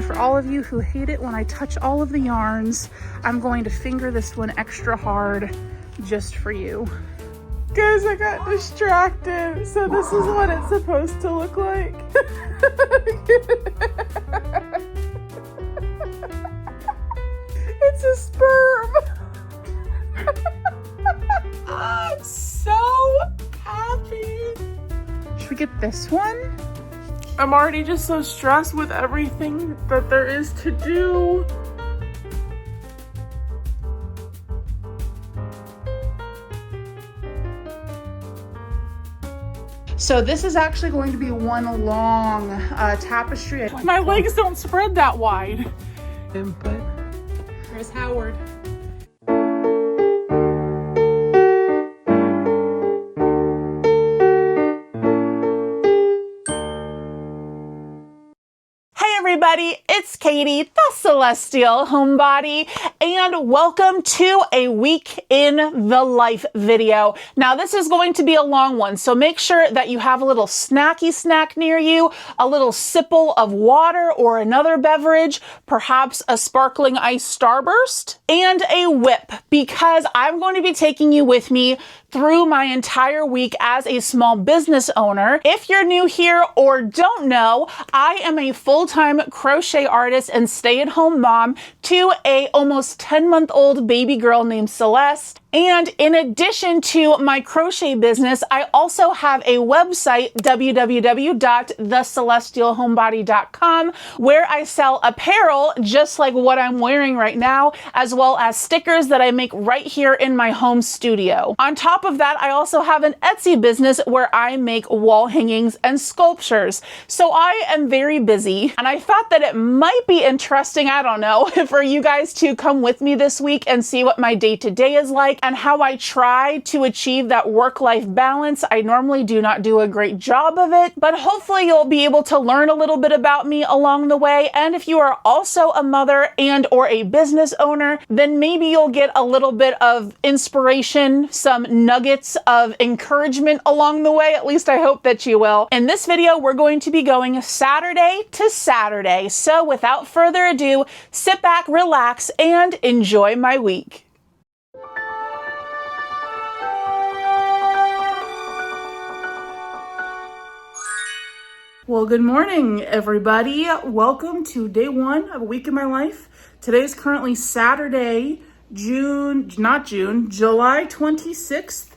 And for all of you who hate it when I touch all of the yarns, I'm going to finger this one extra hard just for you. Guys, I got distracted. So this is what it's supposed to look like. It's a sperm. I'm so happy. Should we get this one? I'm already just so stressed with everything that there is to do. So this is actually going to be one long tapestry. My legs don't spread that wide. Input. There's Howard. Everybody, it's Katie, the Celestial Homebody, and welcome to a week in the life video. Now, this is going to be a long one, so make sure that you have a little snacky snack near you, a little sipple of water or another beverage, perhaps a sparkling ice starburst, and a whip, because I'm going to be taking you with me through my entire week as a small business owner. If you're new here or don't know, I am a full-time crochet artist and stay-at-home mom to a almost 10-month-old baby girl named Celeste. And in addition to my crochet business, I also have a website, www.thecelestialhomebody.com, where I sell apparel just like what I'm wearing right now, as well as stickers that I make right here in my home studio. On top of that, I also have an Etsy business where I make wall hangings and sculptures. So I am very busy, and I thought that it might be interesting, I don't know, for you guys to come with me this week and see what my day-to-day is like and how I try to achieve that work-life balance. I normally do not do a great job of it, but hopefully you'll be able to learn a little bit about me along the way. And if you are also a mother and or a business owner, then maybe you'll get a little bit of inspiration, some nuggets of encouragement along the way. At least I hope that you will. In this video, we're going to be going Saturday to Saturday. So without further ado, sit back, relax, and enjoy my week. Well, good morning, everybody. Welcome to day one of a week in my life. Today is currently Saturday, July 26th.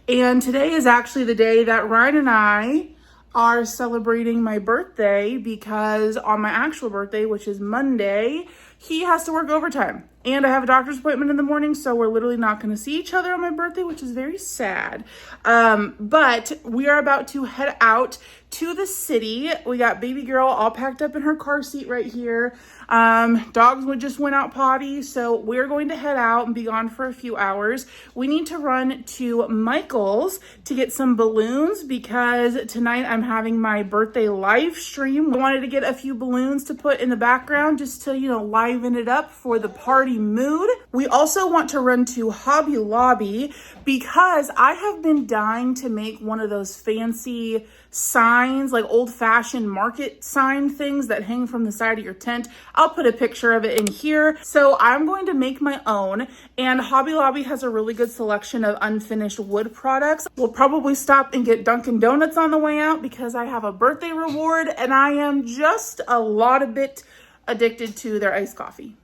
And today is actually the day that Ryan and I are celebrating my birthday, because on my actual birthday, which is Monday, he has to work overtime. And I have a doctor's appointment in the morning, so we're literally not going to see each other on my birthday, which is very sad. But we are about to head out to the city. We got baby girl all packed up in her car seat right here. Dogs just went out potty, so we're going to head out and be gone for a few hours. We need to run to Michael's to get some balloons, because tonight I'm having my birthday live stream. I wanted to get a few balloons to put in the background just to, liven it up for the party mood. We also want to run to Hobby Lobby, because I have been dying to make one of those fancy signs, like old-fashioned market sign things that hang from the side of your tent. I'll put a picture of it in here. So I'm going to make my own, and Hobby Lobby has a really good selection of unfinished wood products. We'll probably stop and get Dunkin' Donuts on the way out, because I have a birthday reward and I am just a bit addicted to their iced coffee.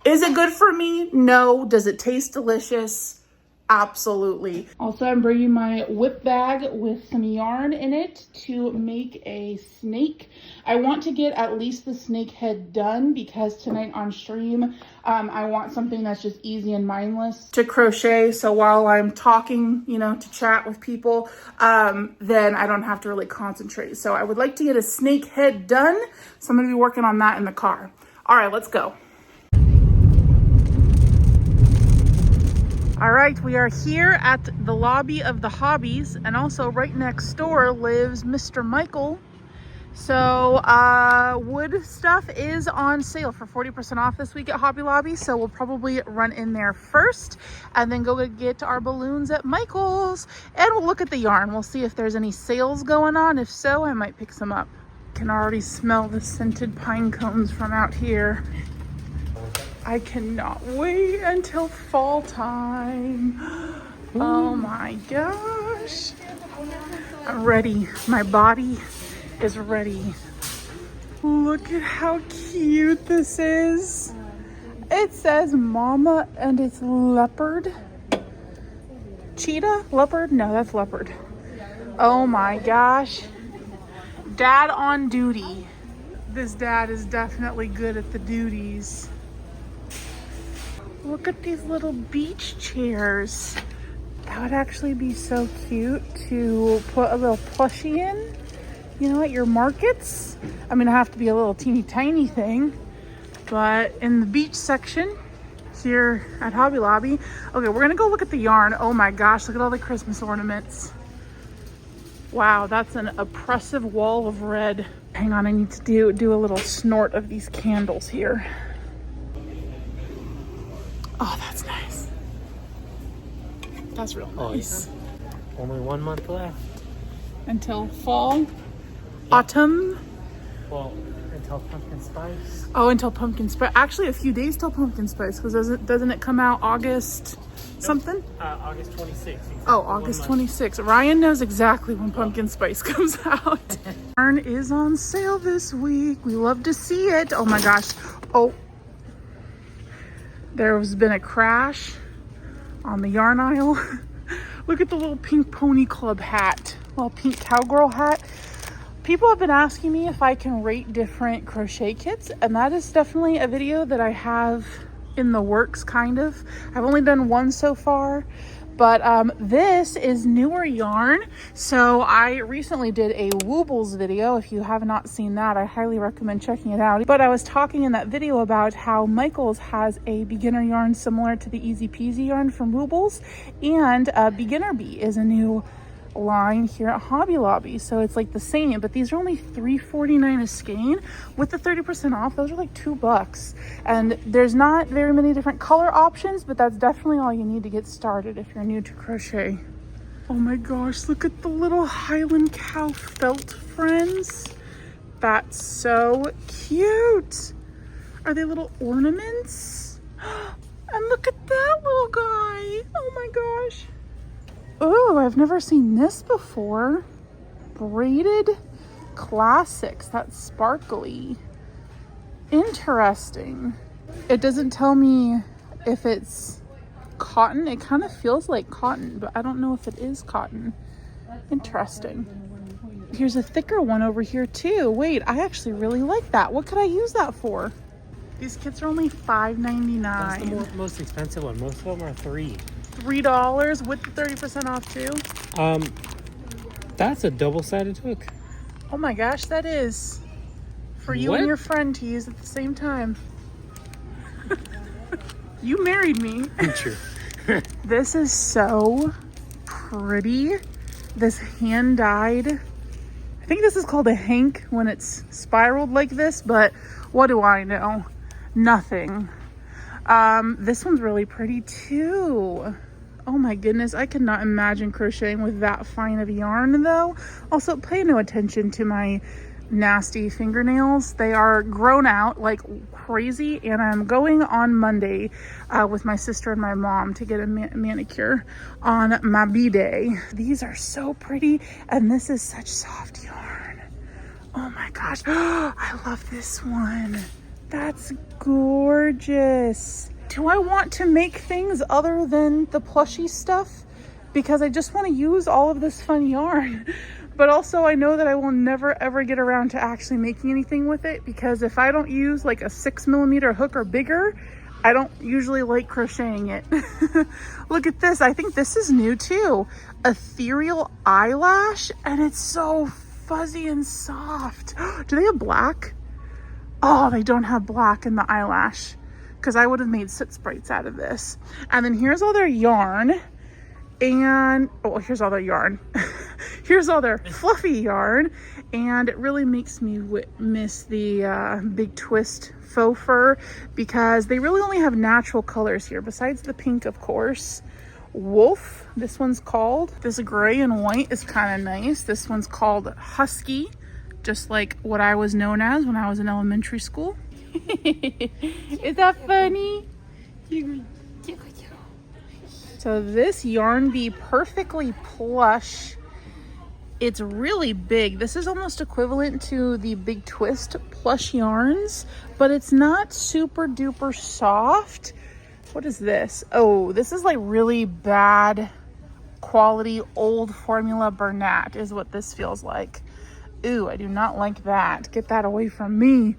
Is it good for me? No. Does it taste delicious? Absolutely. Also, I'm bringing my whip bag with some yarn in it to make a snake. I want to get at least the snake head done, because tonight on stream, I want something that's just easy and mindless to crochet. So while I'm talking, to chat with people, then I don't have to really concentrate. So I would like to get a snake head done. So I'm going to be working on that in the car. All right, let's go. All right, we are here at the lobby of the Hobbies, and also right next door lives Mr. Michael. So wood stuff is on sale for 40% off this week at Hobby Lobby. So we'll probably run in there first and then go get our balloons at Michael's, and we'll look at the yarn. We'll see if there's any sales going on. If so, I might pick some up. Can already smell the scented pine cones from out here. I cannot wait until fall time. Oh my gosh. I'm ready. My body is ready. Look at how cute this is. It says mama and it's leopard. Cheetah? Leopard? No, that's leopard. Oh my gosh. Dad on duty. This dad is definitely good at the duties. Look at these little beach chairs. That would actually be so cute to put a little plushie in, you know, at your markets. I mean, I have to be a little teeny tiny thing, but in the beach section here at Hobby Lobby. Okay, we're gonna go look at the yarn. Oh my gosh, look at all the Christmas ornaments. Wow, that's an oppressive wall of red. Hang on, I need to do a little snort of these candles here. Oh, that's nice. That's real nice. Oh, yeah. Only 1 month left. Until fall, autumn. Well, until pumpkin spice. Oh, until pumpkin spice. Actually, a few days till pumpkin spice, because doesn't it come out August something? August 26th. Oh, August 26th. Ryan knows exactly when pumpkin spice comes out. Yarn is on sale this week. We love to see it. Oh my gosh. Oh, there's been a crash on the yarn aisle. Look at the little pink pony club hat, little pink cowgirl hat. People have been asking me if I can rate different crochet kits, and that is definitely a video that I have in the works, kind of. I've only done one so far, but this is newer yarn. So I recently did a Woobles video. If you have not seen that, I highly recommend checking it out. But I was talking in that video about how Michaels has a beginner yarn similar to the Easy Peasy yarn from Woobles, and Beginner Bee is a new line here at Hobby Lobby. So it's like the same, but these are only $3.49 a skein. With the 30% off, those are like $2. And there's not very many different color options, but that's definitely all you need to get started if you're new to crochet. Oh my gosh, look at the little Highland cow felt friends. That's so cute. Are they little ornaments? And look at that little guy. Oh my gosh. Oh, I've never seen this before. Braided classics. That's sparkly. Interesting. It doesn't tell me if it's cotton. It kind of feels like cotton, but I don't know if it is cotton. Interesting. Here's a thicker one over here too. Wait, I actually really like that. What could I use that for? These kits are only $5.99. That's the most expensive one. Most of them are $3 with the 30% off too. That's a double-sided hook. Oh my gosh, that is. For you and your friend to use at the same time. You married me. True. This is so pretty. This hand-dyed. I think this is called a hank when it's spiraled like this, but what do I know? Nothing. This one's really pretty too. Oh my goodness, I cannot imagine crocheting with that fine of yarn though. Also, pay no attention to my nasty fingernails. They are grown out like crazy, and I'm going on Monday with my sister and my mom to get a manicure on my B-day. These are so pretty, and this is such soft yarn. Oh my gosh, I love this one. That's gorgeous. Do I want to make things other than the plushie stuff? Because I just want to use all of this fun yarn. But also I know that I will never ever get around to actually making anything with it, because if I don't use like a 6mm hook or bigger, I don't usually like crocheting it. Look at this. I think this is new too. Ethereal eyelash, and it's so fuzzy and soft. Do they have black? Oh, they don't have black in the eyelash, because I would have made soot sprites out of this. And then here's all their yarn. And, oh, here's all their yarn. Here's all their fluffy yarn. And it really makes me miss the Big Twist faux fur, because they really only have natural colors here, besides the pink, of course. Wolf, this one's called. This gray and white is kind of nice. This one's called Husky. just like what I was known as when I was in elementary school. Is that funny? So this Yarn Bee Perfectly Plush, it's really big. This is almost equivalent to the Big Twist plush yarns, but it's not super duper soft. What is this? Oh, this is like really bad quality old formula Bernat is what this feels like. Ooh, I do not like that. Get that away from me.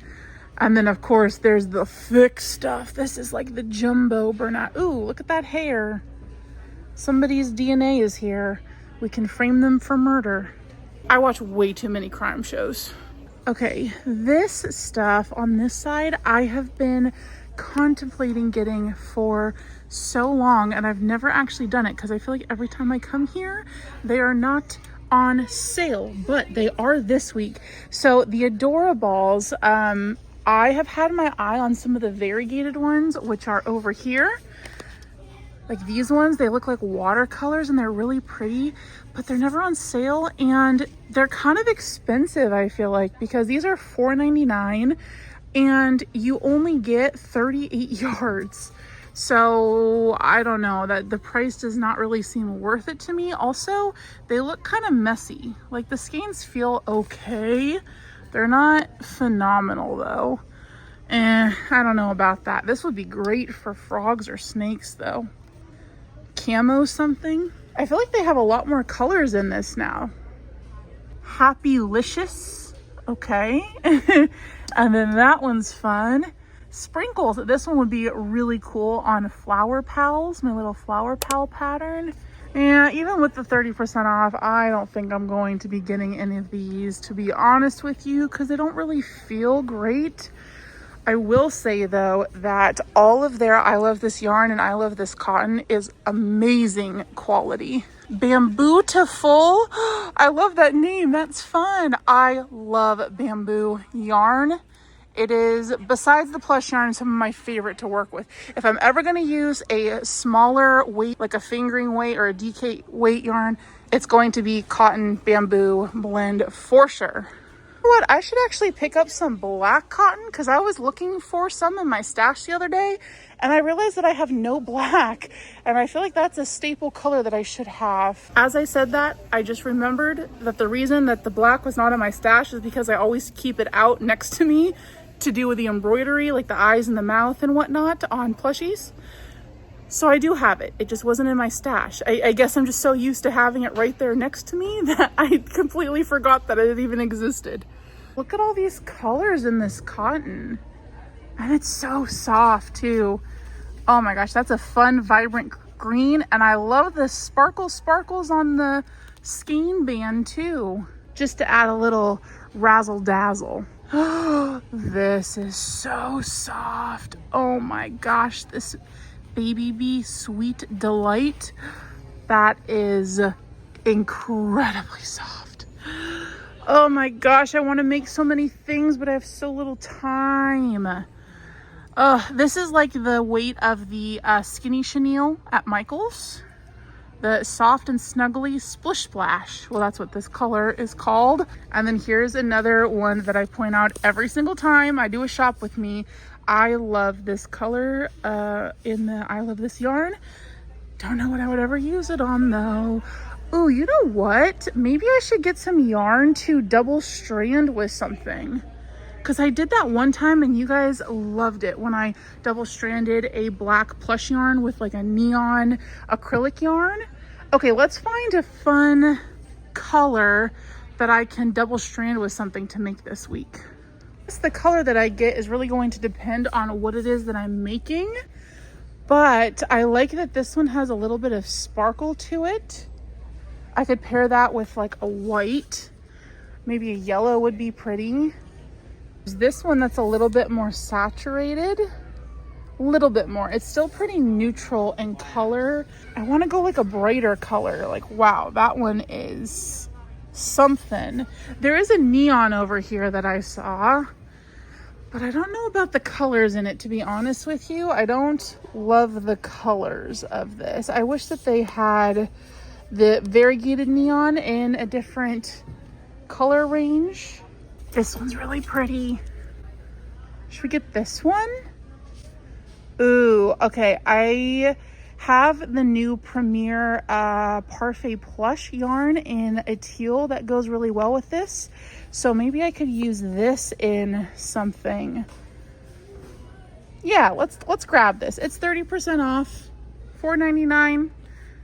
And then of course there's the thick stuff. This is like the jumbo Bernat. Ooh, look at that hair. Somebody's DNA is here. We can frame them for murder. I watch way too many crime shows. Okay, this stuff on this side, I have been contemplating getting for so long, and I've never actually done it because I feel like every time I come here, they are not on sale, but they are this week. So the Adorables, I have had my eye on some of the variegated ones, which are over here. Like these ones, they look like watercolors and they're really pretty, but they're never on sale and they're kind of expensive, I feel like, because these are $4.99 and you only get 38 yards. So I don't know, that the price does not really seem worth it to me. Also, they look kind of messy. Like the skeins feel okay. They're not phenomenal though. I don't know about that. This would be great for frogs or snakes though. Camo something. I feel like they have a lot more colors in this now. Happy-licious. Okay. And then that one's fun. Sprinkles. This one would be really cool on Flower Pals, my little Flower Pal pattern. Yeah, even with the 30% off, I don't think I'm going to be getting any of these, to be honest with you, because they don't really feel great. I will say though that all of their I Love This Yarn and I Love This Cotton is amazing quality. Bamboo-tiful. I love that name. That's fun. I love bamboo yarn. It is, besides the plush yarn, some of my favorite to work with. If I'm ever going to use a smaller weight, like a fingering weight or a DK weight yarn, it's going to be cotton bamboo blend for sure. What, I should actually pick up some black cotton because I was looking for some in my stash the other day and I realized that I have no black and I feel like that's a staple color that I should have. As I said that, I just remembered that the reason that the black was not in my stash is because I always keep it out next to me to do with the embroidery, like the eyes and the mouth and whatnot on plushies. So I do have it. It just wasn't in my stash. I guess I'm just so used to having it right there next to me that I completely forgot that it even existed. Look at all these colors in this cotton. And it's so soft too. Oh my gosh, that's a fun, vibrant green. And I love the sparkles on the skein band too. Just to add a little razzle dazzle. This is so soft. Oh my gosh, this Baby Bee Sweet Delight. That is incredibly soft. Oh my gosh, I want to make so many things, but I have so little time. This is like the weight of the Skinny Chenille at Michael's. The soft and snuggly Splish Splash. Well, that's what this color is called. And then here's another one that I point out every single time I do a shop with me. I love this color in the I Love This Yarn. Don't know what I would ever use it on though. Ooh, you know what? Maybe I should get some yarn to double strand with something. Because I did that one time and you guys loved it when I double stranded a black plush yarn with like a neon acrylic yarn. Okay, let's find a fun color that I can double strand with something to make this week. The color that I get is really going to depend on what it is that I'm making, but I like that this one has a little bit of sparkle to it. I could pair that with like a white, maybe a yellow would be pretty. There's this one that's a little bit more saturated, a little bit more. It's still pretty neutral in color. I want to go like a brighter color. Like, wow, that one is something. There is a neon over here that I saw, but I don't know about the colors in it, to be honest with you. I don't love the colors of this. I wish that they had the variegated neon in a different color range. This one's really pretty. Should we get this one? Ooh, okay. I have the new Premier Parfait plush yarn in a teal that goes really well with this. So maybe I could use this in something. Yeah, let's grab this. It's 30% off, $4.99.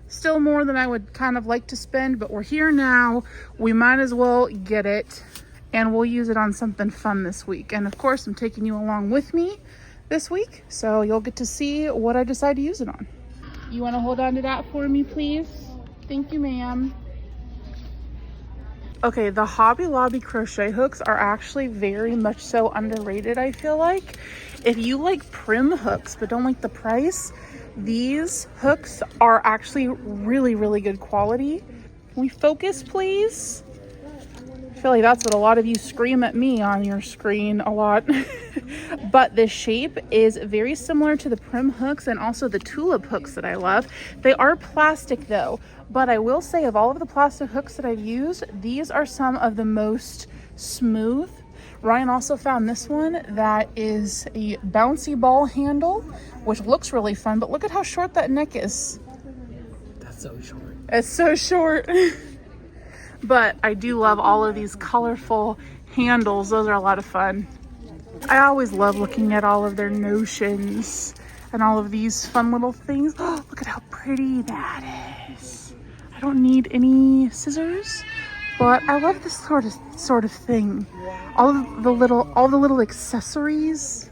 Still more than I would kind of like to spend, but we're here now. We might as well get it, and we'll use it on something fun this week. And of course, I'm taking you along with me this week, so you'll get to see what I decide to use it on. You want to hold on to that for me, please? Thank you, ma'am. Okay, the Hobby Lobby crochet hooks are actually very much so underrated, I feel like. If you like prim hooks but don't like the price, these hooks are actually really, really good quality. Can we focus, please? I feel like that's what a lot of you scream at me on your screen a lot. But the shape is very similar to the prim hooks and also the tulip hooks that I love. They are plastic though, but I will say of all of the plastic hooks that I've used, these are some of the most smooth. Ryan also found this one that is a bouncy ball handle, which looks really fun, but look at how short that neck is. That's so short. It's so short. But I do love all of these colorful handles. Those are a lot of fun. I always love looking at all of their notions and all of these fun little things. Oh, look at how pretty that is. I don't need any scissors, but I love this sort of thing. All the little accessories.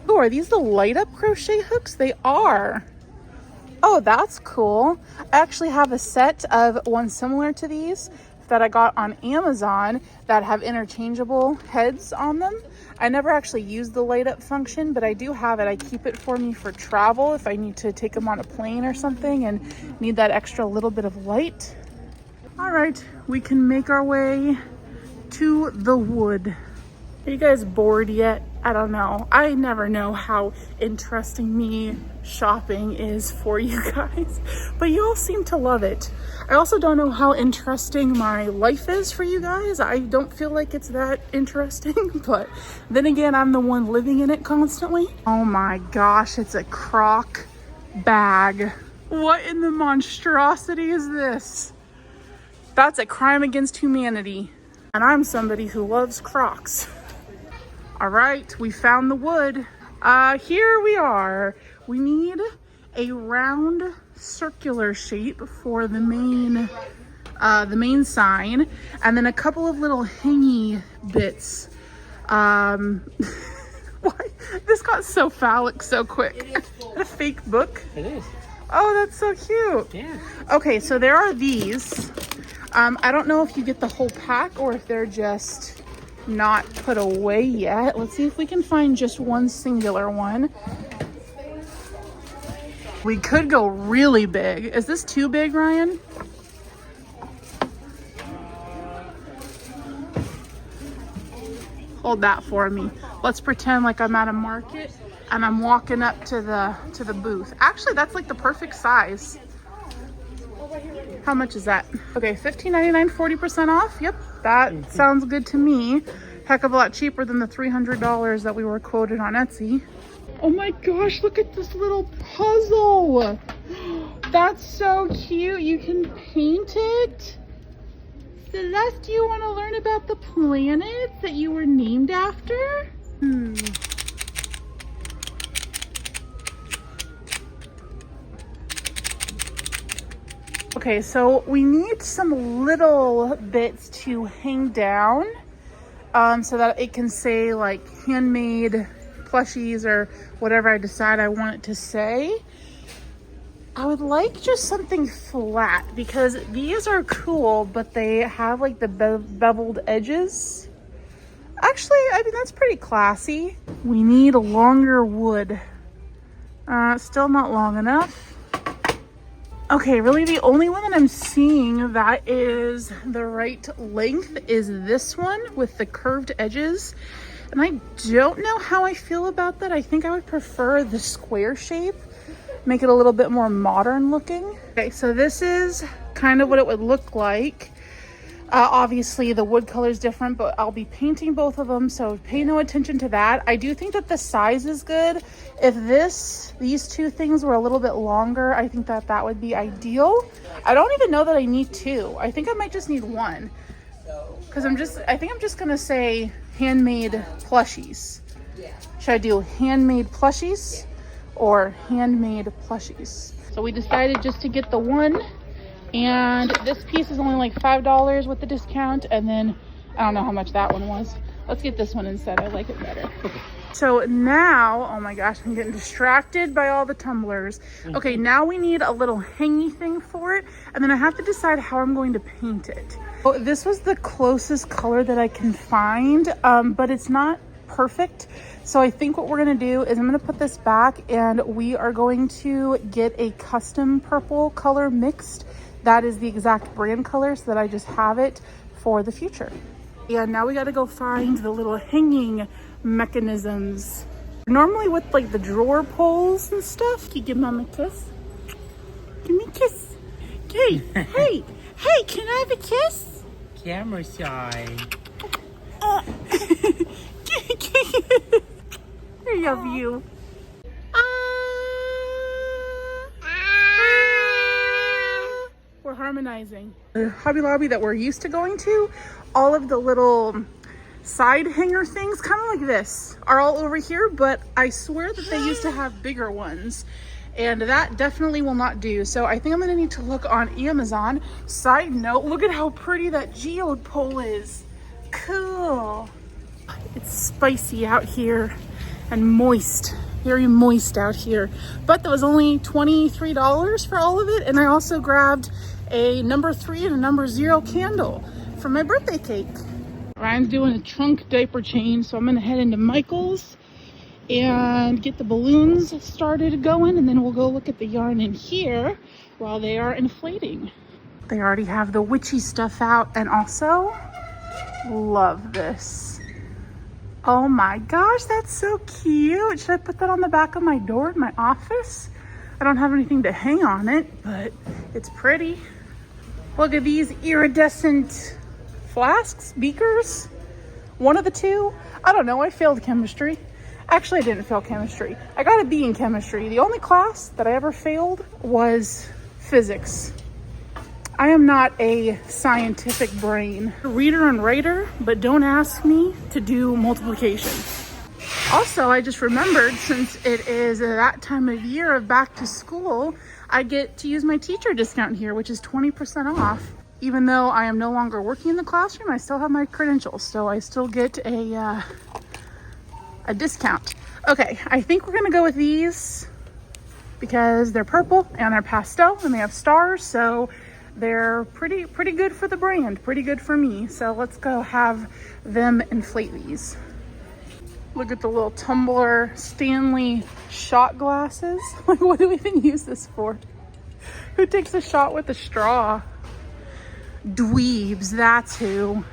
Oh, are these the light up crochet hooks? They are. Oh, that's cool. I actually have a set of one similar to these that I got on Amazon that have interchangeable heads on them. I never actually used the light up function, but I do have it. I keep it for me for travel if I need to take them on a plane or something and need that extra little bit of light. All right, we can make our way to the wood. Are you guys bored yet? I don't know. I never know how interesting me shopping is for you guys, but you all seem to love it. I also don't know how interesting my life is for you guys. I don't feel like it's that interesting, but then again, I'm the one living in it constantly. Oh my gosh, it's a crock bag. What in the monstrosity is this? That's a crime against humanity. And I'm somebody who loves Crocs. All right, we found the wood. Here we are. We need a round circular shape for the main sign, and then a couple of little hangy bits. Why? This got so phallic so quick. A fake book? It is. Oh, that's so cute. Yeah. Okay, so there are these. I don't know if you get the whole pack or if they're just not put away yet. Let's see if we can find just one singular one. We could go really big. Is this too big, Ryan? Hold that for me. Let's pretend like I'm at a market and I'm walking up to the booth. Actually, that's like the perfect size. How much is that? Okay, $15.99, 40% off. Yep, that sounds good to me. Heck of a lot cheaper than the $300 that we were quoted on Etsy. Oh my gosh, look at this little puzzle. That's so cute. You can paint it. Celeste, do you want to learn about the planets that you were named after? Okay, so we need some little bits to hang down so that it can say like handmade plushies or whatever I decide I want it to say. I would like just something flat because these are cool, but they have like the beveled edges. Actually, I mean, that's pretty classy. We need a longer wood. Still not long enough. Okay, really the only one that I'm seeing that is the right length is this one with the curved edges. And I don't know how I feel about that. I think I would prefer the square shape, make it a little bit more modern looking. Okay, so this is kind of what it would look like. Obviously the wood color is different, but I'll be painting both of them, so pay no attention to that. I do think that the size is good. If these two things were a little bit longer, I think that that would be ideal. I don't even know that I need two. I think I might just need one, because I think I'm just gonna say handmade plushies. Should I do handmade plushies or handmade plushies? So we decided just to get the one. And this piece is only like $5 with the discount. And then I don't know how much that one was. Let's get this one instead. I like it better. So now, oh my gosh, I'm getting distracted by all the tumblers. Okay, now we need a little hangy thing for it. And then I have to decide how I'm going to paint it. So this was the closest color that I can find, but it's not perfect. So I think what we're gonna do is I'm gonna put this back and we are going to get a custom purple color mixed. That is the exact brand color, so that I just have it for the future. And now we gotta go find the little hanging mechanisms. Normally with like the drawer pulls and stuff. Can you give mom a kiss? Give me a kiss. Hey, hey, hey, can I have a kiss? Camera shy. I love you. We're harmonizing. The Hobby Lobby that we're used to going to, all of the little side hanger things, kind of like this, are all over here, but I swear that they used to have bigger ones, and that definitely will not do. So I think I'm gonna need to look on Amazon. Side note, look at how pretty that geode pole is. Cool. It's spicy out here and moist, very moist out here. But that was only $23 for all of it, and I also grabbed a number 3 and a number 0 candle for my birthday cake. Ryan's doing a trunk diaper change, so I'm gonna head into Michael's and get the balloons started going, and then we'll go look at the yarn in here while they are inflating. They already have the witchy stuff out, and also love this. Oh my gosh, that's so cute. Should I put that on the back of my door in my office? I don't have anything to hang on it, but it's pretty. Look at these iridescent flasks, beakers, one of the two. I don't know, I failed chemistry. Actually, I didn't fail chemistry. I got a B in chemistry. The only class that I ever failed was physics. I am not a scientific brain. Reader and writer, but don't ask me to do multiplication. Also, I just remembered, since it is that time of year of back to school, I get to use my teacher discount here, which is 20% off. Even though I am no longer working in the classroom, I still have my credentials, so I still get a discount. Okay, I think we're gonna go with these because they're purple and they're pastel and they have stars, so they're pretty good for the brand, pretty good for me. So let's go have them inflate these. Look at the little tumbler Stanley shot glasses. Like, what do we even use this for? Who takes a shot with a straw? Dweebs, that's who.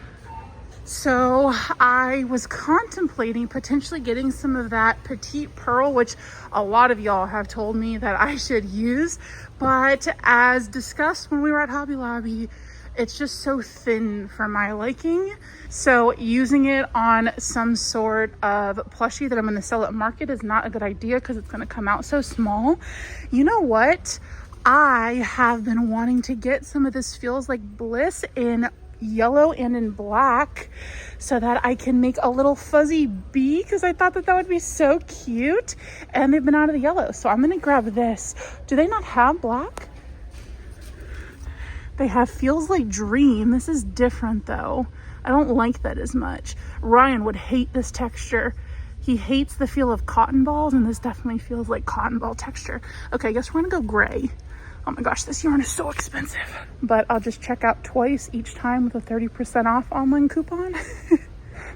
So I was contemplating potentially getting some of that petite pearl, which a lot of y'all have told me that I should use, but as discussed when we were at Hobby Lobby, it's just so thin for my liking. So using it on some sort of plushie that I'm going to sell at market is not a good idea because it's going to come out so small. You know what? I have been wanting to get some of this Feels Like Bliss in yellow and in black so that I can make a little fuzzy bee, because I thought that that would be so cute, and they've been out of the yellow, so I'm gonna grab this. Do they not have black? They have Feels Like Dream. This is different though. I don't like that as much. Ryan would hate this texture. He hates the feel of cotton balls, and this definitely feels like cotton ball texture. Okay, I guess we're gonna go gray. Oh my gosh, this yarn is so expensive. But I'll just check out twice each time with a 30% off online coupon.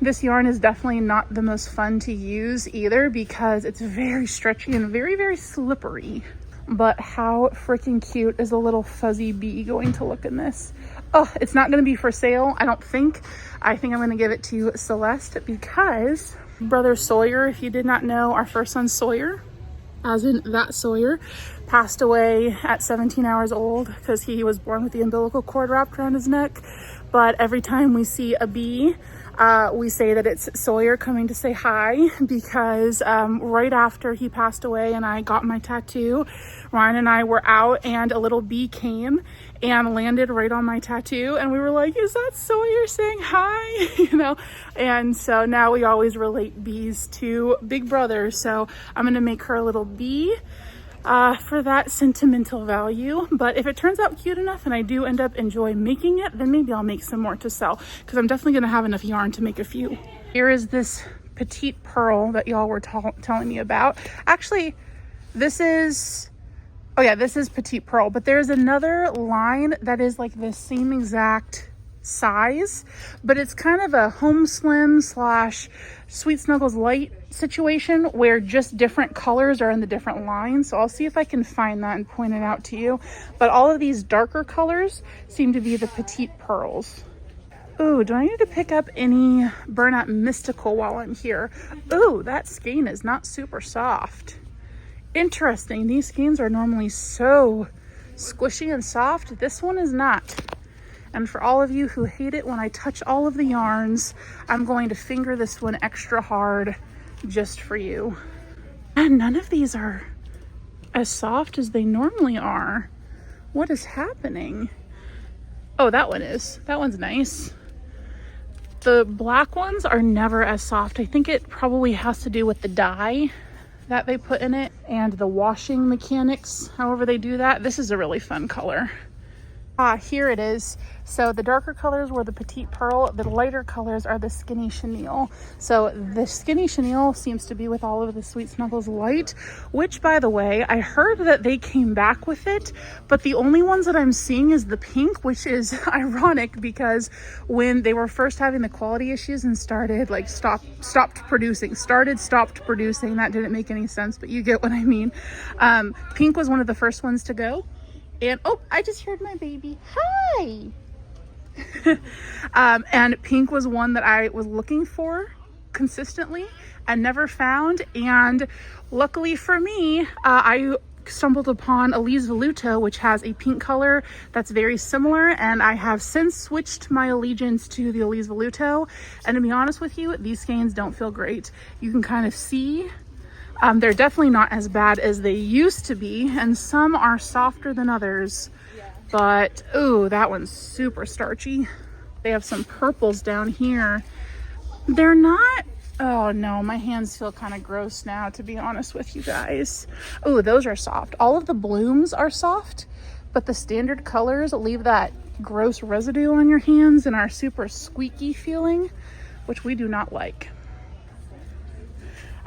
This yarn is definitely not the most fun to use either because it's very stretchy and very, very slippery. But how freaking cute is a little fuzzy bee going to look in this? Oh, it's not gonna be for sale, I don't think. I think I'm gonna give it to Celeste because Brother Sawyer, if you did not know, our first son Sawyer, as in that Sawyer, passed away at 17 hours old because he was born with the umbilical cord wrapped around his neck. but every time we see a bee, we say that it's Sawyer coming to say hi, because right after he passed away and I got my tattoo, Ryan and I were out and a little bee came and landed right on my tattoo, and we were like, is that Sawyer saying hi? You know, and so now we always relate bees to Big Brother. So I'm gonna make her a little bee for that sentimental value. But if it turns out cute enough and I do end up enjoying making it, then maybe I'll make some more to sell, because I'm definitely gonna have enough yarn to make a few. Here is this petite pearl that y'all were telling me about. Actually, this is, oh yeah, this is petite pearl, but there's another line that is like the same exact size, but it's kind of a home slim slash Sweet Snuggles light situation where just different colors are in the different lines. So I'll see if I can find that and point it out to you. But all of these darker colors seem to be the petite pearls. Ooh, do I need to pick up any Burnout Mystical while I'm here? Ooh, that skein is not super soft. Interesting. These skeins are normally so squishy and soft. This one is not. And for all of you who hate it when I touch all of the yarns, I'm going to finger this one extra hard just for you. And none of these are as soft as they normally are. What is happening? Oh, that one is. That one's nice. The black ones are never as soft. I think it probably has to do with the dye that they put in it and the washing mechanics, however they do that. This is a really fun color. Here it is. So the darker colors were the petite pearl, the lighter colors are the skinny chenille. So the skinny chenille seems to be with all of the Sweet Snuggles light, which, by the way, I heard that they came back with it, but the only ones that I'm seeing is the pink, which is ironic because when they were first having the quality issues and started like stopped producing, that didn't make any sense, but you get what I mean. Pink was one of the first ones to go. And oh, I just heard my baby. Hi. And pink was one that I was looking for consistently and never found. And luckily for me, I stumbled upon Elise Voluto, which has a pink color that's very similar. And I have since switched my allegiance to the Elise Voluto. And to be honest with you, these skeins don't feel great. You can kind of see they're definitely not as bad as they used to be, and some are softer than others. But ooh, that one's super starchy. They have some purples down here. They're not, oh no, my hands feel kind of gross now, to be honest with you guys. Oh, those are soft. All of the blooms are soft, but the standard colors leave that gross residue on your hands and are super squeaky feeling, which we do not like.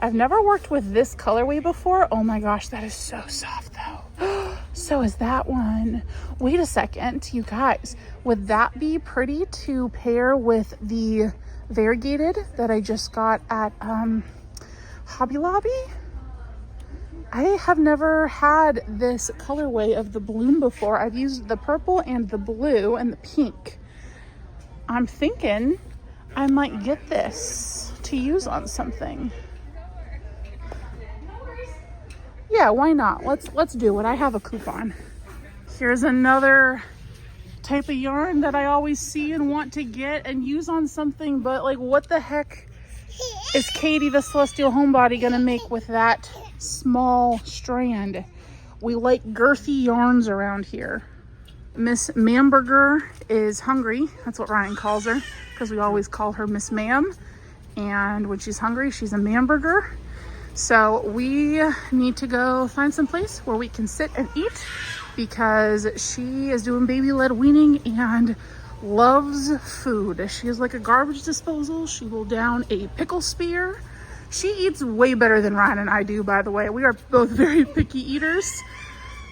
I've never worked with this colorway before. Oh my gosh, that is so soft though. So is that one. Wait a second, you guys. Would that be pretty to pair with the variegated that I just got at Hobby Lobby? I have never had this colorway of the bloom before. I've used the purple and the blue and the pink. I'm thinking I might get this to use on something. Yeah, why not? Let's do it. I have a coupon. Here's another type of yarn that I always see and want to get and use on something, but like, what the heck is Katie the Celestial Homebody gonna make with that small strand? We like girthy yarns around here. Miss Mamburger is hungry. That's what Ryan calls her, because we always call her Miss Ma'am. And when she's hungry, she's a Mamburger. So we need to go find some place where we can sit and eat, because she is doing baby-led weaning and loves food. She is like a garbage disposal. She will down a pickle spear. She eats way better than Ryan and I do, by the way. We are both very picky eaters.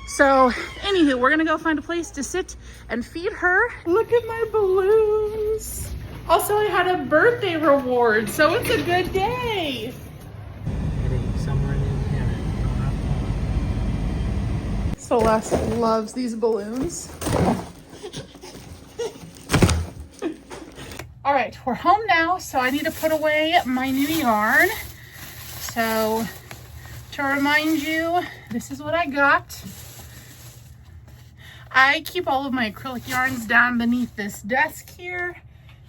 So anywho, we're gonna go find a place to sit and feed her. Look at my balloons. Also, I had a birthday reward, so it's a good day. Celeste loves these balloons. All right, we're home now, so I need to put away my new yarn. So to remind you, this is what I got. I keep all of my acrylic yarns down beneath this desk here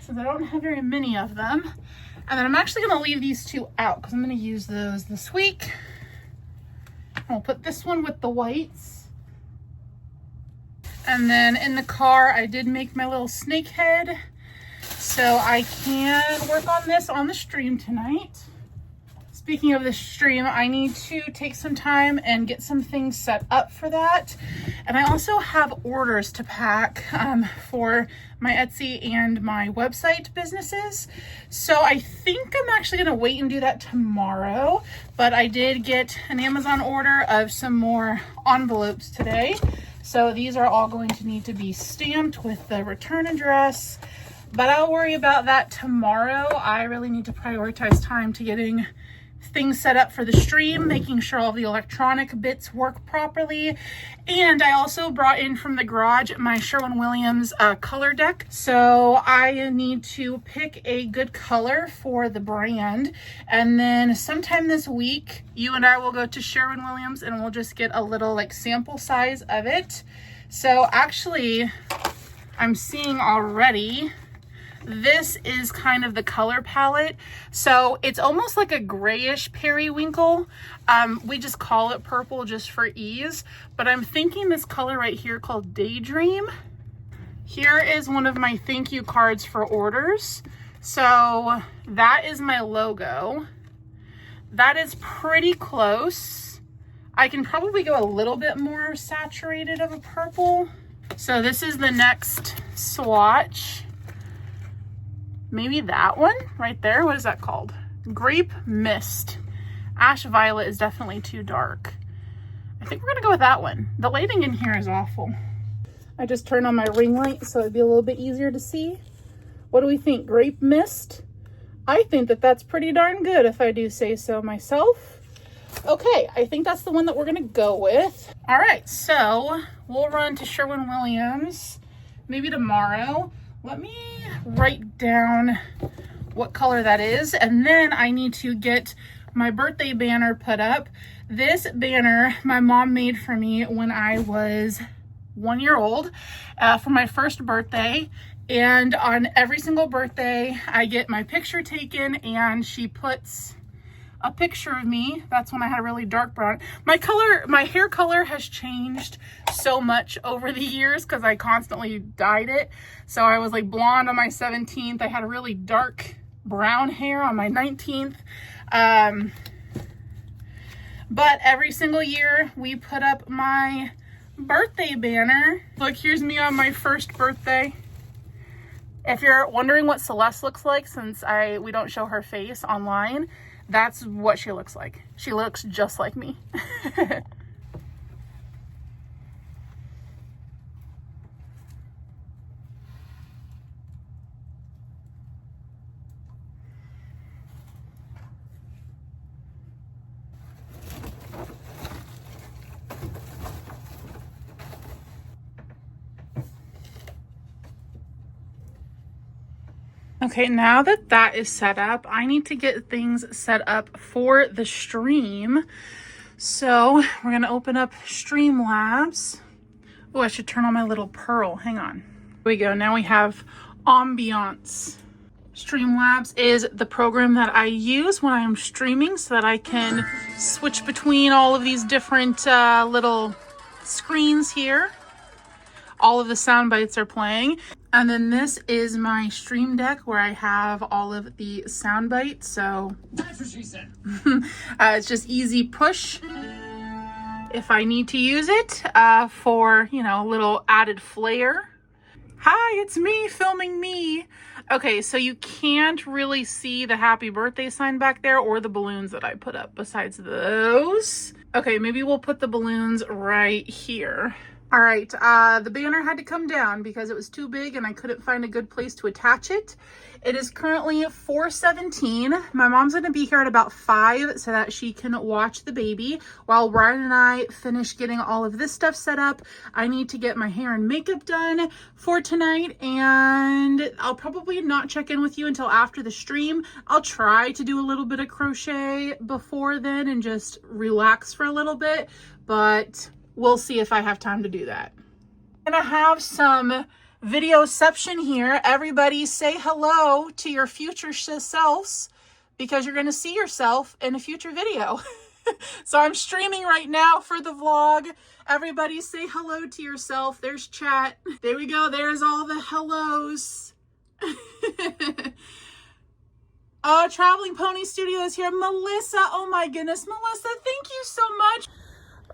since I don't have very many of them. And then I'm actually going to leave these two out because I'm going to use those this week. I'll put this one with the whites. And then in the car, I did make my little snake head so I can work on this on the stream tonight. Speaking of the stream, I need to take some time and get some things set up for that. And I also have orders to pack for my Etsy and my website businesses. So I think I'm actually gonna wait and do that tomorrow, but I did get an Amazon order of some more envelopes today. So these are all going to need to be stamped with the return address, but I'll worry about that tomorrow. I really need to prioritize time to getting things set up for the stream, making sure all the electronic bits work properly. And I also brought in from the garage my Sherwin-Williams color deck. So I need to pick a good color for the brand. And then sometime this week, you and I will go to Sherwin-Williams and we'll just get a little like sample size of it. So actually, I'm seeing already, this is kind of the color palette. So it's almost like a grayish periwinkle. We just call it purple just for ease, but I'm thinking this color right here called Daydream. Here is one of my thank you cards for orders. So that is my logo. That is pretty close. I can probably go a little bit more saturated of a purple. So this is the next swatch. Maybe that one right there. What is that called? Grape Mist. Ash Violet is definitely too dark. I think we're gonna go with that one. The lighting in here is awful. I just turned on my ring light so it'd be a little bit easier to see. What do we think? Grape Mist? I think that that's pretty darn good if I do say so myself. Okay, I think that's the one that we're gonna go with. All right, so we'll run to Sherwin-Williams maybe tomorrow. Let me write down what color that is, and then I need to get my birthday banner put up. This banner my mom made for me when I was 1 year old for my first birthday, and on every single birthday I get my picture taken and she puts a picture of me. That's when I had a really dark brown. My hair color has changed so much over the years because I constantly dyed it. So I was like blonde on my 17th. I had a really dark brown hair on my 19th. But every single year we put up my birthday banner. Look, here's me on my first birthday. If you're wondering what Celeste looks like, since we don't show her face online, that's what she looks like. She looks just like me. Okay, now that that is set up, I need to get things set up for the stream. So we're gonna open up Streamlabs. Oh, I should turn on my little pearl. Hang on. Here we go. Now we have Ambiance. Streamlabs is the program that I use when I'm streaming so that I can switch between all of these different little screens here. All of the sound bites are playing. And then this is my stream deck where I have all of the sound bites. So that's what she said. It's just easy push if I need to use it for, you know, a little added flair. Hi, it's me filming me. Okay, so you can't really see the happy birthday sign back there or the balloons that I put up besides those. Okay, maybe we'll put the balloons right here. All right, the banner had to come down because it was too big and I couldn't find a good place to attach it. It is currently 4:17. My mom's gonna be here at about 5 so that she can watch the baby while Ryan and I finish getting all of this stuff set up. I need to get my hair and makeup done for tonight, and I'll probably not check in with you until after the stream. I'll try to do a little bit of crochet before then and just relax for a little bit, but we'll see if I have time to do that. Gonna have some videoception here. Everybody say hello to your future selves because you're gonna see yourself in a future video. So I'm streaming right now for the vlog. Everybody say hello to yourself. There's chat. There we go. There's all the hellos. Traveling Pony Studio is here. Melissa, oh my goodness. Melissa, thank you so much.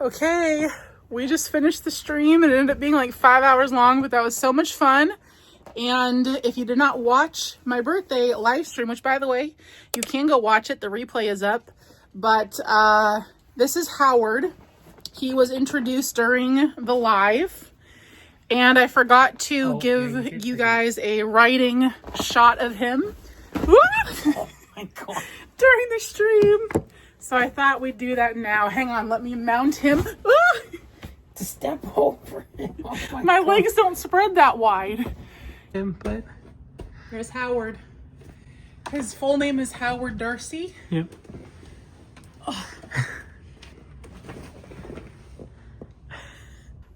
Okay, we just finished the stream. It ended up being like 5 hours long, but that was so much fun. And if you did not watch my birthday live stream, which by the way, you can go watch it. The replay is up. But this is Howard. He was introduced during the live. And I forgot to give you guys a writing shot of him. Oh my God. During the stream. So I thought we'd do that now. Hang on, let me mount him. To step over him. Oh my legs don't spread that wide. But there's Howard. His full name is Howard Darcy. Yep. Oh.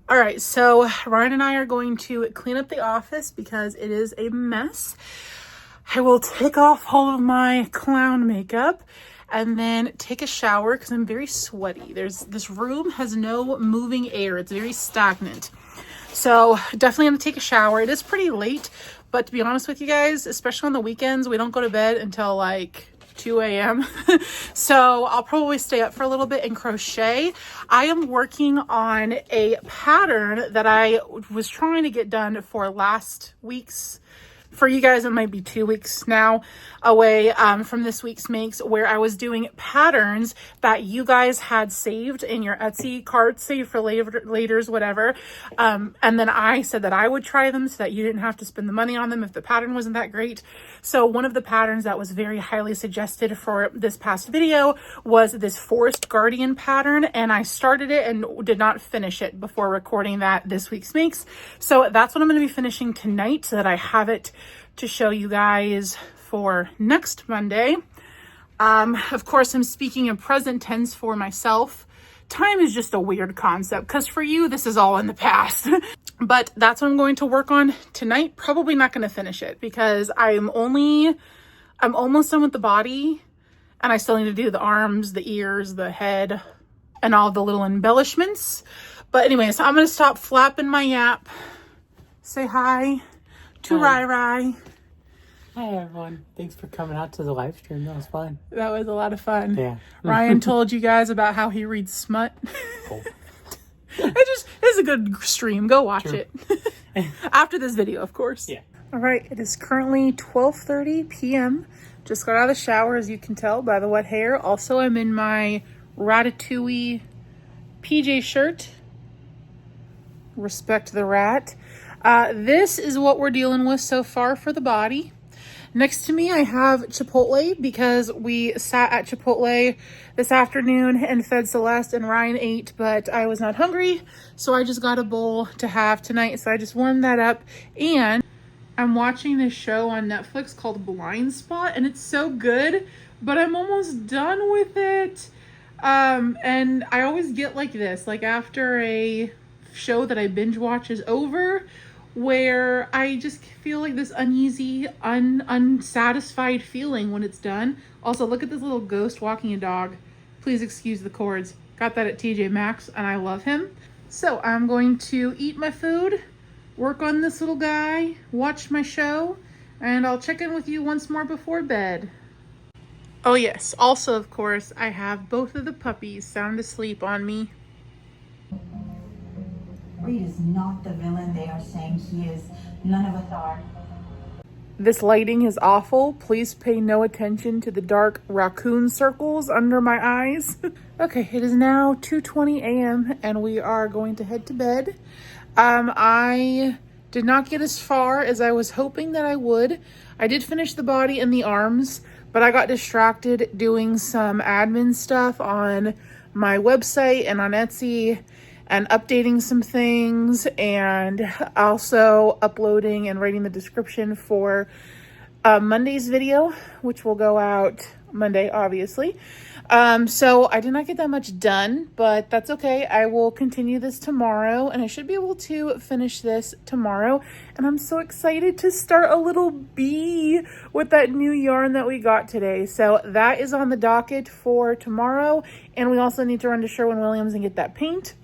All right, so Ryan and I are going to clean up the office because it is a mess. I will take off all of my clown makeup and then take a shower because I'm very sweaty. This room has no moving air. It's very stagnant. So definitely gonna take a shower. It is pretty late, but to be honest with you guys, especially on the weekends, we don't go to bed until like 2 a.m. So I'll probably stay up for a little bit and crochet. I am working on a pattern that I was trying to get done for last week's. For you guys, it might be 2 weeks now away from this week's makes, where I was doing patterns that you guys had saved in your Etsy card, saved for later's, whatever. And then I said that I would try them so that you didn't have to spend the money on them if the pattern wasn't that great. So one of the patterns that was very highly suggested for this past video was this Forest Guardian pattern. And I started it and did not finish it before recording that this week's makes. So that's what I'm going to be finishing tonight so that I have it to show you guys for next Monday. Of course, I'm speaking in present tense for myself. Time is just a weird concept because for you, this is all in the past. But that's what I'm going to work on tonight. Probably not going to finish it because I'm almost done with the body and I still need to do the arms, the ears, the head, and all the little embellishments. But anyways, I'm going to stop flapping my yap. Say hi to Rai Rai. Hi everyone. Thanks for coming out to the live stream. That was fun. That was a lot of fun. Yeah. Ryan told you guys about how he reads smut. Cool. It's a good stream. Go watch it. After this video, of course. Yeah. All right. It is currently 12:30 p.m. Just got out of the shower, as you can tell by the wet hair. Also, I'm in my Ratatouille PJ shirt. Respect the rat. This is what we're dealing with so far for the body. Next to me, I have Chipotle because we sat at Chipotle this afternoon and fed Celeste and Ryan ate, but I was not hungry. So I just got a bowl to have tonight. So I just warmed that up. And I'm watching this show on Netflix called Blind Spot and it's so good, but I'm almost done with it. And I always get like this, like after a show that I binge watch is over, where I just feel like this uneasy, unsatisfied feeling when it's done. Also, look at this little ghost walking a dog. Please excuse the cords. Got that at TJ Maxx and I love him. So I'm going to eat my food, work on this little guy, watch my show, and I'll check in with you once more before bed. Oh yes, also of course, I have both of the puppies sound asleep on me. Reed is not the villain they are saying he is. None of us are. This lighting is awful. Please pay no attention to the dark raccoon circles under my eyes. Okay, it is now 2:20 a.m. and we are going to head to bed. I did not get as far as I was hoping that I would. I did finish the body and the arms, but I got distracted doing some admin stuff on my website and on Etsy, and updating some things, and also uploading and writing the description for Monday's video, which will go out Monday, obviously. So I did not get that much done, but that's okay. I will continue this tomorrow, and I should be able to finish this tomorrow. And I'm so excited to start a little bee with that new yarn that we got today. So that is on the docket for tomorrow. And we also need to run to Sherwin-Williams and get that paint.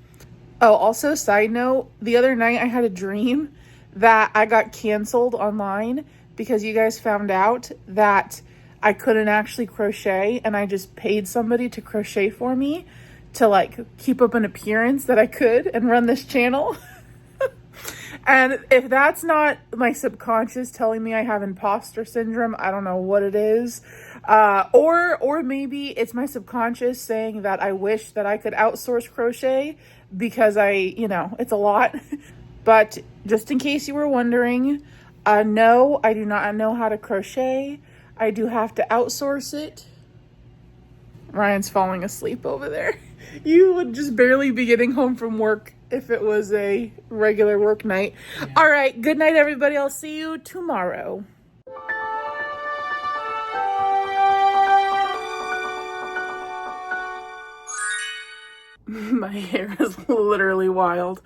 Oh, also, side note, the other night I had a dream that I got canceled online because you guys found out that I couldn't actually crochet, and I just paid somebody to crochet for me to like keep up an appearance that I could and run this channel. And if that's not my subconscious telling me I have imposter syndrome, I don't know what it is. Or maybe it's my subconscious saying that I wish that I could outsource crochet because it's a lot. But just in case you were wondering, no, I do not know how to crochet. I do have to outsource it. Ryan's falling asleep over there. You would just barely be getting home from work if it was a regular work night. Yeah. All right, good night, everybody. I'll see you tomorrow. My hair is literally wild.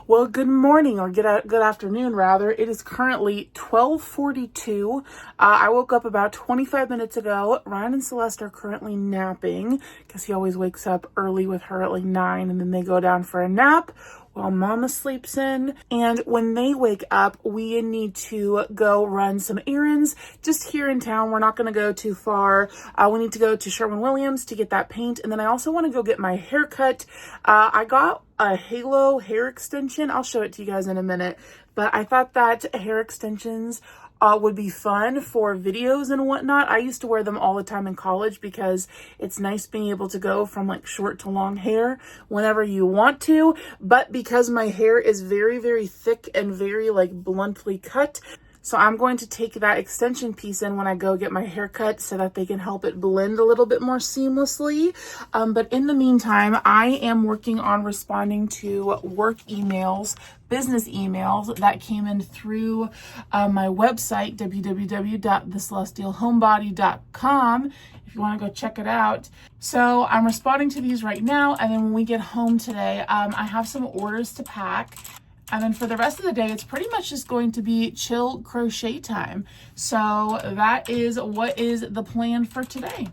Well, good morning, or good afternoon, rather. It is currently 12:42. I woke up about 25 minutes ago. Ryan and Celeste are currently napping because he always wakes up early with her at like 9, and then they go down for a nap while Mama sleeps in. And when they wake up, we need to go run some errands just here in town. We're not going to go too far. We need to go to Sherwin-Williams to get that paint. And then I also want to go get my hair cut. I got a halo hair extension. I'll show it to you guys in a minute. But I thought that hair extensions would be fun for videos and whatnot. I used to wear them all the time in college because it's nice being able to go from like short to long hair whenever you want to. But because my hair is very, very thick and very like bluntly cut, so I'm going to take that extension piece in when I go get my hair cut so that they can help it blend a little bit more seamlessly. But in the meantime, I am working on responding to work emails, business emails that came in through my website, www.thecelestialhomebody.com. If you want to go check it out. So I'm responding to these right now. And then when we get home today, I have some orders to pack. And then for the rest of the day, it's pretty much just going to be chill crochet time. So that is what is the plan for today.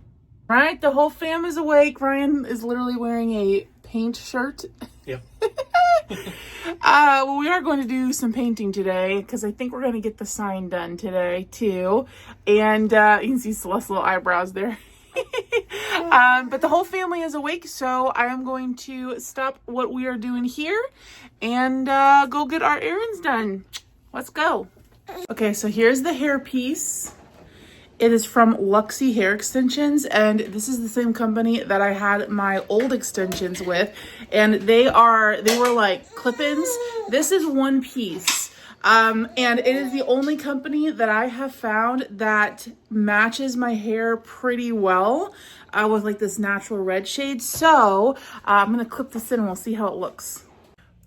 All right, the whole fam is awake. Ryan is literally wearing a paint shirt. Yep. Well, we are going to do some painting today because I think we're going to get the sign done today too. And you can see Celeste's little eyebrows there. But the whole family is awake, so I am going to stop what we are doing here and go get our errands done. Let's go. Okay, so here's the hair piece. It is from Luxie Hair Extensions, and this is the same company that I had my old extensions with, and they were like clip-ins. This is one piece. And it is the only company that I have found that matches my hair pretty well with like this natural red shade. So I'm going to clip this in and we'll see how it looks.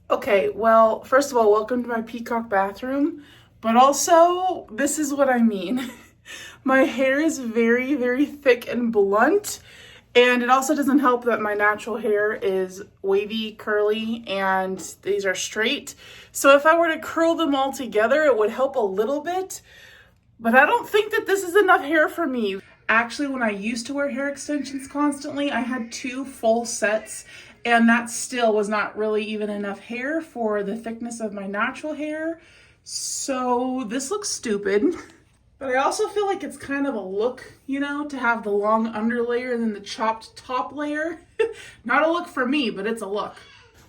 Okay, well, first of all, welcome to my peacock bathroom. But also, this is what I mean. My hair is very, very thick and blunt. And it also doesn't help that my natural hair is wavy, curly, and these are straight. So if I were to curl them all together, it would help a little bit. But I don't think that this is enough hair for me. Actually, when I used to wear hair extensions constantly, I had 2 full sets. And that still was not really even enough hair for the thickness of my natural hair. So this looks stupid. But I also feel like it's kind of a look, to have the long underlayer and then the chopped top layer. Not a look for me, but it's a look.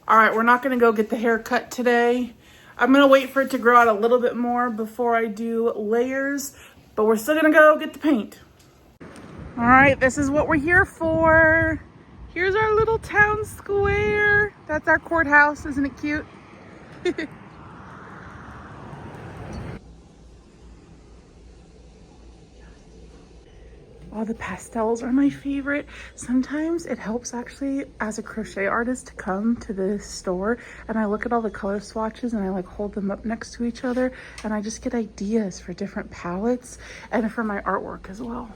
All right, we're not gonna go get the hair cut today. I'm gonna wait for it to grow out a little bit more before I do layers, but we're still gonna go get the paint. All right, this is what we're here for. Here's our little town square. That's our courthouse, isn't it cute? Oh, the pastels are my favorite. Sometimes it helps actually as a crochet artist to come to the store and I look at all the color swatches and I like hold them up next to each other and I just get ideas for different palettes and for my artwork as well.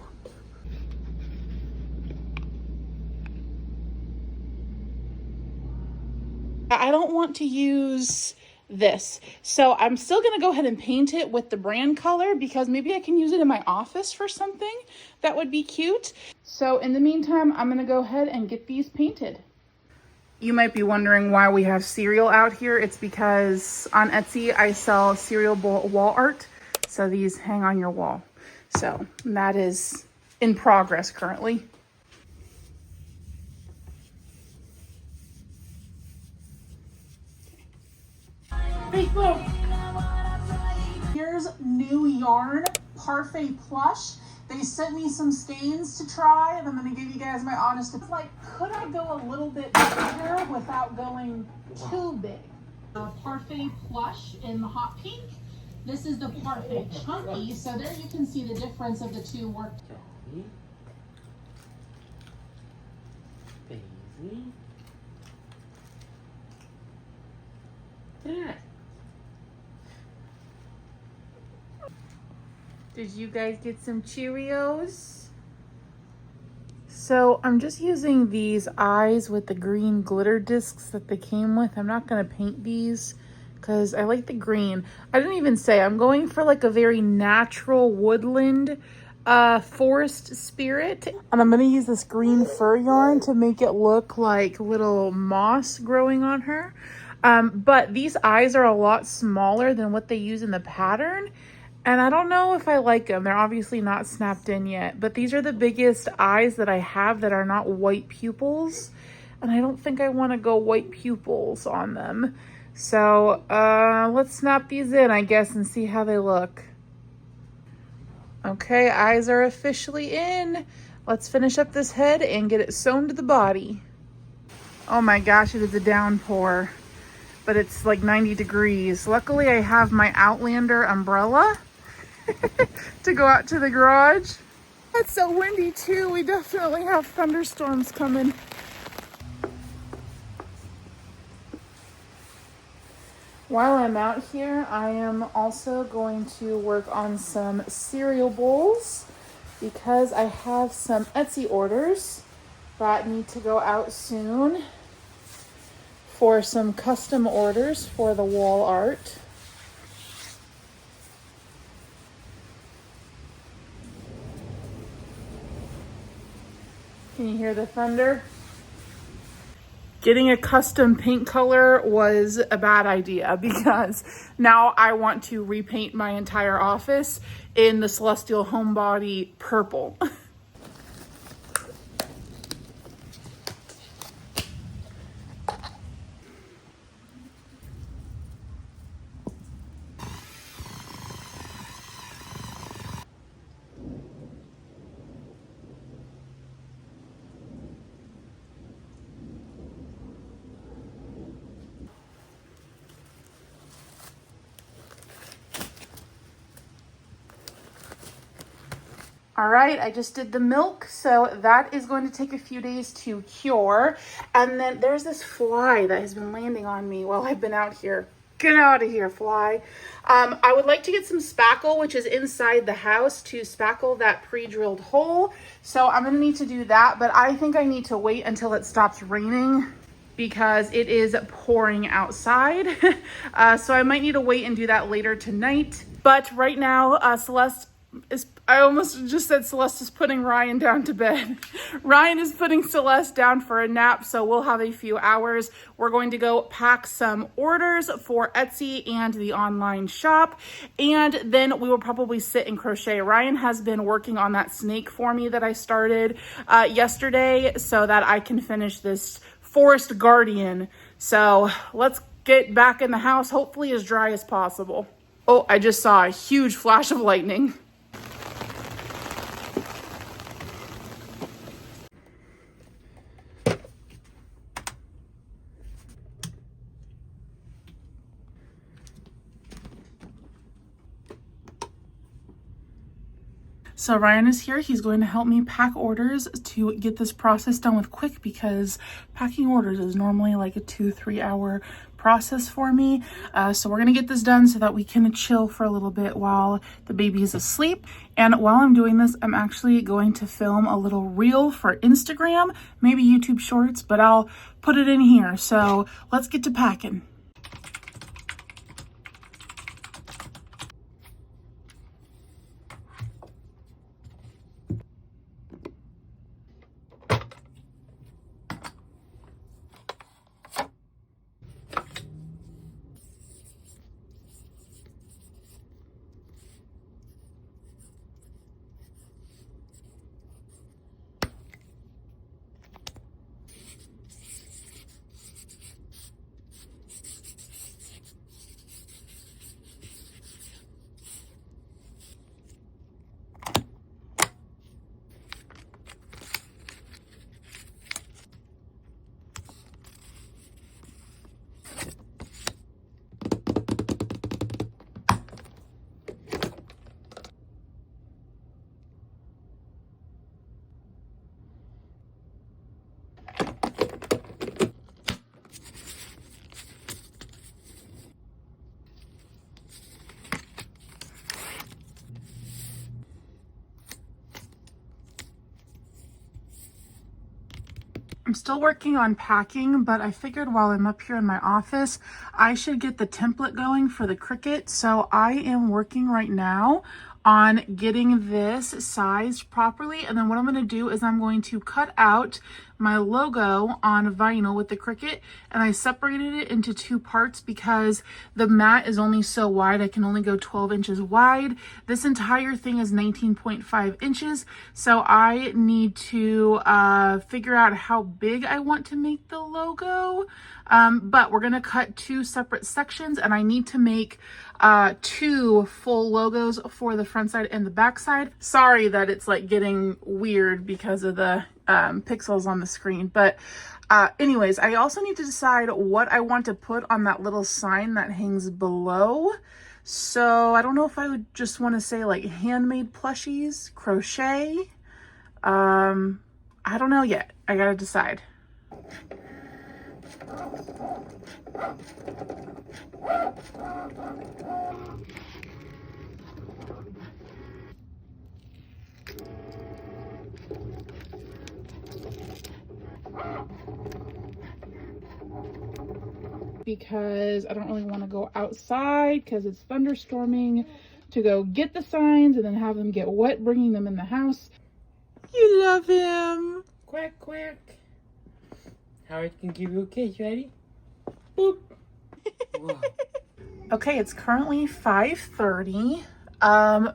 I don't want to use this. So I'm still gonna go ahead and paint it with the brand color because maybe I can use it in my office for something that would be cute. So in the meantime, I'm gonna go ahead and get these painted. You might be wondering why we have cereal out here. It's because on Etsy, I sell cereal wall art. So these hang on your wall. So that is in progress currently. Facebook. Here's new yarn, Parfait Plush. They sent me some skeins to try, and I'm gonna give you guys my honest. It's like, could I go a little bit bigger without going too big? Parfait Plush in the hot pink. This is the Parfait Chunky, so there you can see the difference of the two work. Daisy. Yeah. Did you guys get some Cheerios? So I'm just using these eyes with the green glitter discs that they came with. I'm not gonna paint these because I like the green. I didn't even say, I'm going for like a very natural woodland forest spirit. And I'm gonna use this green fur yarn to make it look like little moss growing on her. But these eyes are a lot smaller than what they use in the pattern. And I don't know if I like them. They're obviously not snapped in yet, but these are the biggest eyes that I have that are not white pupils. And I don't think I want to go white pupils on them. So let's snap these in, I guess, and see how they look. Okay, eyes are officially in. Let's finish up this head and get it sewn to the body. Oh my gosh, it is a downpour, but it's like 90 degrees. Luckily, I have my Outlander umbrella to go out to the garage. It's so windy too. We definitely have thunderstorms coming. While I'm out here, I am also going to work on some cereal bowls because I have some Etsy orders that need to go out soon for some custom orders for the wall art. Can you hear the thunder? Getting a custom paint color was a bad idea because now I want to repaint my entire office in the Celestial Homebody purple. All right, I just did the milk, so that is going to take a few days to cure. And then there's this fly that has been landing on me while I've been out here. Get out of here, fly. I would like to get some spackle, which is inside the house, to spackle that pre-drilled hole. So I'm gonna need to do that, but I think I need to wait until it stops raining because it is pouring outside. So I might need to wait and do that later tonight. But right now, Celeste is, I almost just said Celeste is putting Ryan down to bed. Ryan is putting Celeste down for a nap, so we'll have a few hours. We're going to go pack some orders for Etsy and the online shop, and then we will probably sit and crochet. Ryan has been working on that snake for me that I started yesterday so that I can finish this Forest Guardian. So let's get back in the house, hopefully as dry as possible. Oh, I just saw a huge flash of lightning. So Ryan is here. He's going to help me pack orders to get this process done with quick, because packing orders is normally like a 2-3 hour process for me. So we're gonna get this done so that we can chill for a little bit while the baby is asleep. And while I'm doing this, I'm actually going to film a little reel for Instagram, maybe YouTube Shorts, but I'll put it in here. So let's get to packing. I'm still working on packing, but I figured while I'm up here in my office, I should get the template going for the Cricut. So I am working right now on getting this sized properly. And then what I'm going to do is I'm going to cut out my logo on vinyl with the Cricut, and I separated it into 2 parts because the mat is only so wide. I can only go 12 inches wide. This entire thing is 19.5 inches. So I need to figure out how big I want to make the logo. But we're going to cut 2 separate sections, and I need to make 2 full logos for the front side and the back side. Sorry that it's like getting weird because of the pixels on the screen. But anyways, I also need to decide what I want to put on that little sign that hangs below. So I don't know if I would just want to say like handmade plushies, crochet. I don't know yet. I gotta decide. Because I don't really want to go outside because it's thunderstorming to go get the signs and then have them get wet bringing them in the house. You love him. Quack, quack. Howard can give you a kiss. Ready? Boop. Okay, it's currently 5:30.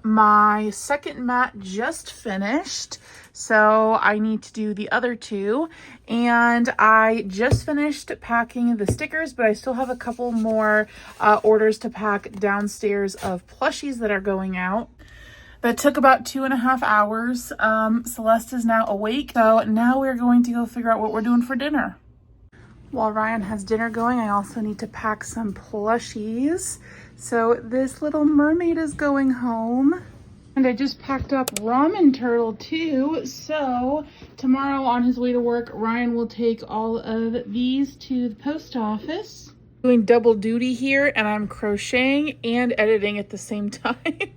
My second mat just finished, so I need to do the other 2. And I just finished packing the stickers, but I still have a couple more orders to pack downstairs of plushies that are going out. That took about 2.5 hours. Celeste is now awake, so now we're going to go figure out what we're doing for dinner. While Ryan has dinner going, I also need to pack some plushies. So this little mermaid is going home. And I just packed up Ramen Turtle too. So tomorrow on his way to work, Ryan will take all of these to the post office. Doing double duty here, and I'm crocheting and editing at the same time.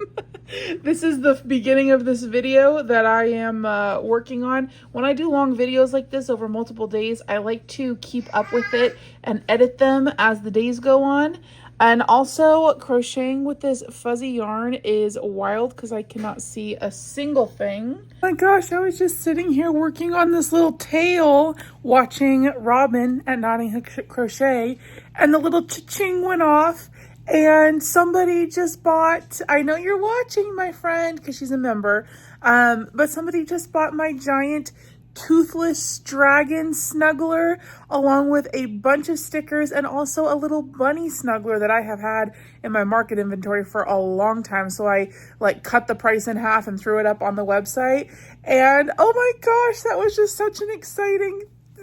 This is the beginning of this video that I am working on. When I do long videos like this over multiple days, I like to keep up with it and edit them as the days go on. And also, crocheting with this fuzzy yarn is wild because I cannot see a single thing. Oh my gosh, I was just sitting here working on this little tail, watching Robin at Notting Crochet, and the little cha-ching went off, and somebody just bought, I know you're watching, my friend, because she's a member, but somebody just bought my giant toothless dragon snuggler along with a bunch of stickers and also a little bunny snuggler that I have had in my market inventory for a long time. So I like cut the price in half and threw it up on the website, and oh my gosh, that was just such an exciting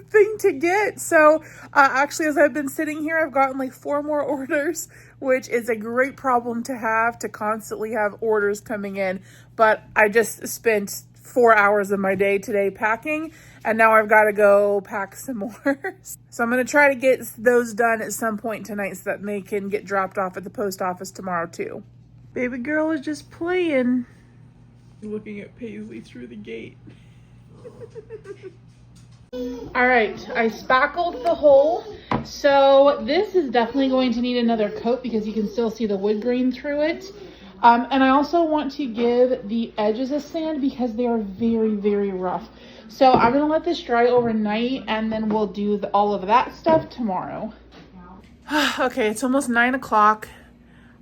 thing to get. So actually, as I've been sitting here, I've gotten like 4 more orders, which is a great problem to have, to constantly have orders coming in. But I just spent 4 hours of my day today packing, and now I've got to go pack some more. So I'm going to try to get those done at some point tonight so that they can get dropped off at the post office tomorrow too. Baby girl is just playing, looking at Paisley through the gate. All right, I spackled the hole. So this is definitely going to need another coat because you can still see the wood grain through it. And I also want to give the edges a sand because they are very, very rough. So I'm gonna let this dry overnight and then we'll do all of that stuff tomorrow. Okay, it's almost 9 o'clock.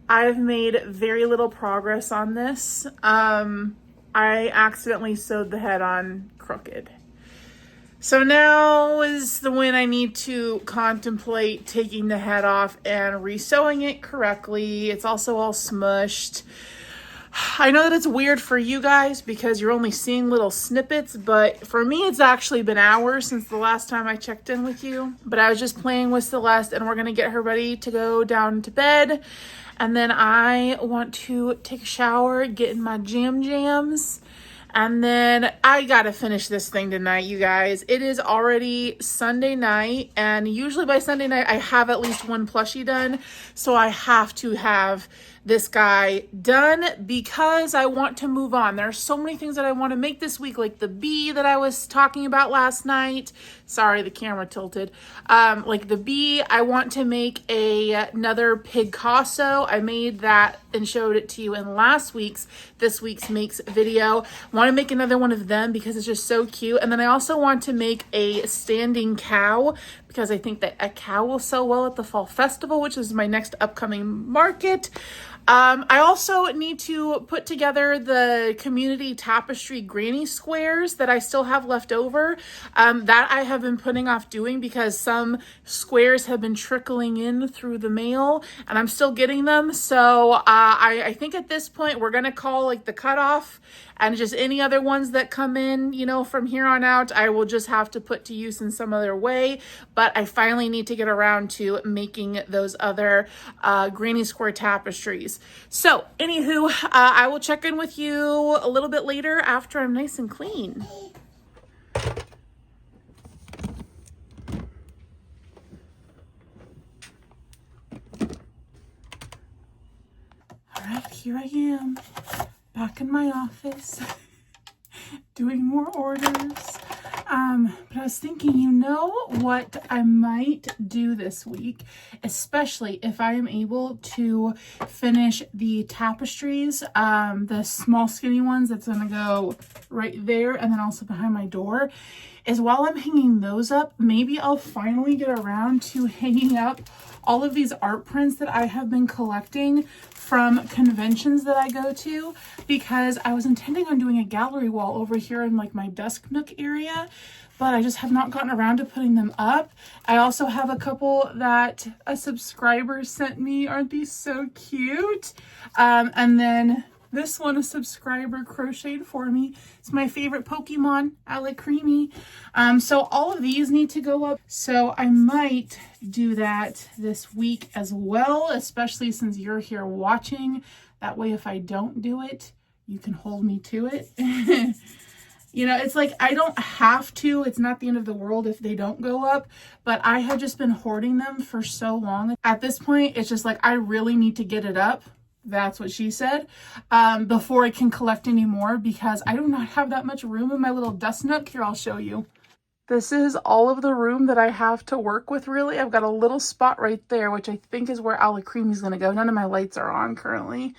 I've made very little progress on this. I accidentally sewed the head on crooked. So now is the when I need to contemplate taking the head off and resewing it correctly. It's also all smushed. I know that it's weird for you guys because you're only seeing little snippets, but for me, it's actually been hours since the last time I checked in with you. But I was just playing with Celeste and we're gonna get her ready to go down to bed. And then I want to take a shower, get in my jams. And then I gotta finish this thing tonight, you guys. It is already Sunday night, and usually by Sunday night I have at least one plushie done. So I have to have this guy done because I want to move on. There are so many things that I want to make this week, like the bee that I was talking about last night. Sorry, the camera tilted. Like the bee, I want to make another Picasso. I made that and showed it to you in this week's makes video. I want to make another one of them because it's just so cute. And then I also want to make a standing cow because I think that a cow will sell well at the fall festival, which is my next upcoming market. I also need to put together the community tapestry granny squares that I still have left over. That I have been putting off doing because some squares have been trickling in through the mail and I'm still getting them. So I think at this point we're going to call like the cutoff, and just any other ones that come in, you know, from here on out, I will just have to put to use in some other way. But I finally need to get around to making those other granny square tapestries. So anywho, I will check in with you a little bit later after I'm nice and clean. All right, here I am, back in my office, doing more orders. But I was thinking, you know what I might do this week, especially if I am able to finish the tapestries, the small skinny ones that's gonna go right there and then also behind my door, is while I'm hanging those up, maybe I'll finally get around to hanging up all of these art prints that I have been collecting from conventions that I go to, because I was intending on doing a gallery wall over here in like my desk nook area, but I just have not gotten around to putting them up. I also have a couple that a subscriber sent me. Aren't these so cute? And then this one a subscriber crocheted for me. It's my favorite Pokemon, Alakreamy. So all of these need to go up. So I might do that this week as well, especially since you're here watching. That way, if I don't do it, you can hold me to it. You know, it's like I don't have to. It's not the end of the world if they don't go up, but I have just been hoarding them for so long. At this point, it's just like I really need to get it up. That's what she said, before I can collect any more, because I do not have that much room in my little dust nook. Here, I'll show you. This is all of the room that I have to work with, really. I've got a little spot right there, which I think is where Alakreamy is going to go. None of my lights are on currently.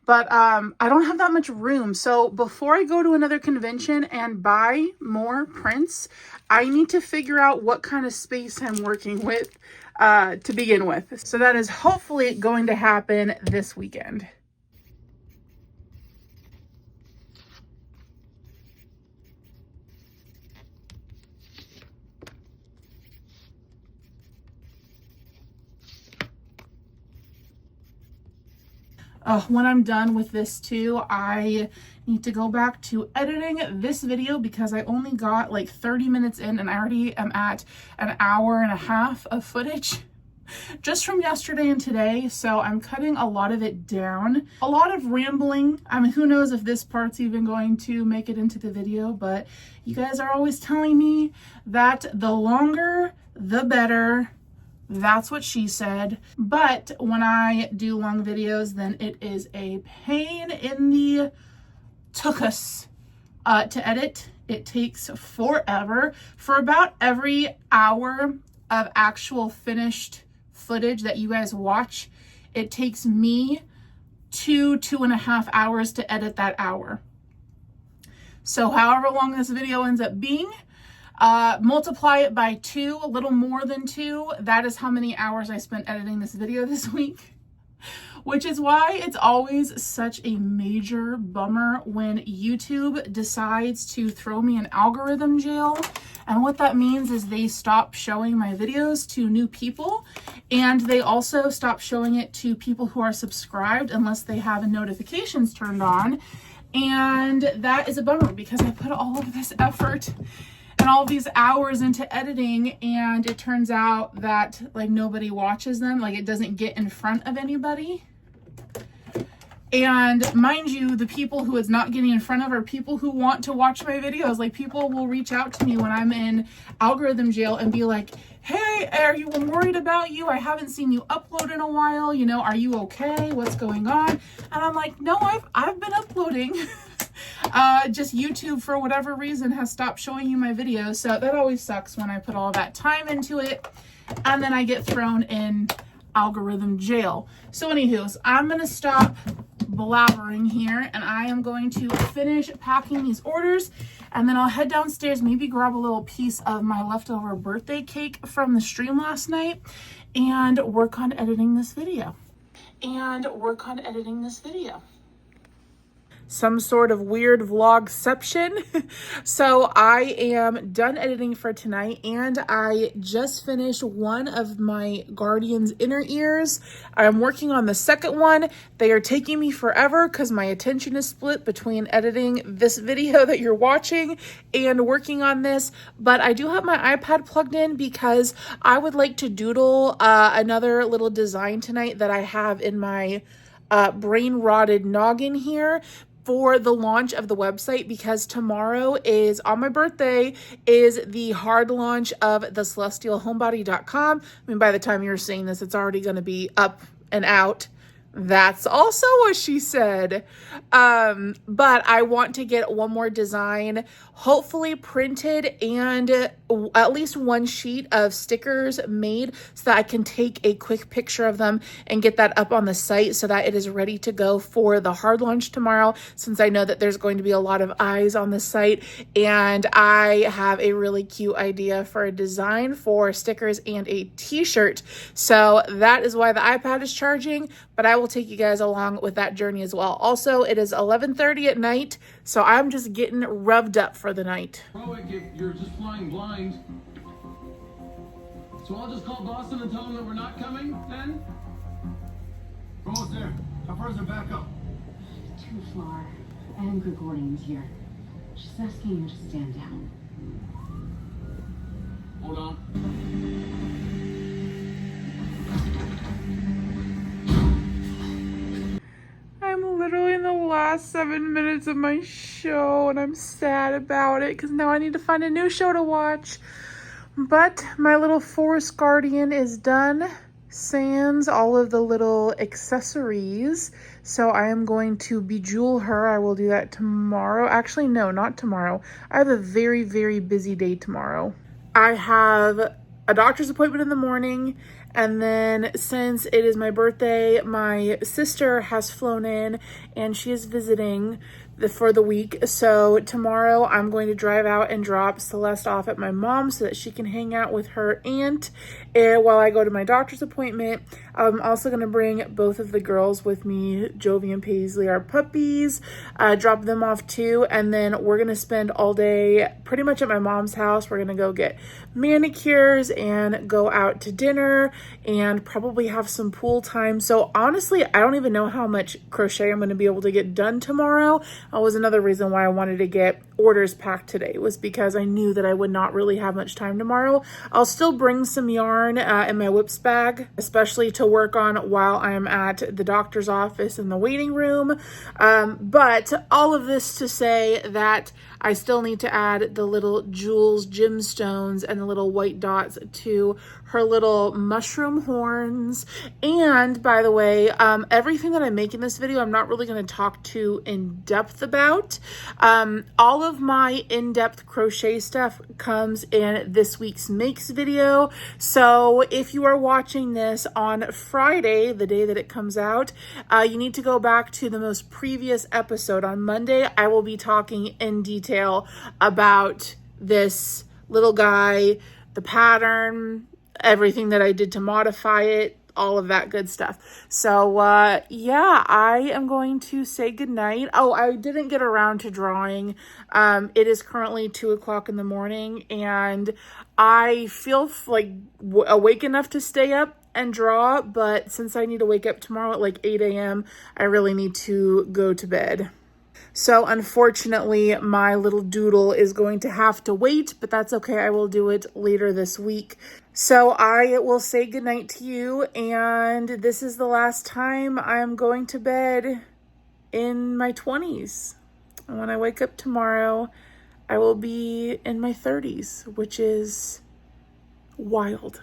But I don't have that much room. So before I go to another convention and buy more prints, I need to figure out what kind of space I'm working with to begin with. So that is hopefully going to happen this weekend. When I'm done with this too, I need to go back to editing this video because I only got like 30 minutes in and I already am at an hour and a half of footage just from yesterday and today. So I'm cutting a lot of it down. A lot of rambling. I mean, who knows if this part's even going to make it into the video, but you guys are always telling me that the longer, the better. That's what she said. But when I do long videos, then it is a pain in the tuchus to edit. It takes forever. For about every hour of actual finished footage that you guys watch, it takes me 2.5 hours to edit that hour. So however long this video ends up being, multiply it by 2, a little more than 2. That is how many hours I spent editing this video this week. Which is why it's always such a major bummer when YouTube decides to throw me an algorithm jail. And what that means is they stop showing my videos to new people, and they also stop showing it to people who are subscribed unless they have notifications turned on. And that is a bummer because I put all of this effort and all these hours into editing, and it turns out that like nobody watches them, like it doesn't get in front of anybody. And mind you, the people who it's not getting in front of are people who want to watch my videos. Like, people will reach out to me when I'm in algorithm jail and be like, hey, I'm worried about you. I haven't seen you upload in a while. You know, are you okay? What's going on? And I'm like, no, I've been uploading. Just YouTube, for whatever reason, has stopped showing you my videos. So that always sucks when I put all that time into it and then I get thrown in algorithm jail. So anywho, I'm going to stop blabbering here and I am going to finish packing these orders, and then I'll head downstairs, maybe grab a little piece of my leftover birthday cake from the stream last night and work on editing this video. Some sort of weird vlogception. So I am done editing for tonight, and I just finished one of my Guardian's inner ears. I'm working on the second one. They are taking me forever because my attention is split between editing this video that you're watching and working on this, but I do have my iPad plugged in because I would like to doodle another little design tonight that I have in my brain rotted noggin here for the launch of the website, because tomorrow is, on my birthday, is the hard launch of thecelestialhomebody.com. I mean, by the time you're seeing this, it's already going to be up and out. That's also what she said. But I want to get one more design, hopefully printed, and at least one sheet of stickers made so that I can take a quick picture of them and get that up on the site so that it is ready to go for the hard launch tomorrow, since I know that there's going to be a lot of eyes on the site. And I have a really cute idea for a design for stickers and a t-shirt. So that is why the iPad is charging, but I will take you guys along with that journey as well. Also, it is 11:30 at night, so I'm just getting revved up for the night. You're just flying blind. So I'll just call Boston and tell them that we're not coming then? We're almost there. How far is their backup? Too far. And Gregorian's here. She's asking you to stand down. Hold on. I'm literally in the last 7 minutes of my show and I'm sad about it because now I need to find a new show to watch. But my little Forest Guardian is done, sans all of the little accessories. So I am going to bejewel her. I will do that tomorrow. Actually, no, not tomorrow. I have a very, very busy day tomorrow. I have a doctor's appointment in the morning, and then since it is my birthday, my sister has flown in and she is visiting for the week. So tomorrow I'm going to drive out and drop Celeste off at my mom's so that she can hang out with her aunt while I go to my doctor's appointment. I'm also going to bring both of the girls with me. Jovi and Paisley are puppies, drop them off too, and then we're going to spend all day pretty much at my mom's house. We're going to go get manicures and go out to dinner and probably have some pool time. So honestly, I don't even know how much crochet I'm going to be able to get done tomorrow. That was another reason why I wanted to get orders packed today, was because I knew that I would not really have much time tomorrow. I'll still bring some yarn in my whips bag, especially to work on while I'm at the doctor's office in the waiting room. But all of this to say that I still need to add the little jewels, gemstones, and the little white dots to her little mushroom horns. And by the way, everything that I make in this video, I'm not really going to talk too in depth about. All of my in-depth crochet stuff comes in this week's makes video. So if you are watching this on Friday, the day that it comes out, you need to go back to the most previous episode. On Monday, I will be talking in detail about this little guy, the pattern, everything that I did to modify it, all of that good stuff. So yeah, I am going to say goodnight. Oh, I didn't get around to drawing. It is currently 2 o'clock in the morning and I feel like awake enough to stay up and draw, but since I need to wake up tomorrow at like 8 a.m., I really need to go to bed. So unfortunately, my little doodle is going to have to wait, but that's okay. I will do it later this week. So I will say goodnight to you, and this is the last time I'm going to bed in my 20s. And when I wake up tomorrow, I will be in my 30s, which is wild.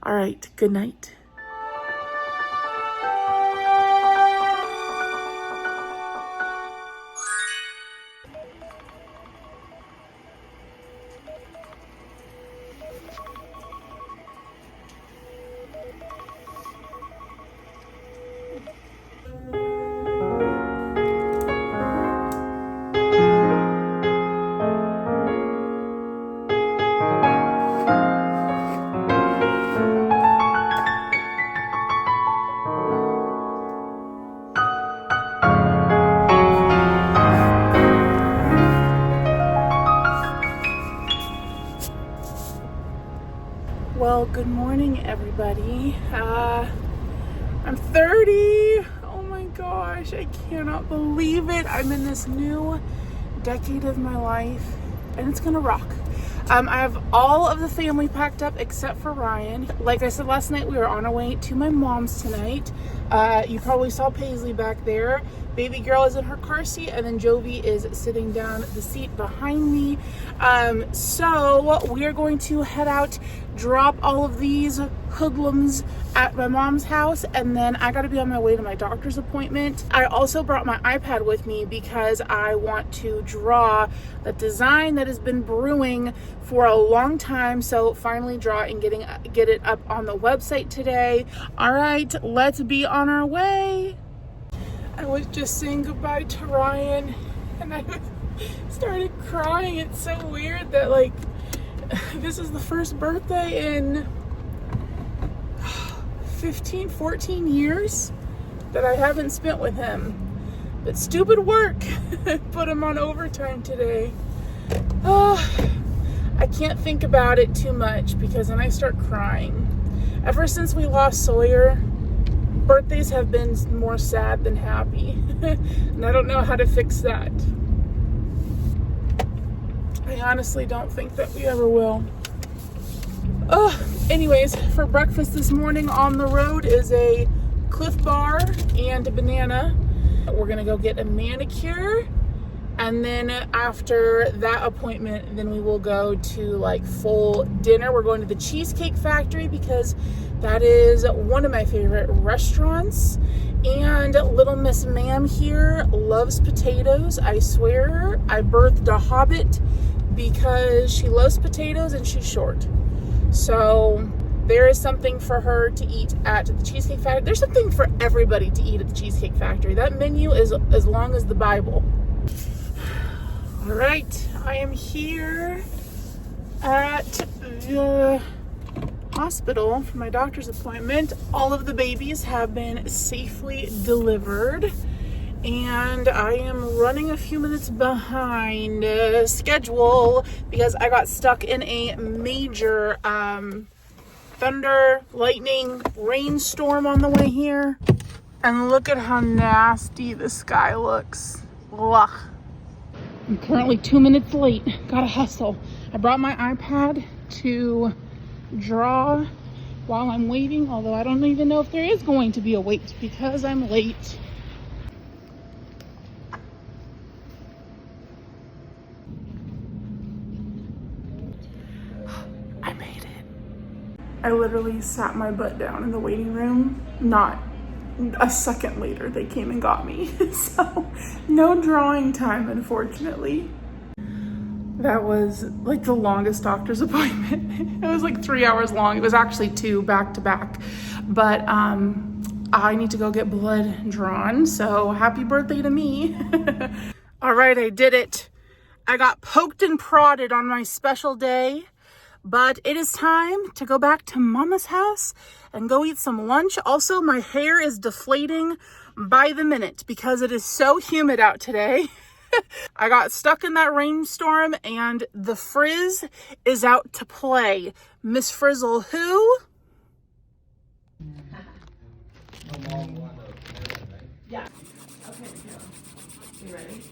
All right, good night. Well, good morning, everybody. I'm 30. Oh my gosh, I cannot believe it. I'm in this new decade of my life, and it's gonna rock. I have all of the family packed up except for Ryan. Like I said last night, we were on our way to my mom's tonight. You probably saw Paisley back there. Baby girl is in her car seat, and then Jovi is sitting down the seat behind me. So we are going to head out, drop all of these hoodlums at my mom's house, and then I gotta be on my way to my doctor's appointment. I also brought my iPad with me because I want to draw the design that has been brewing for a long time. So finally draw and get it up on the website today. All right, let's be on our way. I was just saying goodbye to Ryan and I started crying. It's so weird that like this is the first birthday in 14 years that I haven't spent with him. But stupid work put him on overtime today. I can't think about it too much because then I start crying. Ever since we lost Sawyer, birthdays have been more sad than happy. And I don't know how to fix that. I honestly don't think that we ever will. Anyways, for breakfast this morning on the road is a Cliff Bar and a banana. We're gonna go get a manicure, and then after that appointment, then we will go to like full dinner. We're going to the Cheesecake Factory because that is one of my favorite restaurants. And little Miss Ma'am here loves potatoes. I swear, I birthed a hobbit because she loves potatoes and she's short. So there is something for her to eat at the Cheesecake Factory. There's something for everybody to eat at the Cheesecake Factory. That menu is as long as the Bible. All right, I am here at the hospital for my doctor's appointment. All of the babies have been safely delivered, and I am running a few minutes behind schedule because I got stuck in a major thunder, lightning, rainstorm on the way here. And look at how nasty the sky looks. Ugh. I'm currently 2 minutes late. Gotta hustle. I brought my iPad to draw while I'm waiting, although I don't even know if there is going to be a wait because I'm late. I made it. I literally sat my butt down in the waiting room. Not a second later, they came and got me. So no drawing time, unfortunately. That was like the longest doctor's appointment. It was like 3 hours long. It was actually 2 back to back. But I need to go get blood drawn. So happy birthday to me. All right, I did it. I got poked and prodded on my special day. But it is time to go back to Mama's house and go eat some lunch. Also, my hair is deflating by the minute because it is so humid out today. I got stuck in that rainstorm and the frizz is out to play. Miss Frizzle who? Yeah. Okay, you ready?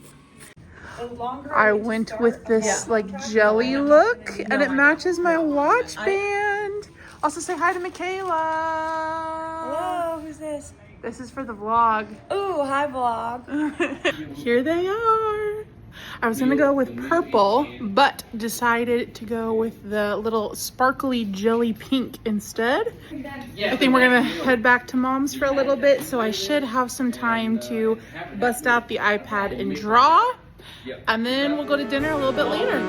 I went with this like jelly look and it matches my watch band. Also say hi to Michaela. Hello, who's this? This is for the vlog. Ooh, hi vlog. Here they are. I was gonna go with purple, but decided to go with the little sparkly jelly pink instead. I think we're gonna head back to Mom's for a little bit, so I should have some time to bust out the iPad and draw. And then we'll go to dinner a little bit later.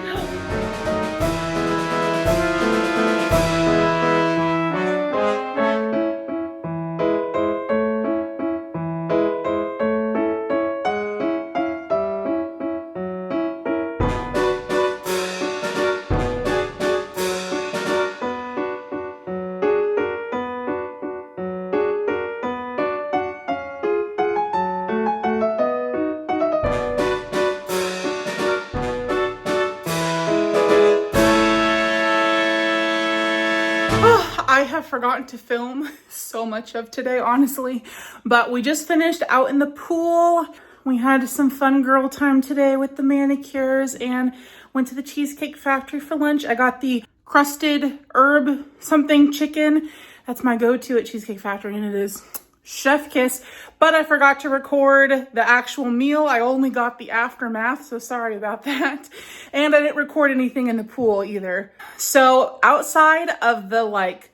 I have forgotten to film so much of today, honestly, but we just finished out in the pool. We had some fun girl time today with the manicures and went to the Cheesecake Factory for lunch. I got the crusted herb something chicken. That's my go-to at Cheesecake Factory, and it is chef kiss, but I forgot to record the actual meal. I only got the aftermath, so sorry about that. And I didn't record anything in the pool either. So outside of the like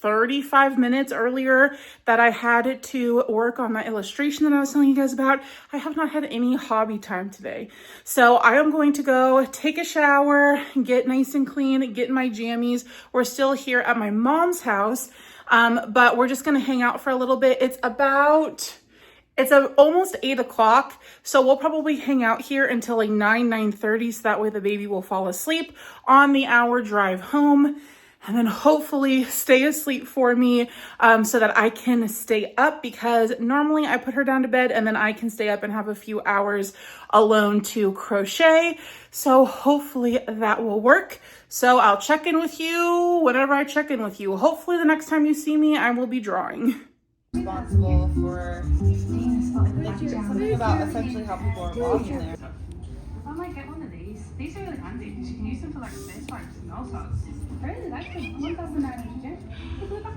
35 minutes earlier that I had to work on my illustration that I was telling you guys about, I have not had any hobby time today. So I am going to go take a shower, get nice and clean, get in my jammies. We're still here at my mom's house, but we're just gonna hang out for a little bit. It's almost 8 o'clock, so we'll probably hang out here until like 9:30, so that way the baby will fall asleep on the hour drive home. And then hopefully stay asleep for me so that I can stay up, because normally I put her down to bed and then I can stay up and have a few hours alone to crochet. So hopefully that will work. So I'll check in with you whenever I check in with you. Hopefully the next time you see me, I will be drawing. Responsible for something about essentially how people are involved in there. I might get one of these. These are really handy because you can use them for like face wipes and all sorts. I really like them. I want to have them out of gym. Look at that.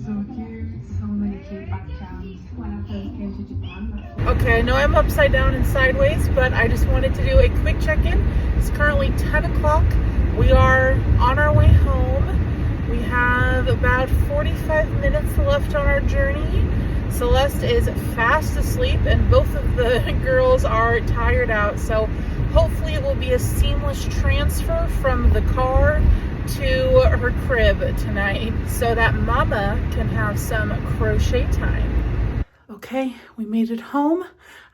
So cute. So many cute back jams. When I first came to Japan. Okay, I know I'm upside down and sideways, but I just wanted to do a quick check-in. It's currently 10 o'clock. We are on our way home. We have about 45 minutes left on our journey. Celeste is fast asleep and both of the girls are tired out, so hopefully it will be a seamless transfer from the car to her crib tonight so that Mama can have some crochet time. Okay, we made it home.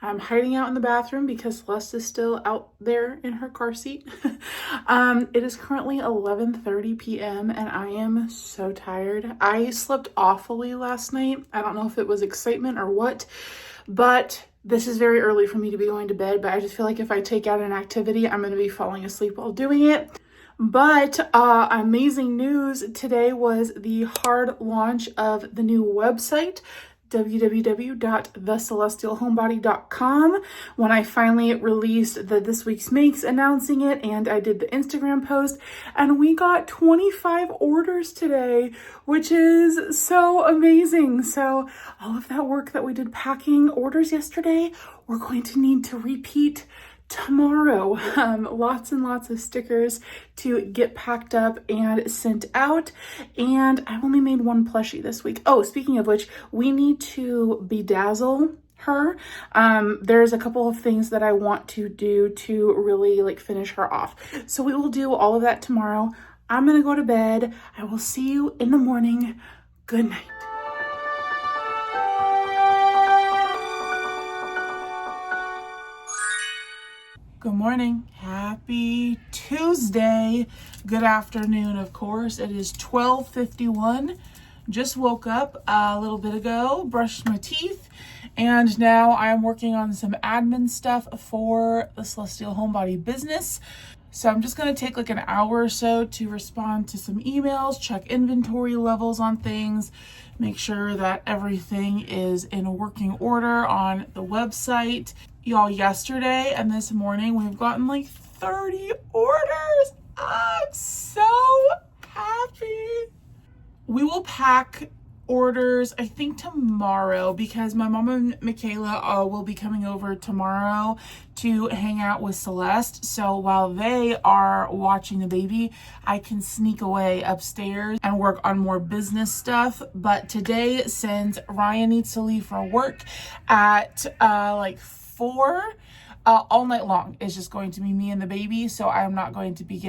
I'm hiding out in the bathroom because Celeste is still out there in her car seat. It is currently 11:30 p.m. and I am so tired. I slept awfully last night. I don't know if it was excitement or what, but this is very early for me to be going to bed, but I just feel like if I take out an activity, I'm going to be falling asleep while doing it. But amazing news today was the hard launch of the new website, www.thecelestialhomebody.com. When I finally released the This Week's Makes announcing it, and I did the Instagram post, and we got 25 orders today, which is so amazing. So all of that work that we did packing orders yesterday, we're going to need to repeat tomorrow. Lots and lots of stickers to get packed up and sent out. And I only made one plushie this week. Oh, speaking of which, we need to bedazzle her. There's a couple of things that I want to do to really like finish her off. So we will do all of that tomorrow. I'm gonna go to bed. I will see you in the morning. Good night. Good morning. Happy Tuesday. Good afternoon, of course. It is 12:51. Just woke up a little bit ago, brushed my teeth, and now I am working on some admin stuff for the Celestial Homebody business. So I'm just going to take like an hour or so to respond to some emails, check inventory levels on things, make sure that everything is in working order on the website. Y'all, yesterday and this morning, we've gotten like 30 orders. I'm so happy. We will pack orders, I think tomorrow, because my mom and Michaela will be coming over tomorrow to hang out with Celeste. So while they are watching the baby, I can sneak away upstairs and work on more business stuff. But today, since Ryan needs to leave for work at like 4, all night long is just going to be me and the baby, so I'm not going to be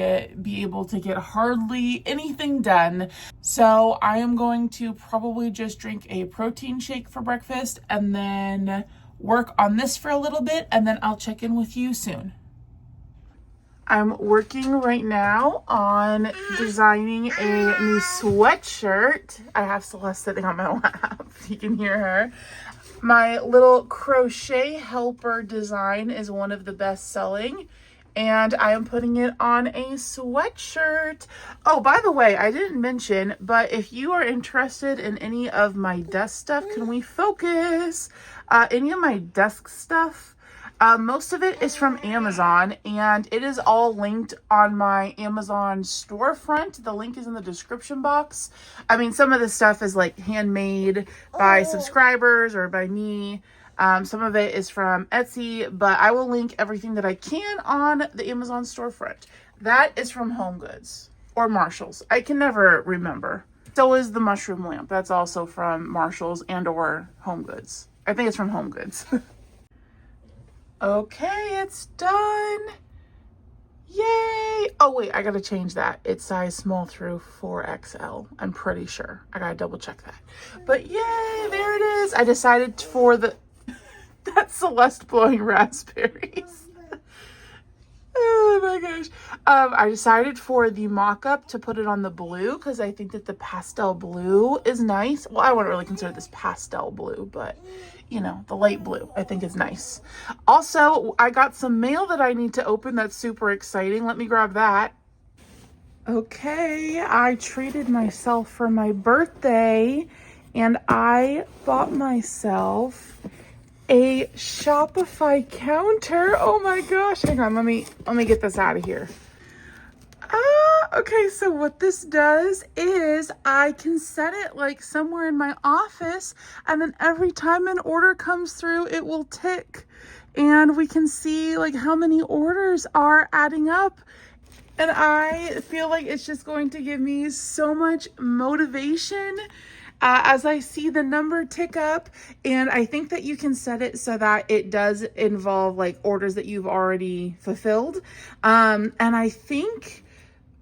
able to get hardly anything done. So I am going to probably just drink a protein shake for breakfast and then work on this for a little bit, and then I'll check in with you soon. I'm working right now on designing a new sweatshirt. I have Celeste sitting on my lap. You can hear her. My little crochet helper design is one of the best selling, and I am putting it on a sweatshirt. Oh, by the way, I didn't mention, but if you are interested in any of my desk stuff, can we focus? Any of my desk stuff, most of it is from Amazon, and it is all linked on my Amazon storefront. The link is in the description box. I mean, some of the stuff is like handmade by subscribers or by me. Some of it is from Etsy, but I will link everything that I can on the Amazon storefront. That is from Home Goods or Marshalls. I can never remember. So is the mushroom lamp. That's also from Marshalls and or Home Goods. I think it's from Home Goods. Okay, it's done. Yay. Oh wait, I gotta change that. It's size small through 4XL. I'm pretty sure. I gotta double check that. But yay, there it is. I decided for the, that's Celeste blowing raspberries. Oh my gosh. I decided for the mock-up to put it on the blue because I think that the pastel blue is nice. Well, I wouldn't really consider this pastel blue, but you know, the light blue I think is nice. Also, I got some mail that I need to open that's super exciting. Let me grab that. Okay, I treated myself for my birthday and I bought myself a Shopify counter. Oh my gosh, hang on, let me get this out of here. Okay, so what this does is I can set it like somewhere in my office, and then every time an order comes through, it will tick and we can see like how many orders are adding up. And I feel like it's just going to give me so much motivation as I see the number tick up. And I think that you can set it so that it does involve like orders that you've already fulfilled. And I think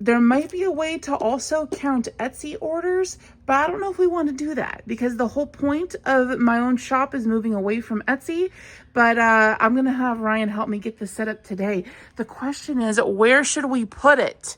there might be a way to also count Etsy orders, but I don't know if we want to do that because the whole point of my own shop is moving away from Etsy. But I'm going to have Ryan help me get this set up today. The question is, where should we put it?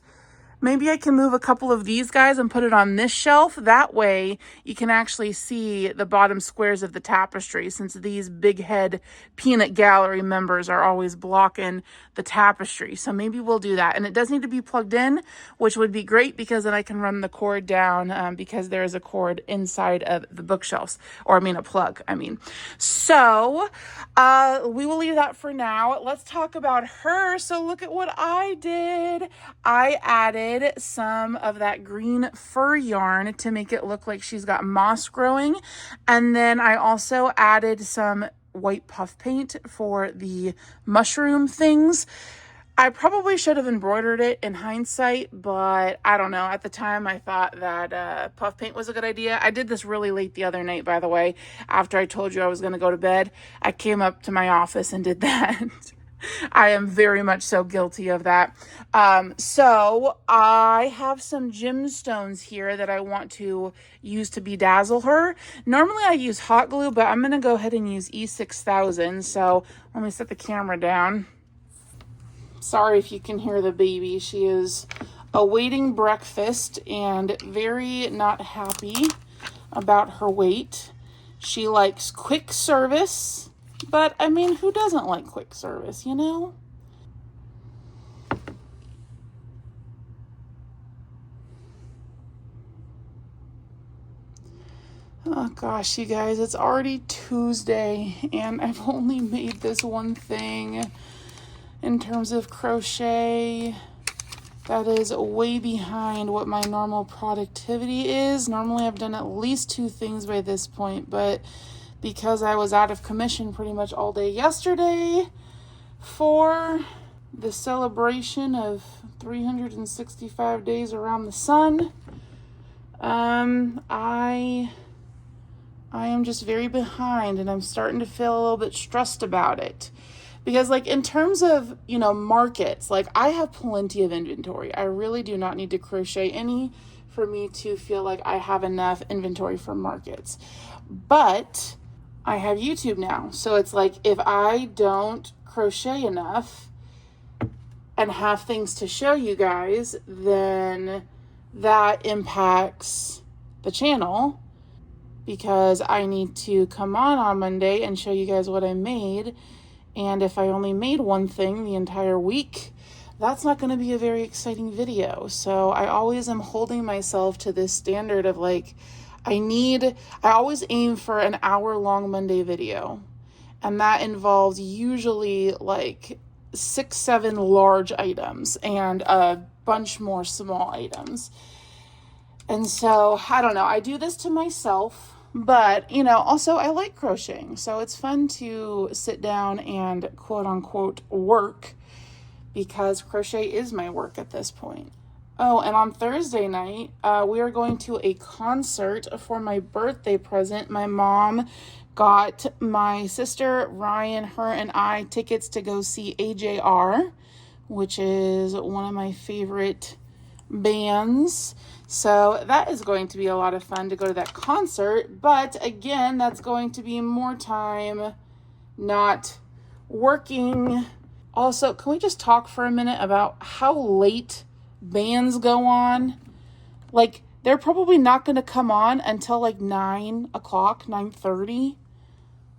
Maybe I can move a couple of these guys and put it on this shelf. That way you can actually see the bottom squares of the tapestry, since these big head peanut gallery members are always blocking the tapestry. So maybe we'll do that. And it does need to be plugged in, which would be great because then I can run the cord down because there is a cord inside of the bookshelves, or I mean a plug, So we will leave that for now. Let's talk about her. So look at what I did. I added some of that green fur yarn to make it look like she's got moss growing. And then I also added some white puff paint for the mushroom things. I probably should have embroidered it in hindsight, but I don't know. At the time, I thought that puff paint was a good idea. I did this really late the other night, by the way. After I told you I was going to go to bed, I came up to my office and did that. I am very much so guilty of that. So I have some gemstones here that I want to use to bedazzle her. Normally I use hot glue, but I'm going to go ahead and use E6000. So let me set the camera down. Sorry if you can hear the baby. She is awaiting breakfast and very not happy about her weight. She likes quick service. But, I mean, who doesn't like quick service, you know? Oh, gosh, you guys, it's already Tuesday, and I've only made this one thing in terms of crochet. That is way behind what my normal productivity is. Normally, I've done at least 2 things by this point, but because I was out of commission pretty much all day yesterday for the celebration of 365 days around the sun, I am just very behind, and I'm starting to feel a little bit stressed about it. Because, like, in terms of, markets, like, I have plenty of inventory. I really do not need to crochet any for me to feel like I have enough inventory for markets. But I have YouTube now. So it's like, if I don't crochet enough and have things to show you guys, then that impacts the channel, because I need to come on Monday and show you guys what I made. And if I only made one thing the entire week, that's not going to be a very exciting video. So I always am holding myself to this standard of like, I always aim for an hour-long Monday video. And that involves usually like 6-7 large items and a bunch more small items. And so, I don't know, I do this to myself, but, also I like crocheting. So it's fun to sit down and quote unquote work, because crochet is my work at this point. Oh, and on Thursday night, we are going to a concert for my birthday present. My mom got my sister, Ryan, her, and I tickets to go see AJR, which is one of my favorite bands. So that is going to be a lot of fun to go to that concert. But again, that's going to be more time not working. Also, can we just talk for a minute about how late bands go on? Like, they're probably not going to come on until like 9 o'clock, 9:30.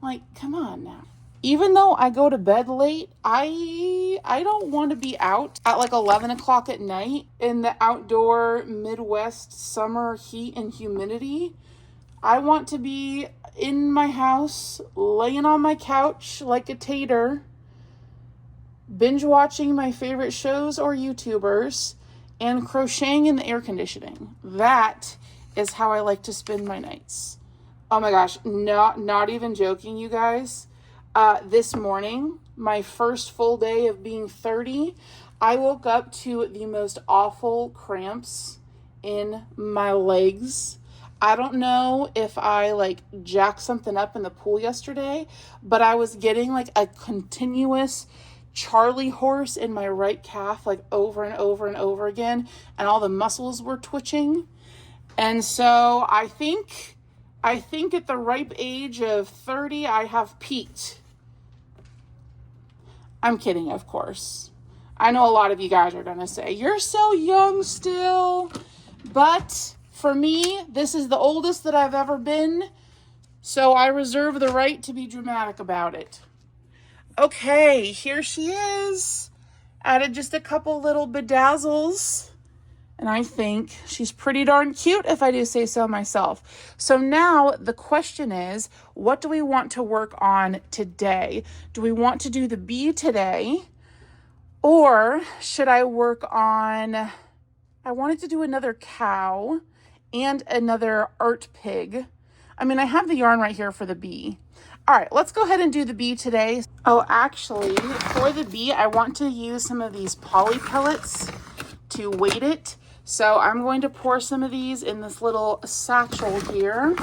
Like, come on now. Even though I go to bed late, I don't want to be out at like 11 o'clock at night in the outdoor Midwest summer heat and humidity. I want to be in my house, laying on my couch like a tater, binge watching my favorite shows or YouTubers, and crocheting in the air conditioning. That is how I like to spend my nights. Oh my gosh, not even joking, you guys. This morning, my first full day of being 30, I woke up to the most awful cramps in my legs. I don't know if I like jacked something up in the pool yesterday, but I was getting like a continuous Charlie horse in my right calf, like over and over and over again, and all the muscles were twitching. And so I think at the ripe age of 30, I have peaked. I'm kidding, of course. I know a lot of you guys are gonna say, you're so young still. But for me, this is the oldest that I've ever been. So I reserve the right to be dramatic about it. Okay, here she is. Added just a couple little bedazzles. And I think she's pretty darn cute, if I do say so myself. So now the question is, what do we want to work on today? Do we want to do the bee today? Or should I work on, I wanted to do another cow and another art pig. I mean, I have the yarn right here for the bee. All right, let's go ahead and do the bee today. Oh, actually, for the bee, I want to use some of these poly pellets to weight it. So I'm going to pour some of these in this little satchel here.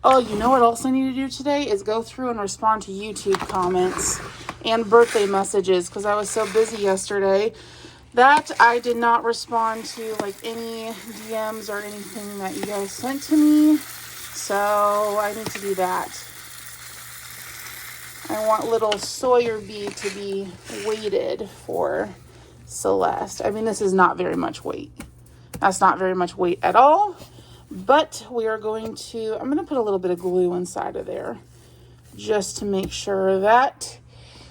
Oh, you know what else I need to do today is go through and respond to YouTube comments and birthday messages, because I was so busy yesterday that I did not respond to like any DMs or anything that you guys sent to me. So I need to do that. I want little Sawyer bee to be weighted for Celeste. I mean, this is not very much weight. That's not very much weight at all, but we are going to, I'm going to put a little bit of glue inside of there just to make sure that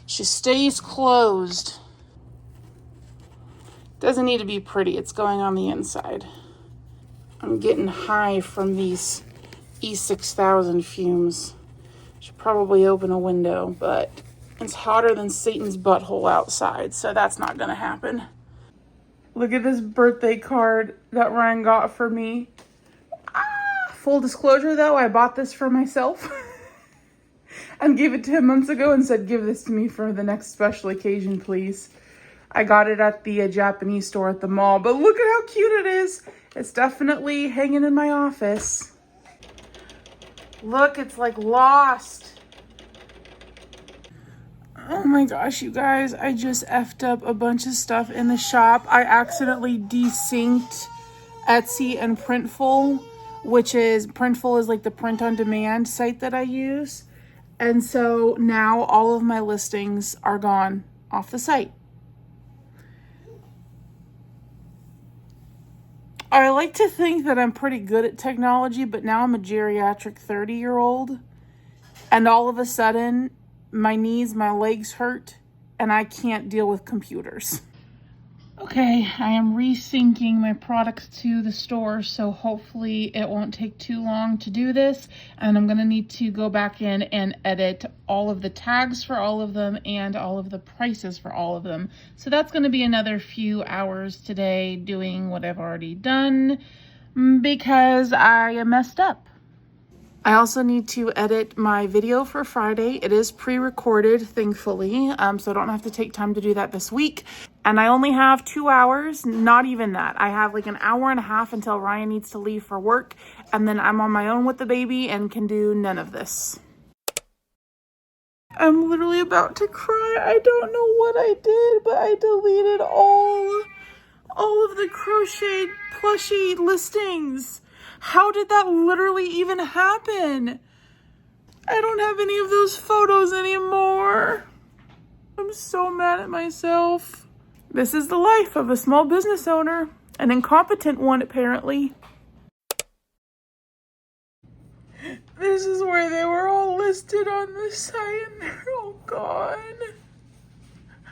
she stays closed. Doesn't need to be pretty. It's going on the inside. I'm getting high from these E6000 fumes. Should probably open a window, but it's hotter than Satan's butthole outside, so that's not going to happen. Look at this birthday card that Ryan got for me. Full disclosure though, I bought this for myself and gave it to him months ago and said, give this to me for the next special occasion, please. I got it at the Japanese store at the mall, but look at how cute it is. It's definitely hanging in my office. Look, it's like lost. Oh my gosh, you guys, I just effed up a bunch of stuff in the shop. I accidentally desynced Etsy and Printful, which is, Printful is like the print on demand site that I use. And so now all of my listings are gone off the site. I like to think that I'm pretty good at technology, but now I'm a geriatric 30-year-old. And all of a sudden, my knees, my legs hurt, and I can't deal with computers. Okay, I am resyncing my products to the store, so hopefully it won't take too long to do this. And I'm gonna need to go back in and edit all of the tags for all of them and all of the prices for all of them. So that's gonna be another few hours today doing what I've already done because I messed up. I also need to edit my video for Friday. It is pre-recorded, thankfully, so I don't have to take time to do that this week. And I only have 2 hours, not even that. I have like an hour and a half until Ryan needs to leave for work, and then I'm on my own with the baby and can do none of this. I'm literally about to cry. I don't know what I did, but I deleted all of the crochet plushie listings. How did that literally even happen? I don't have any of those photos anymore. I'm so mad at myself. This is the life of a small business owner, an incompetent one apparently. This is where they were all listed on the site and they're all gone.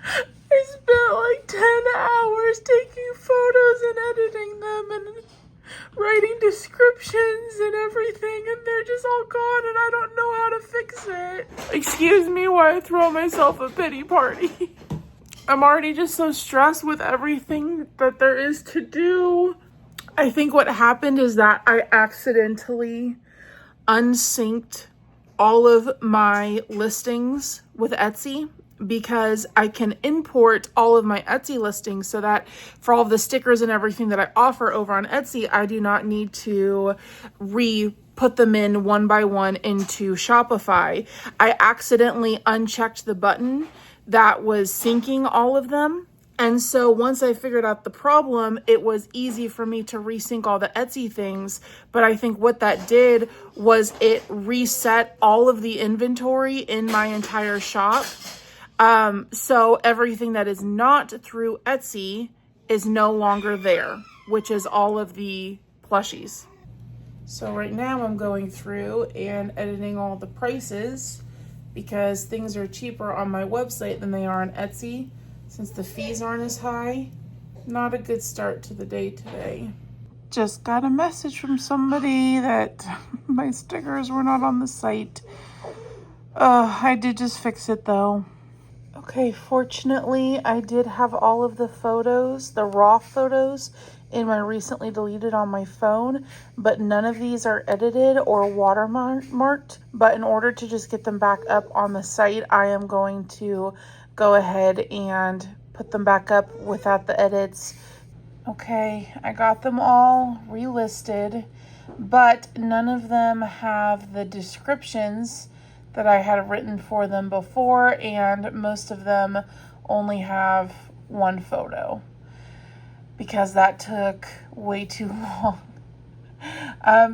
I spent like 10 hours taking photos and editing them and writing descriptions and everything, and they're just all gone and I don't know how to fix it. Excuse me while I throw myself a pity party. I'm already just so stressed with everything that there is to do. I think what happened is that I accidentally unsynced all of my listings with Etsy, because I can import all of my Etsy listings so that for all of the stickers and everything that I offer over on Etsy, I do not need to put them in one by one into Shopify. I accidentally unchecked the button that was sinking all of them. And so once I figured out the problem, it was easy for me to resync all the Etsy things. But I think what that did was it reset all of the inventory in my entire shop. So everything that is not through Etsy is no longer there, which is all of the plushies. So right now I'm going through and editing all the prices because things are cheaper on my website than they are on Etsy since the fees aren't as high. Not a good start to the day today. Just got a message from somebody that my stickers were not on the site. I did just fix it though. Okay, fortunately, I did have all of the photos, the raw photos, in my recently deleted on my phone, but none of these are edited or watermarked. But in order to just get them back up on the site, I am going to go ahead and put them back up without the edits. Okay, I got them all relisted, but none of them have the descriptions that I had written for them before, and most of them only have one photo because that took way too long.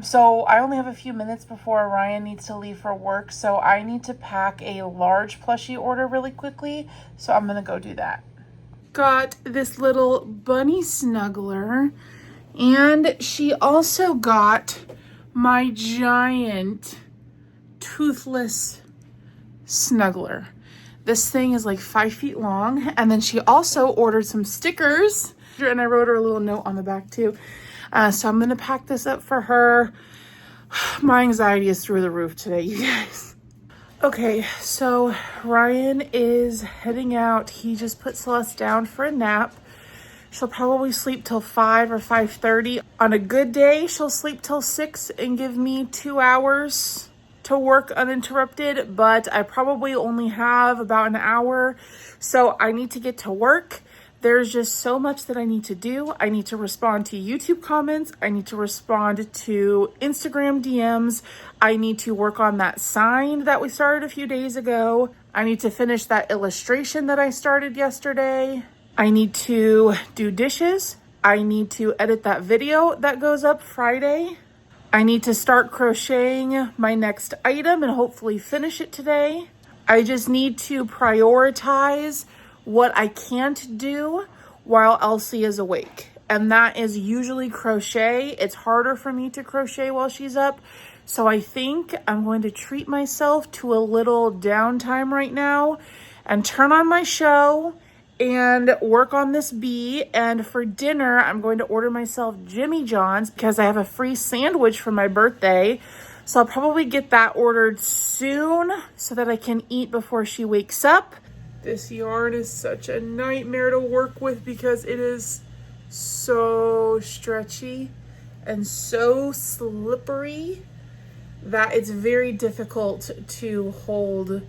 So I only have a few minutes before Ryan needs to leave for work, so I need to pack a large plushie order really quickly, so I'm gonna go do that. Got this little bunny snuggler, and she also got my giant toothless snuggler. This thing is like 5 feet long, and then she also ordered some stickers, and I wrote her a little note on the back too. So I'm gonna pack this up for her. My anxiety is through the roof today, you guys. Okay, so Ryan is heading out. He just put Celeste down for a nap. She'll probably sleep till 5 or 5:30. On a good day, she'll sleep till 6 and give me 2 hours to work uninterrupted, but I probably only have about an hour, so I need to get to work. There's just so much that I need to do. I need to respond to YouTube comments. I need to respond to Instagram DMs. I need to work on that sign that we started a few days ago. I need to finish that illustration that I started yesterday. I need to do dishes. I need to edit that video that goes up Friday. I need to start crocheting my next item and hopefully finish it today. I just need to prioritize what I can't do while Elsie is awake. And that is usually crochet. It's harder for me to crochet while she's up. So I think I'm going to treat myself to a little downtime right now and turn on my show and work on this bee. And for dinner, I'm going to order myself Jimmy John's because I have a free sandwich for my birthday. So I'll probably get that ordered soon so that I can eat before she wakes up. This yarn is such a nightmare to work with because it is so stretchy and so slippery that it's very difficult to hold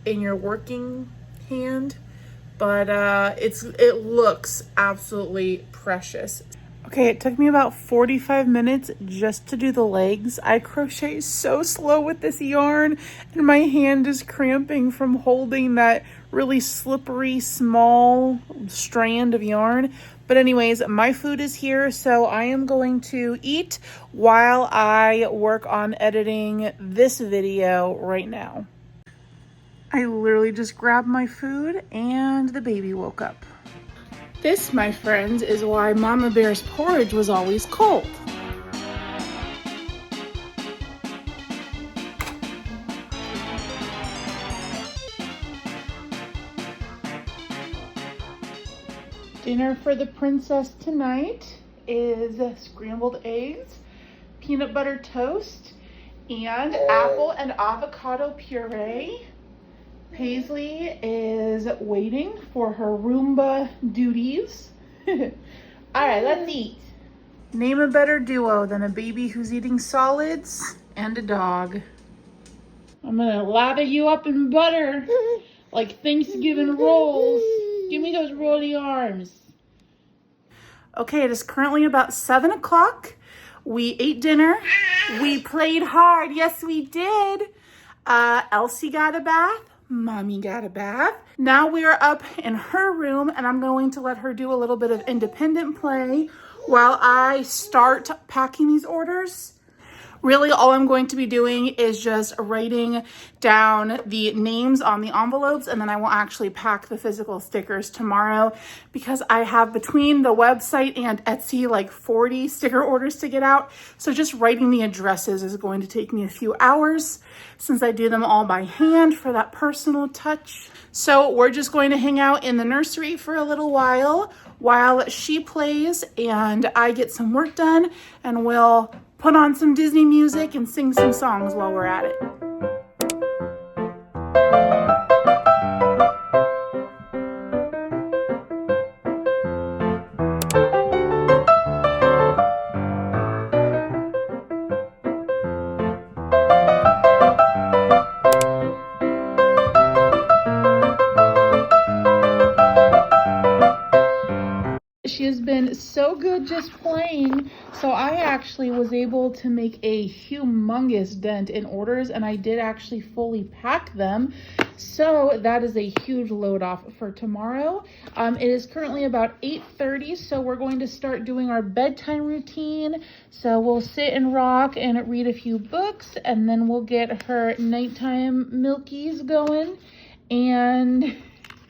in your working hand. But it looks absolutely precious. Okay, it took me about 45 minutes just to do the legs. I crochet so slow with this yarn, and my hand is cramping from holding that really slippery, small strand of yarn. But anyways, my food is here, so I am going to eat while I work on editing this video right now. I literally just grabbed my food and the baby woke up. This, my friends, is why Mama Bear's porridge was always cold. Dinner for the princess tonight is scrambled eggs, peanut butter toast, and apple and avocado puree. Paisley is waiting for her Roomba duties. All right, let's eat. Name a better duo than a baby who's eating solids and a dog. I'm gonna lather you up in butter like Thanksgiving rolls. Give me those rolly arms. Okay, it is currently about 7 o'clock. We ate dinner. We played hard. Yes, we did. Elsie got a bath. Mommy got a bath. Now we are up in her room and I'm going to let her do a little bit of independent play while I start packing these orders. Really, all I'm going to be doing is just writing down the names on the envelopes, and then I will actually pack the physical stickers tomorrow because I have, between the website and Etsy, like 40 sticker orders to get out. So just writing the addresses is going to take me a few hours since I do them all by hand for that personal touch. So we're just going to hang out in the nursery for a little while she plays and I get some work done, and we'll put on some Disney music and sing some songs while we're at it. She has been so good just playing, so I actually was able to make a humongous dent in orders, and I did actually fully pack them. So that is a huge load off for tomorrow. It is currently about 8:30, so we're going to start doing our bedtime routine. So we'll sit and rock and read a few books, and then we'll get her nighttime milkies going. And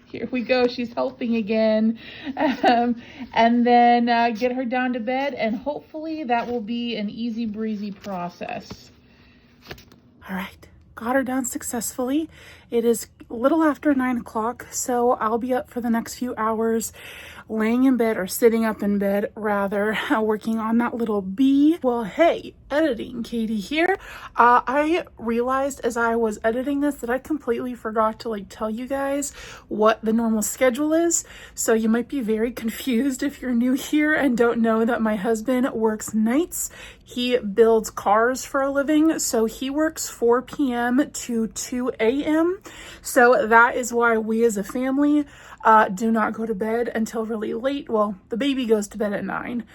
here we go, she's helping again. And then get her down to bed, and hopefully that will be an easy breezy process. All right, got her down successfully. It is a little after 9 o'clock, so I'll be up for the next few hours, laying in bed, or sitting up in bed rather, working on that little bee. Well, hey, editing Katie here. I realized as I was editing this that I completely forgot to tell you guys what the normal schedule is. So you might be very confused if you're new here and don't know that my husband works nights. He builds cars for a living, so he works 4 p.m. to 2 a.m. So that is why we as a family do not go to bed until really late. Well, the baby goes to bed at 9,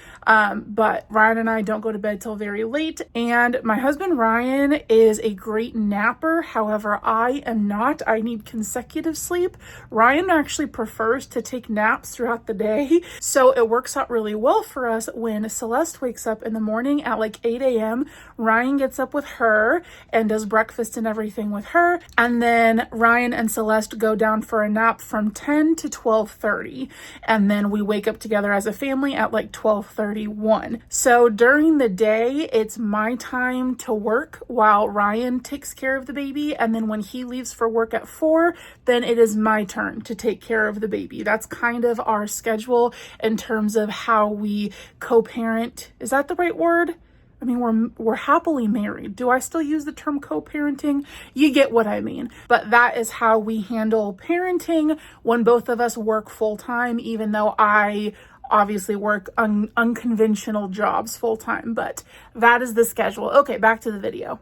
but Ryan and I don't go to bed till very late. And my husband Ryan is a great napper. However, I am not. I need consecutive sleep. Ryan actually prefers to take naps throughout the day. So it works out really well for us when Celeste wakes up in the morning at 8 a.m. Ryan gets up with her and does breakfast and everything with her. And then Ryan and Celeste go down for a nap from 10 to 12:30. And then we wake up together as a family at 12:31. So during the day, it's my time to work while Ryan takes care of the baby. And then when he leaves for work at 4, then it is my turn to take care of the baby. That's kind of our schedule in terms of how we co-parent. Is that the right word? I mean, we're happily married. Do I still use the term co-parenting? You get what I mean. But that is how we handle parenting when both of us work full-time, even though I obviously work unconventional jobs full-time. But that is the schedule. Okay, back to the video.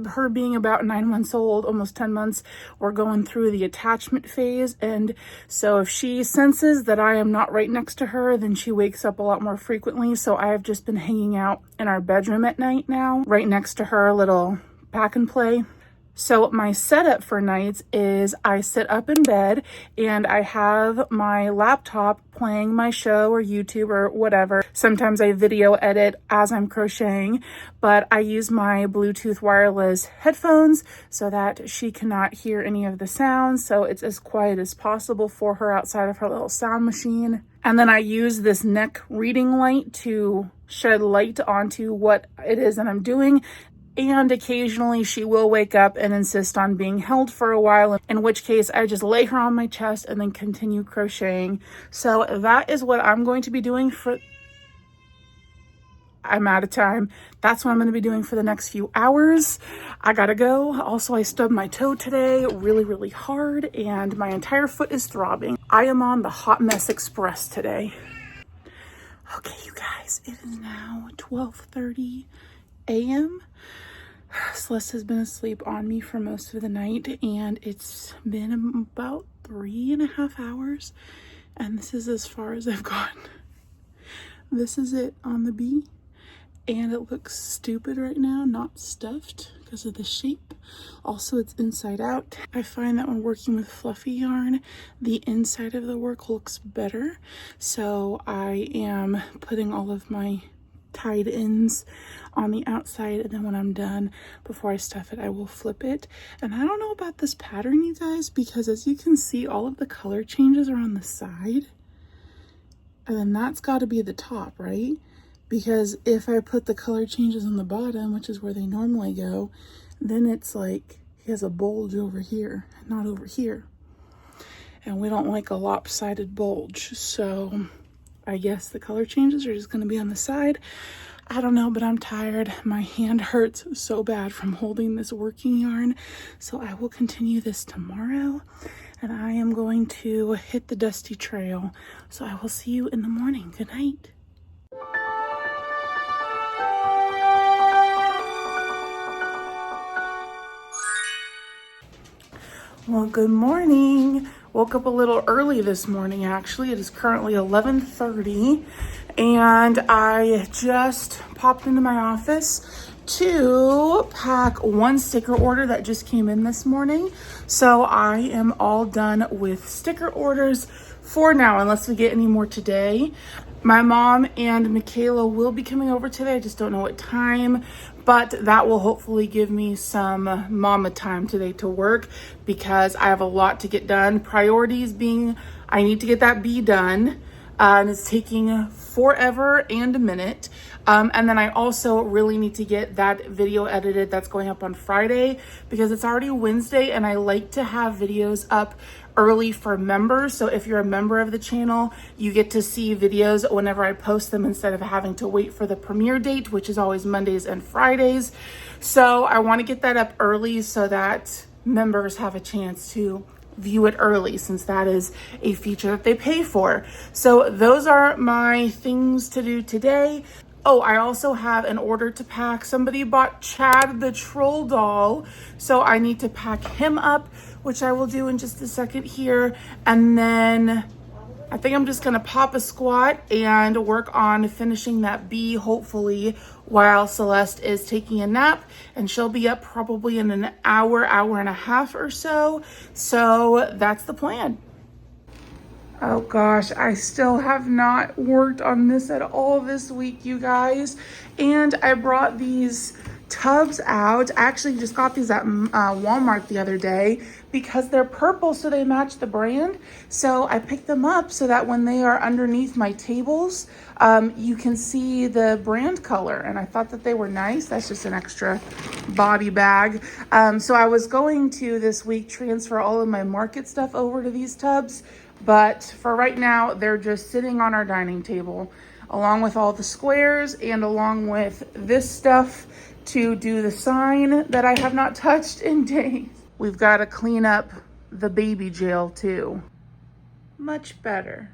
Her being about 9 months old, almost 10 months, we're going through the attachment phase. And so if she senses that I am not right next to her, then she wakes up a lot more frequently. So I have just been hanging out in our bedroom at night now, right next to her, little pack and play. So my setup for nights is I sit up in bed and I have my laptop playing my show or YouTube or whatever. Sometimes I video edit as I'm crocheting, but I use my Bluetooth wireless headphones so that she cannot hear any of the sounds. So it's as quiet as possible for her outside of her little sound machine. And then I use this neck reading light to shed light onto what it is that I'm doing. And occasionally she will wake up and insist on being held for a while, in which case I just lay her on my chest and then continue crocheting. So that is what I'm going to be doing for... I'm out of time. That's what I'm going to be doing for the next few hours. I gotta go. Also, I stubbed my toe today really, really hard and my entire foot is throbbing. I am on the Hot Mess Express today. Okay, you guys, it is now 12:30 a.m. Celeste has been asleep on me for most of the night, and it's been about 3.5 hours, and this is as far as I've gotten. This is it on the bee, and it looks stupid right now, not stuffed, because of the shape. Also, it's inside out. I find that when working with fluffy yarn, the inside of the work looks better. So I am putting all of my tied ends on the outside, and then when I'm done, before I stuff it, I will flip it. And I don't know about this pattern, you guys, because as you can see, all of the color changes are on the side, and then that's got to be the top, right? Because if I put the color changes on the bottom, which is where they normally go, then it's like he has a bulge over here, not over here, and we don't like a lopsided bulge. So I guess the color changes are just going to be on the side. I don't know, but I'm tired. My hand hurts so bad from holding this working yarn. So I will continue this tomorrow, and I am going to hit the dusty trail. So I will see you in the morning. Good night. Well, good morning. Woke up a little early this morning, actually. It is currently 11:30, and I just popped into my office to pack one sticker order that just came in this morning. So I am all done with sticker orders for now, unless we get any more today. My mom and Michaela will be coming over today. I just don't know what time, but that will hopefully give me some mama time today to work, because I have a lot to get done. Priorities being, I need to get that bee done, and it's taking forever and a minute. And then I also really need to get that video edited that's going up on Friday, because it's already Wednesday and I like to have videos up early for members. So if you're a member of the channel, you get to see videos whenever I post them instead of having to wait for the premiere date, which is always Mondays and Fridays. So I want to get that up early so that members have a chance to view it early, since that is a feature that they pay for. So those are my things to do today. Oh, I also have an order to pack. Somebody bought Chad the troll doll, so I need to pack him up, which I will do in just a second here. And then I think I'm just gonna pop a squat and work on finishing that bee, hopefully, while Celeste is taking a nap, and she'll be up probably in an hour, hour and a half or so. So that's the plan. Oh gosh, I still have not worked on this at all this week, you guys. And I brought these tubs out. I actually just got these at Walmart the other day because they're purple, so they match the brand. So I picked them up so that when they are underneath my tables, you can see the brand color. And I thought that they were nice. That's just an extra body bag. So I was going to this week transfer all of my market stuff over to these tubs. But for right now, they're just sitting on our dining table, along with all the squares and along with this stuff to do the sign that I have not touched in days. We've got to clean up the baby jail too. Much better.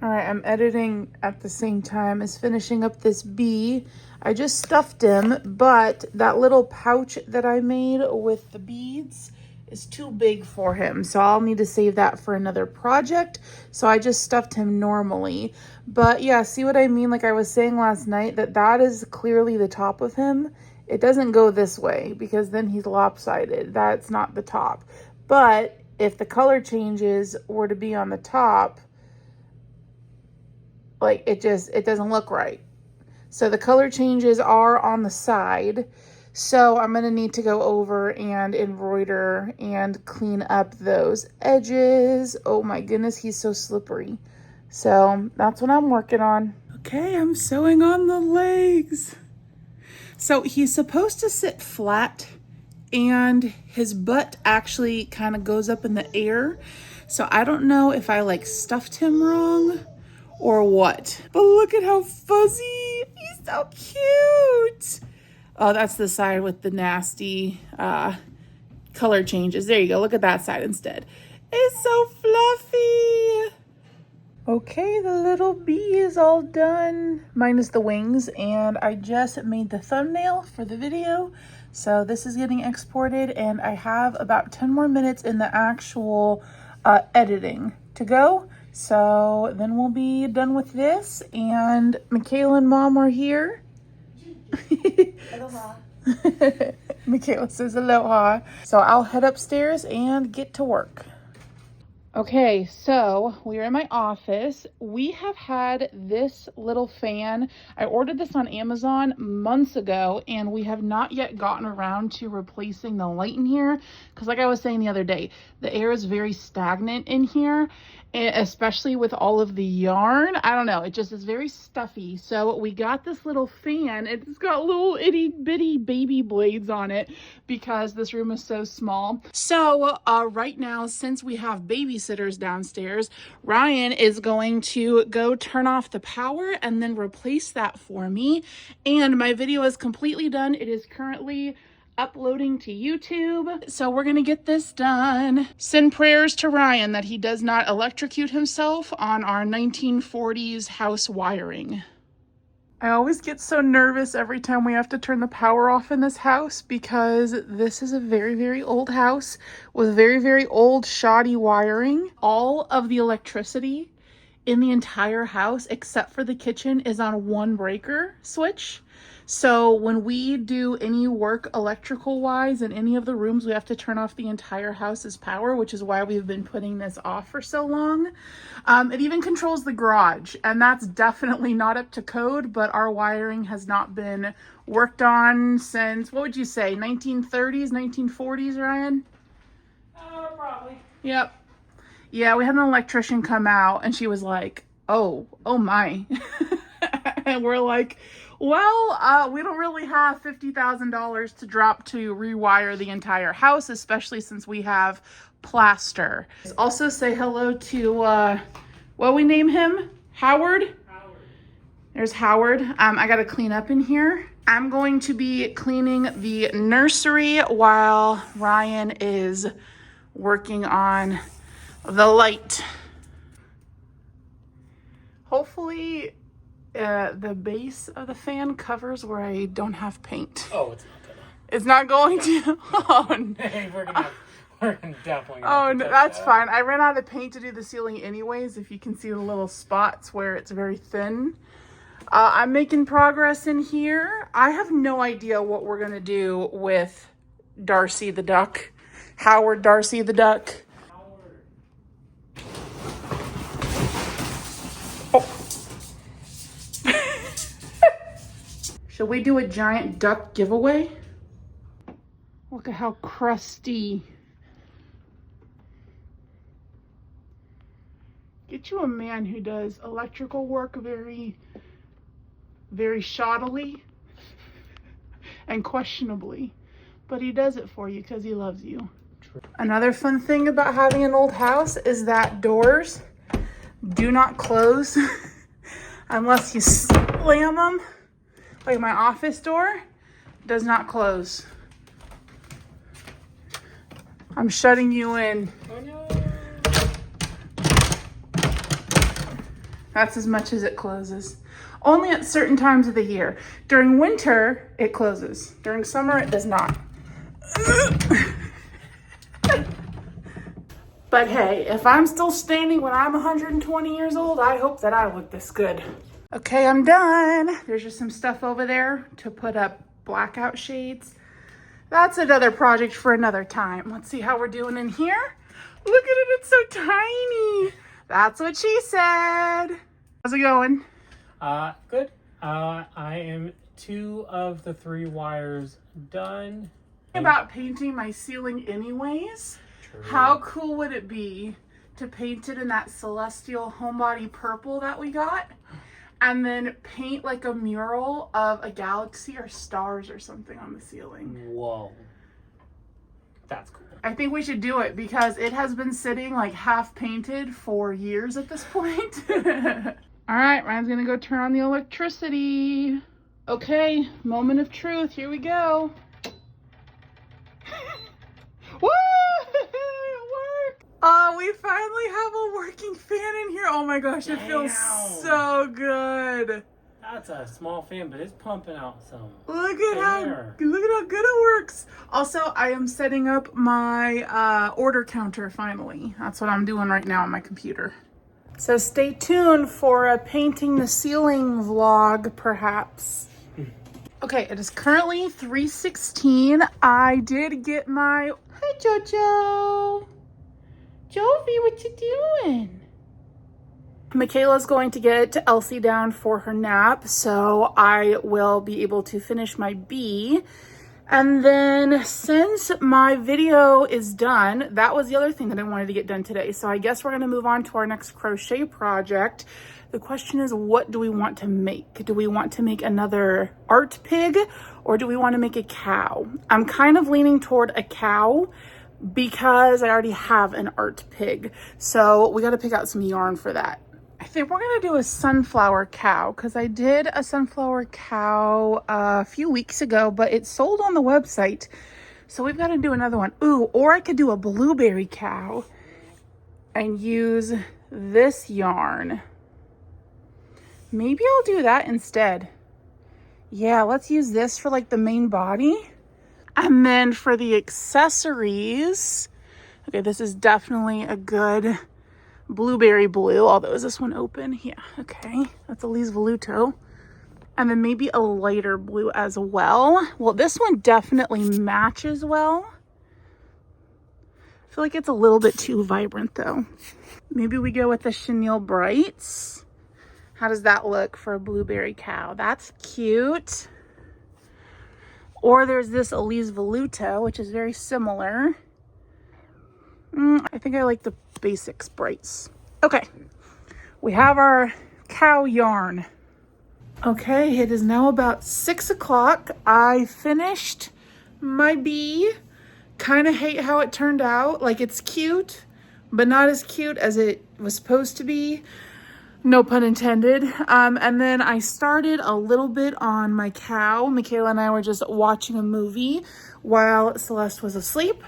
All right, I'm editing at the same time as finishing up this bee. I just stuffed him, but that little pouch that I made with the beads is too big for him, so I'll need to save that for another project. So I just stuffed him normally. But yeah, see what I mean? Like I was saying last night, that is clearly the top of him. It doesn't go this way because then he's lopsided. That's not the top. But if the color changes were to be on the top, like it doesn't look right. So the color changes are on the side. So I'm gonna need to go over and embroider and clean up those edges. Oh my goodness, he's so slippery. So that's what I'm working on. Okay, I'm sewing on the legs. So he's supposed to sit flat and his butt actually kind of goes up in the air. So I don't know if I like stuffed him wrong or what. But look at how fuzzy. He's so cute. Oh, that's the side with the nasty color changes. There you go. Look at that side instead. It's so fluffy. Okay, the little bee is all done, minus the wings, and I just made the thumbnail for the video. So this is getting exported, and I have about 10 more minutes in the actual editing to go. So then we'll be done with this, and Michaela and Mom are here. Michaela says aloha. So I'll head upstairs and get to work. Okay, so we're in my office. We have had this little fan. I ordered this on Amazon months ago, and we have not yet gotten around to replacing the light in here. Because like I was saying the other day, the air is very stagnant in here, especially with all of the yarn. I don't know, it just is very stuffy. So we got this little fan. It's got little itty bitty baby blades on it because this room is so small. So right now, since we have babysitters downstairs, Ryan is going to go turn off the power and then replace that for me. And my video is completely done. It is currently uploading to YouTube. So we're gonna get this done. Send prayers to Ryan that he does not electrocute himself on our 1940s house wiring. I always get so nervous every time we have to turn the power off in this house because this is a very, very old house with very, very old shoddy wiring. All of the electricity in the entire house, except for the kitchen, is on one breaker switch. So when we do any work electrical wise in any of the rooms, we have to turn off the entire house's power, which is why we've been putting this off for so long. It even controls the garage, and that's definitely not up to code, but our wiring has not been worked on since, what would you say, 1930s, 1940s, Ryan? Probably. Yep. Yeah, we had an electrician come out and she was like, oh my. And we're like, well, we don't really have $50,000 to drop to rewire the entire house, especially since we have plaster. Also say hello to, what we name him? Howard? Howard. There's Howard. I gotta clean up in here. I'm going to be cleaning the nursery while Ryan is working on the light. Hopefully the base of the fan covers where I don't have paint. Oh, it's not gonna. It's not going to. Oh, Hey, we're gonna definitely. oh no, that's fine. I ran out of paint to do the ceiling anyways. If you can see the little spots where it's very thin. I'm making progress in here. I have no idea what we're gonna do with Darcy the duck. Howard Darcy the duck. Should we do a giant duck giveaway? Look at how crusty. Get you a man who does electrical work very, very shoddily and questionably, but he does it for you because he loves you. True. Another fun thing about having an old house is that doors do not close unless you slam them. Like my office door does not close. I'm shutting you in. Oh no. That's as much as it closes. Only at certain times of the year. During winter, it closes. During summer, it does not. But hey, if I'm still standing when I'm 120 years old, I hope that I look this good. Okay, I'm done. There's just some stuff over there to put up blackout shades. That's another project for another time. Let's see how we're doing in here. Look at it, it's so tiny. That's what she said. How's it going? Good. I am 2 of the 3 wires done. About painting my ceiling anyways. True. How cool would it be to paint it in that celestial homebody purple that we got? And then paint like a mural of a galaxy or stars or something on the ceiling. Whoa. That's cool. I think we should do it because it has been sitting like half painted for years at this point. All right, Ryan's gonna go turn on the electricity. Okay, moment of truth, here we go. Woo! It worked! Oh, we finally have a working fan in here. Oh my gosh, it feels so good. That's a small fan, but it's pumping out some Look at how air. good it works. Also, I am setting up my order counter finally. That's what I'm doing right now on my computer. So stay tuned for a painting the ceiling vlog, perhaps. Okay, it is currently 3:16. I did get my, hi Jojo. Jovi, what you doing? Michaela's going to get Elsie down for her nap, so I will be able to finish my B. And then since my video is done, that was the other thing that I wanted to get done today. So I guess we're gonna move on to our next crochet project. The question is, what do we want to make? Do we want to make another art pig or do we want to make a cow? I'm kind of leaning toward a cow because I already have an art pig. So we got to pick out some yarn for that. I think we're going to do a sunflower cow because I did a sunflower cow a few weeks ago, but it sold on the website. So we've got to do another one. Ooh, or I could do a blueberry cow and use this yarn. Maybe I'll do that instead. Yeah, let's use this for like the main body. And then for the accessories, okay, this is definitely a good blueberry blue, although is this one open? Yeah, okay, that's Elise Voluto. And then maybe a lighter blue as well. Well, this one definitely matches well. I feel like it's a little bit too vibrant though. Maybe we go with the Chenille Brights. How does that look for a blueberry cow? That's cute. Or there's this Elise Voluto, which is very similar. I think I like the basics brights. Okay, we have our cow yarn. Okay, it is now about 6 o'clock. I finished my bee. Kind of hate how it turned out. Like, it's cute, but not as cute as it was supposed to be. No pun intended. And then I started a little bit on my cow. Michaela and I were just watching a movie while Celeste was asleep.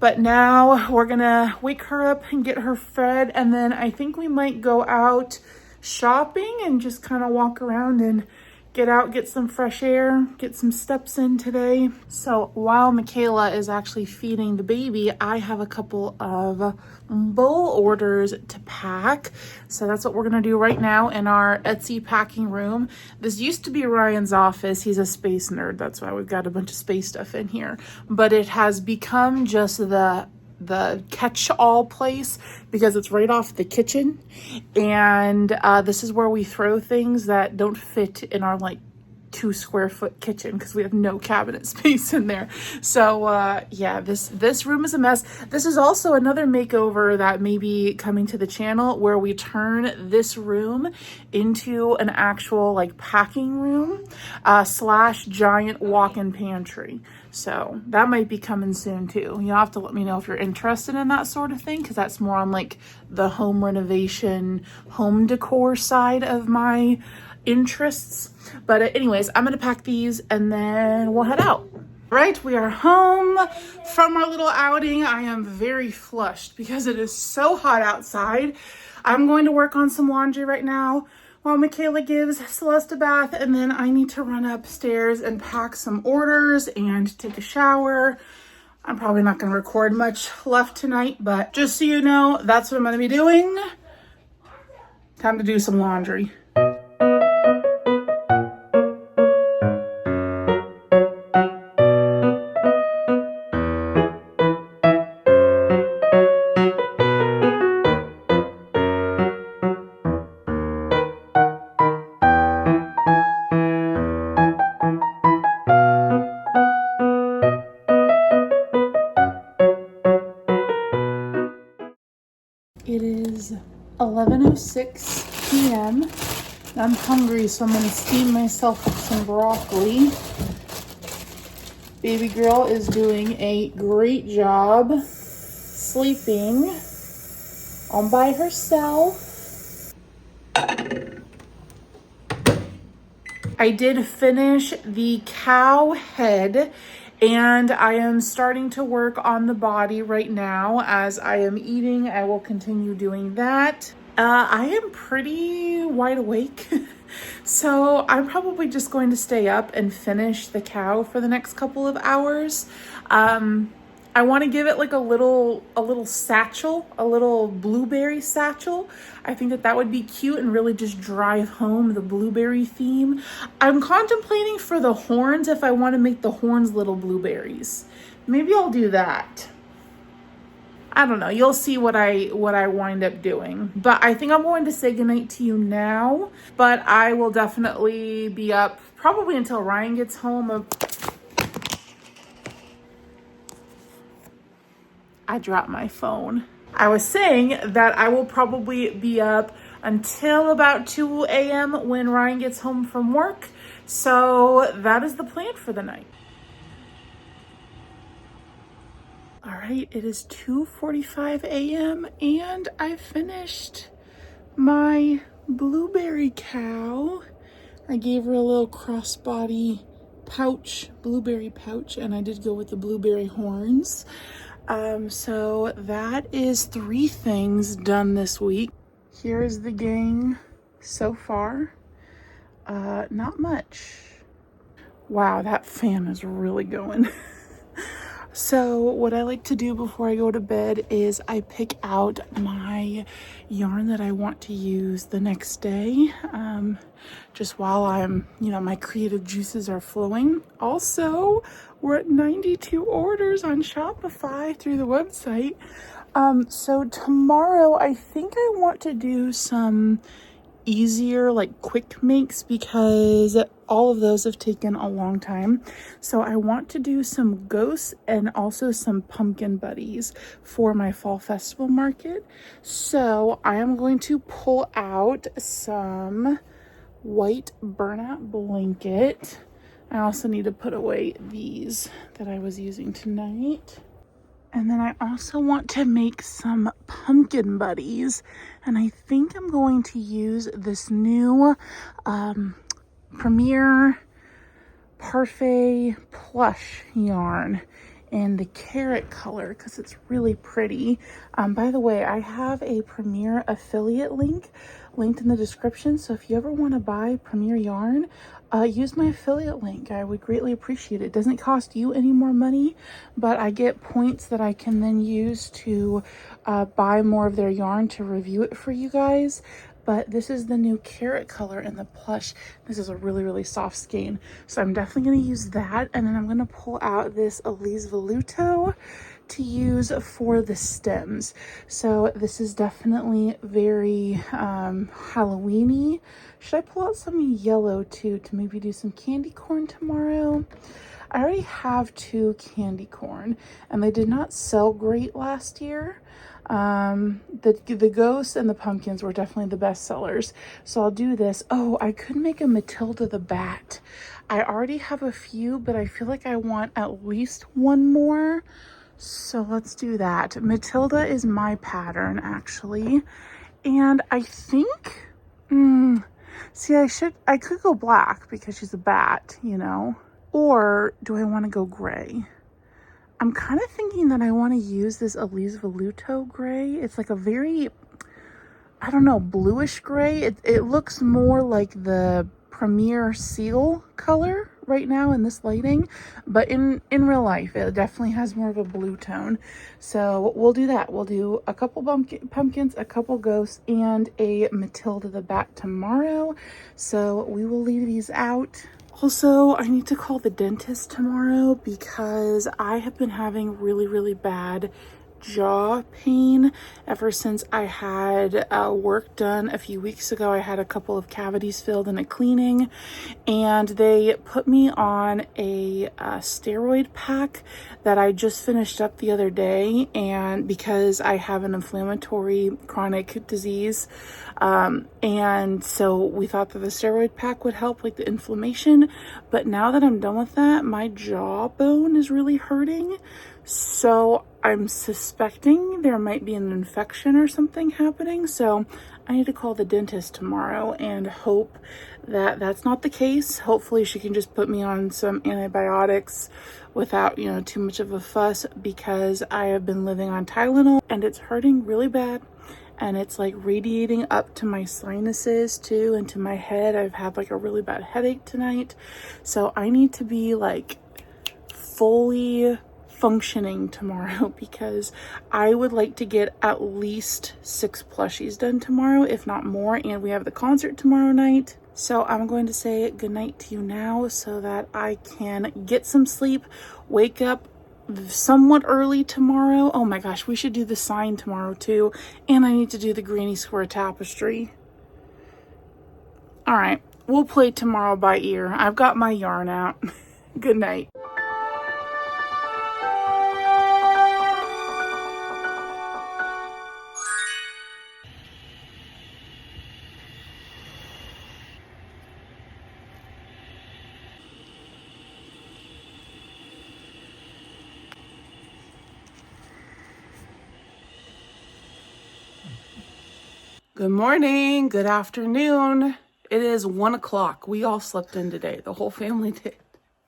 But now we're gonna wake her up and get her fed. And then I think we might go out shopping and just kind of walk around and get some fresh air, get some steps in today. So while Michaela is actually feeding the baby, I have a couple of bowl orders to pack. So that's what we're gonna do right now in our Etsy packing room. This used to be Ryan's office. He's a space nerd. That's why we've got a bunch of space stuff in here. But it has become just the catch-all place because it's right off the kitchen, and this is where we throw things that don't fit in our like 2 square foot kitchen because we have no cabinet space in there. So yeah, this room is a mess. This is also another makeover that may be coming to the channel where we turn this room into an actual like packing room slash giant walk-in pantry. So that might be coming soon too. You'll have to let me know if you're interested in that sort of thing, because that's more on like the home renovation, home decor side of my interests. But anyways, I'm gonna pack these and then we'll head out. Right, we are home from our little outing. I am very flushed because it is so hot outside. I'm going to work on some laundry right now while Michaela gives Celeste a bath, and then I need to run upstairs and pack some orders and take a shower. I'm probably not going to record much left tonight, but just so you know, that's what I'm going to be doing. Time to do some laundry. It is 11:06 p.m. I'm hungry, so I'm gonna steam myself with some broccoli. Baby girl is doing a great job sleeping all by herself. I did finish the cow head, and I am starting to work on the body right now. As I am eating, I will continue doing that. I am pretty wide awake, so I'm probably just going to stay up and finish the cow for the next couple of hours. I want to give it like a little satchel, a little blueberry satchel. I think that would be cute and really just drive home the blueberry theme. I'm contemplating for the horns if I want to make the horns little blueberries. Maybe I'll do that. I don't know. You'll see what I wind up doing. But I think I'm going to say goodnight to you now. But I will definitely be up probably until Ryan gets home. I dropped my phone. I was saying that I will probably be up until about 2 a.m. when Ryan gets home from work. So that is the plan for the night. All right, it is 2:45 a.m. and I finished my blueberry cow. I gave her a little crossbody pouch, blueberry pouch, and I did go with the blueberry horns. So that is 3 things done this week. Here is the gang so far. Not much. Wow, that fan is really going. So what I like to do before I go to bed is I pick out my yarn that I want to use the next day, just while I'm, my creative juices are flowing. Also, we're at 92 orders on Shopify through the website. So tomorrow I think I want to do some easier, like quick makes, because all of those have taken a long time. So I want to do some ghosts and also some pumpkin buddies for my fall festival market. So I am going to pull out some white burnout blanket. I also need to put away these that I was using tonight. And then I also want to make some pumpkin buddies. And I think I'm going to use this new Premier Parfait plush yarn in the carrot color because it's really pretty. By the way, I have a Premier affiliate link linked in the description. So if you ever want to buy Premier yarn, use my affiliate link. I would greatly appreciate it. It doesn't cost you any more money, but I get points that I can then use to buy more of their yarn to review it for you guys. But this is the new carrot color in the plush. This is a really, really soft skein. So I'm definitely going to use that. And then I'm going to pull out this Elise Voluto to use for the stems. So this is definitely very Halloween-y. Should I pull out some yellow too to maybe do some candy corn tomorrow? I already have 2 candy corn and they did not sell great last year. The ghosts and the pumpkins were definitely the best sellers. So I'll do this. Oh, I could make a Matilda the Bat. I already have a few, but I feel like I want at least one more. So let's do that. Matilda is my pattern actually. And I think, see, I could go black because she's a bat, or do I want to go gray? I'm kind of thinking that I want to use this Elise Voluto gray. It's like a very, I don't know, bluish gray. It looks more like the Premier Seal color right now in this lighting, but in real life it definitely has more of a blue tone. So we'll do that. We'll do a couple pumpkins, a couple ghosts, and a Matilda the Bat tomorrow. So we will leave these out. Also, I need to call the dentist tomorrow because I have been having really, really bad jaw pain ever since I had work done a few weeks ago. I had a couple of cavities filled in a cleaning, and they put me on a steroid pack that I just finished up the other day, and because I have an inflammatory chronic disease, and so we thought that the steroid pack would help like the inflammation, but now that I'm done with that, my jawbone is really hurting. So I'm suspecting there might be an infection or something happening. So I need to call the dentist tomorrow and hope that that's not the case. Hopefully she can just put me on some antibiotics without, too much of a fuss, because I have been living on Tylenol and it's hurting really bad. And it's like radiating up to my sinuses too, and to my head. I've had like a really bad headache tonight. So I need to be like fully functioning tomorrow because I would like to get at least 6 plushies done tomorrow, if not more, and we have the concert tomorrow night. So I'm going to say goodnight to you now so that I can get some sleep, wake up somewhat early tomorrow. Oh my gosh, we should do the sign tomorrow too, and I need to do the granny square tapestry. All right, we'll play tomorrow by ear. I've got my yarn out. Good night. Good morning, good afternoon. It is 1 o'clock. We all slept in today. The whole family did.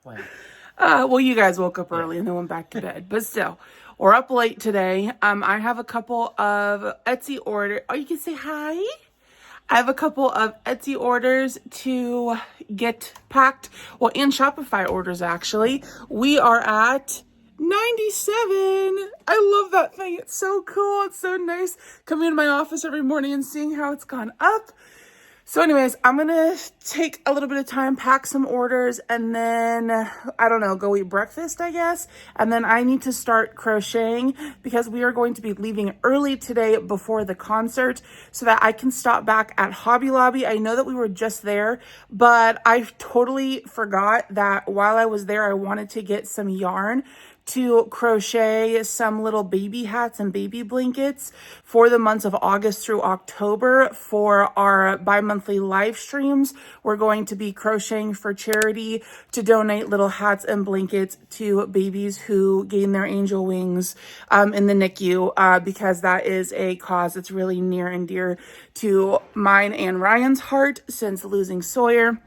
Wow. Well, you guys woke up early and then went back to bed, but still, we're up late today. I have a couple of Etsy orders. Oh, you can say hi. I have a couple of Etsy orders to get packed. Well, and Shopify orders, actually. We are at 97. I love that thing. It's so cool. It's so nice coming into my office every morning and seeing how it's gone up. So anyways, I'm going to take a little bit of time, pack some orders, and then, I don't know, go eat breakfast, I guess. And then I need to start crocheting because we are going to be leaving early today before the concert so that I can stop back at Hobby Lobby. I know that we were just there, but I totally forgot that while I was there, I wanted to get some yarn to crochet some little baby hats and baby blankets for the months of August through October for our bi-monthly live streams. We're going to be crocheting for charity to donate little hats and blankets to babies who gain their angel wings in the NICU because that is a cause that's really near and dear to mine and Ryan's heart since losing Sawyer.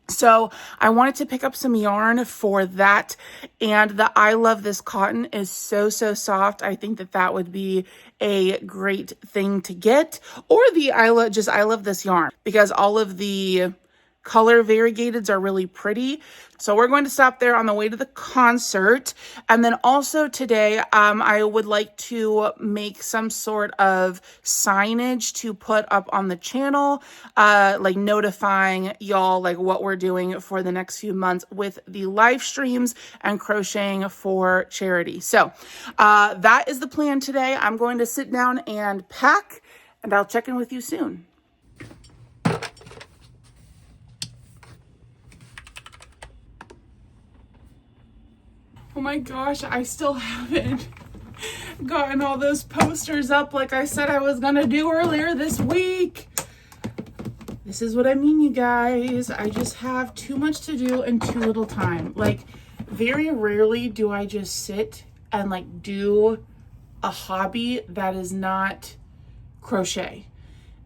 So I wanted to pick up some yarn for that, and the I Love This Cotton is so soft. I think that that would be a great thing to get, or the I Love This Yarn, because all of the color variegateds are really pretty. So we're going to stop there on the way to the concert. And then also today, I would like to make some sort of signage to put up on the channel, like notifying y'all like what we're doing for the next few months with the live streams and crocheting for charity. So that is the plan today. I'm going to sit down and pack, and I'll check in with you soon. Oh my gosh, I still haven't gotten all those posters up like I said I was gonna do earlier this week. This is what I mean, you guys. I just have too much to do and too little time. Like, very rarely do I just sit and like do a hobby that is not crochet.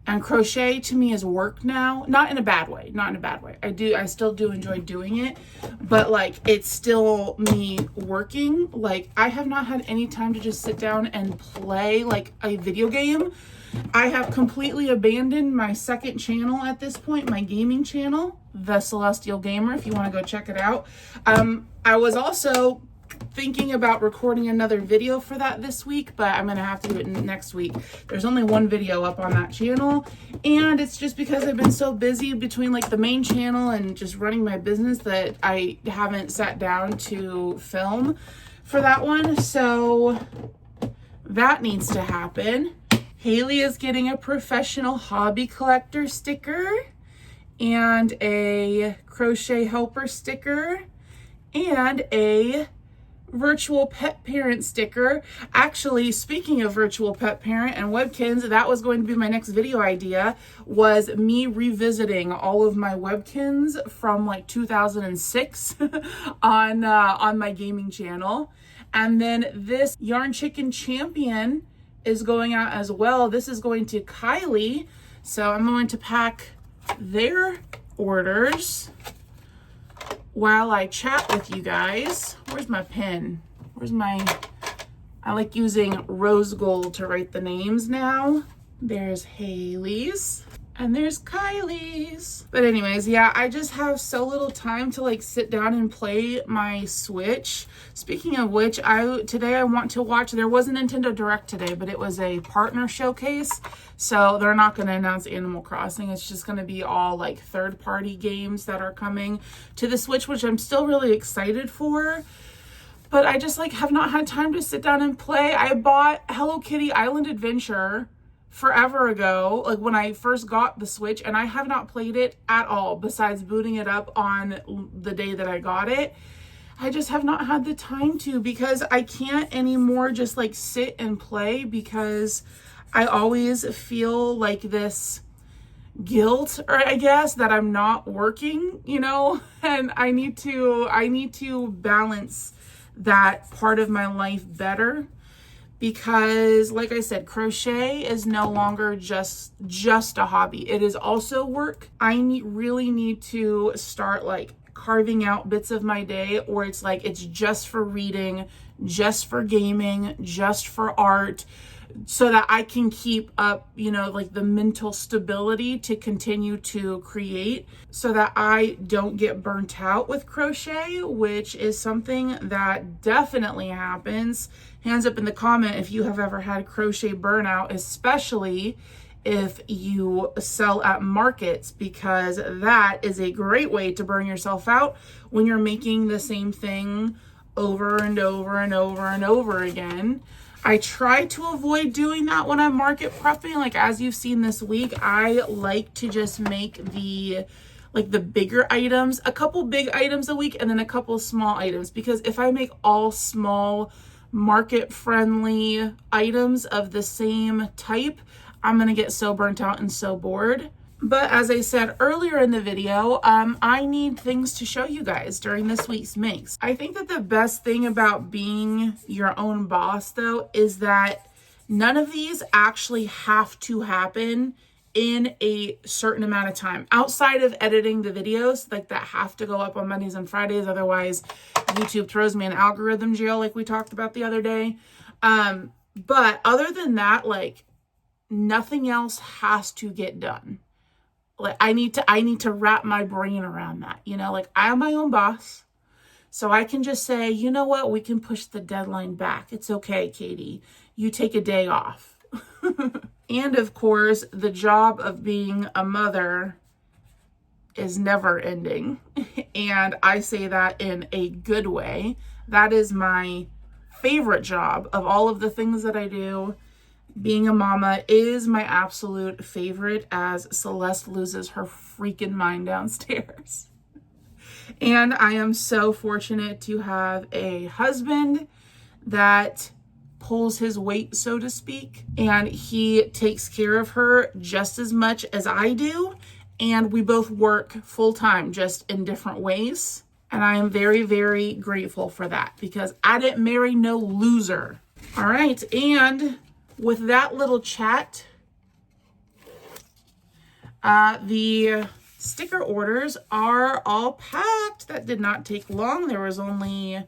And crochet to me is work now, not in a bad way, I still do enjoy doing it, but like it's still me working. Like I have not had any time to just sit down and play like a video game. I have completely abandoned my second channel at this point, my gaming channel, The Celestial Gamer, if you want to go check it out. I was also thinking about recording another video for that this week, but I'm gonna have to do it next week. There's only one video up on that channel, and it's just because I've been so busy between like the main channel and just running my business that I haven't sat down to film for that one. So that needs to happen. Haley is getting a professional hobby collector sticker and a crochet helper sticker and a virtual pet parent sticker. Actually, speaking of virtual pet parent and webkins, that was going to be my next video idea, was me revisiting all of my webkins from like 2006 on my gaming channel. And then this Yarn Chicken Champion is going out as well. This is going to Kylie. So I'm going to pack their orders while I chat with you guys. Where's my pen? I like using rose gold to write the names now. There's Haley's. And there's Kylie's. But anyways, yeah, I just have so little time to like sit down and play my Switch. Speaking of which, today I want to watch, there was a Nintendo Direct today, but it was a partner showcase. So they're not going to announce Animal Crossing. It's just going to be all like third-party games that are coming to the Switch, which I'm still really excited for. But I just like have not had time to sit down and play. I bought Hello Kitty Island Adventure forever ago, like when I first got the Switch, and I have not played it at all besides booting it up on the day that I got it. I just have not had the time to, because I can't anymore just like sit and play, because I always feel like this guilt, or I guess that I'm not working, you know, and I need to balance that part of my life better. Because like I said, crochet is no longer just a hobby. It is also work. I really need to start like carving out bits of my day, or it's like it's just for reading, just for gaming, just for art, so that I can keep up, you know, like the mental stability to continue to create, so that I don't get burnt out with crochet, which is something that definitely happens. Hands up in the comment if you have ever had crochet burnout, especially if you sell at markets, because that is a great way to burn yourself out when you're making the same thing over and over and over and over again. I try to avoid doing that when I'm market prepping. Like as you've seen this week, I like to just make the bigger items, a couple big items a week, and then a couple small items, because if I make all small market friendly items of the same type, I'm gonna get so burnt out and so bored. But as I said earlier in the video, I need things to show you guys during this week's makes. I think that the best thing about being your own boss, though, is that none of these actually have to happen in a certain amount of time, outside of editing the videos like that have to go up on Mondays and Fridays. Otherwise, YouTube throws me an algorithm jail like we talked about the other day. But other than that, like nothing else has to get done. Like I need to wrap my brain around that, you know, like I am my own boss. So I can just say, you know what, we can push the deadline back. It's okay, Katie. You take a day off. And of course, the job of being a mother is never ending. And I say that in a good way. That is my favorite job of all of the things that I do. Being a mama is my absolute favorite, as Celeste loses her freaking mind downstairs. And I am so fortunate to have a husband that pulls his weight, so to speak, and he takes care of her just as much as I do. And we both work full time, just in different ways. And I am very, very grateful for that, because I didn't marry no loser. All right, and with that little chat, the sticker orders are all packed. That did not take long. There was only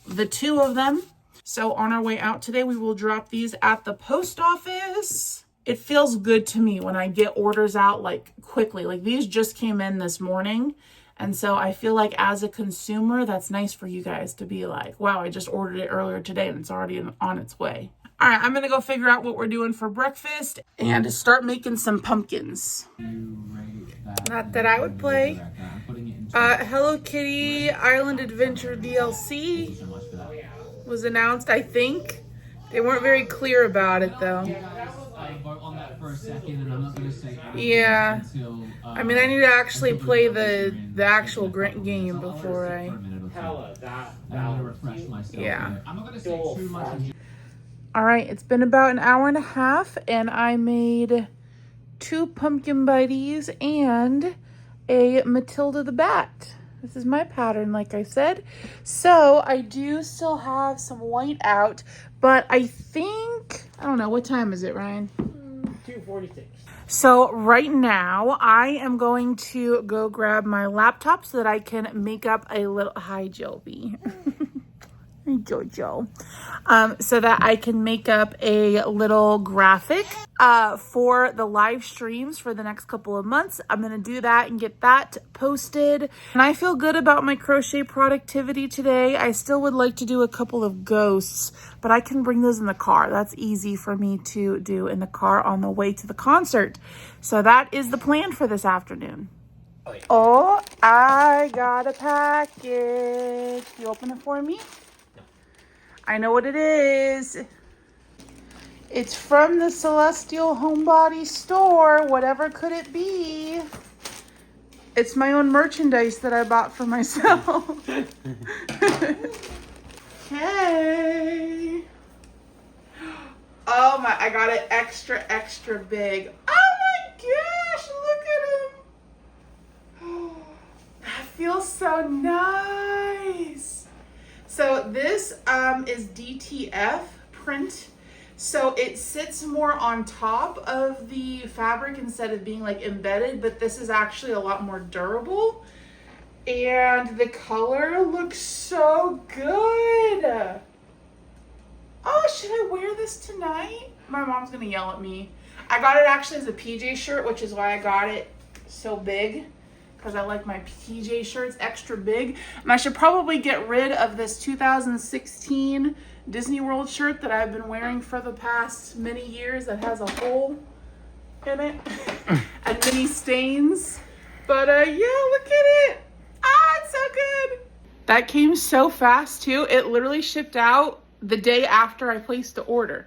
the 2 of them. So on our way out today, we will drop these at the post office. It feels good to me when I get orders out like quickly. Like these just came in this morning. And so I feel like as a consumer, that's nice for you guys to be like, wow, I just ordered it earlier today and it's already on its way. All right, I'm gonna go figure out what we're doing for breakfast and start making some pumpkins. Not that I would play. Hello Kitty Island Adventure DLC was announced, I think. They weren't very clear about it though. Yeah. I mean, I need to actually play the actual game before I... Yeah. All right, it's been about an hour and a half, and I made 2 pumpkin buddies and a Matilda the Bat. This is my pattern, like I said. So I do still have some white out, but I think, I don't know, what time is it, Ryan? 2:46. So right now I am going to go grab my laptop so that I can make up a little, hi Joby. Jojo. So that I can make up a little graphic for the live streams for the next couple of months. I'm gonna do that and get that posted. And I feel good about my crochet productivity today. I still would like to do a couple of ghosts, but I can bring those in the car. That's easy for me to do in the car on the way to the concert. So that is the plan for this afternoon. Oh, I got a package. You open it for me? I know what it is. It's from the Celestial Homebody store. Whatever could it be? It's my own merchandise that I bought for myself. Okay. Oh my, I got it extra, extra big. Oh my gosh, look at him. That feels so nice. So this is DTF print. So it sits more on top of the fabric instead of being like embedded, but this is actually a lot more durable. And the color looks so good. Oh, should I wear this tonight? My mom's gonna yell at me. I got it actually as a PJ shirt, which is why I got it so big, because I like my PJ shirts extra big. And I should probably get rid of this 2016 Disney World shirt that I've been wearing for the past many years that has a hole in it and many stains. But yeah, look at it. Ah, it's so good. That came so fast too. It literally shipped out the day after I placed the order.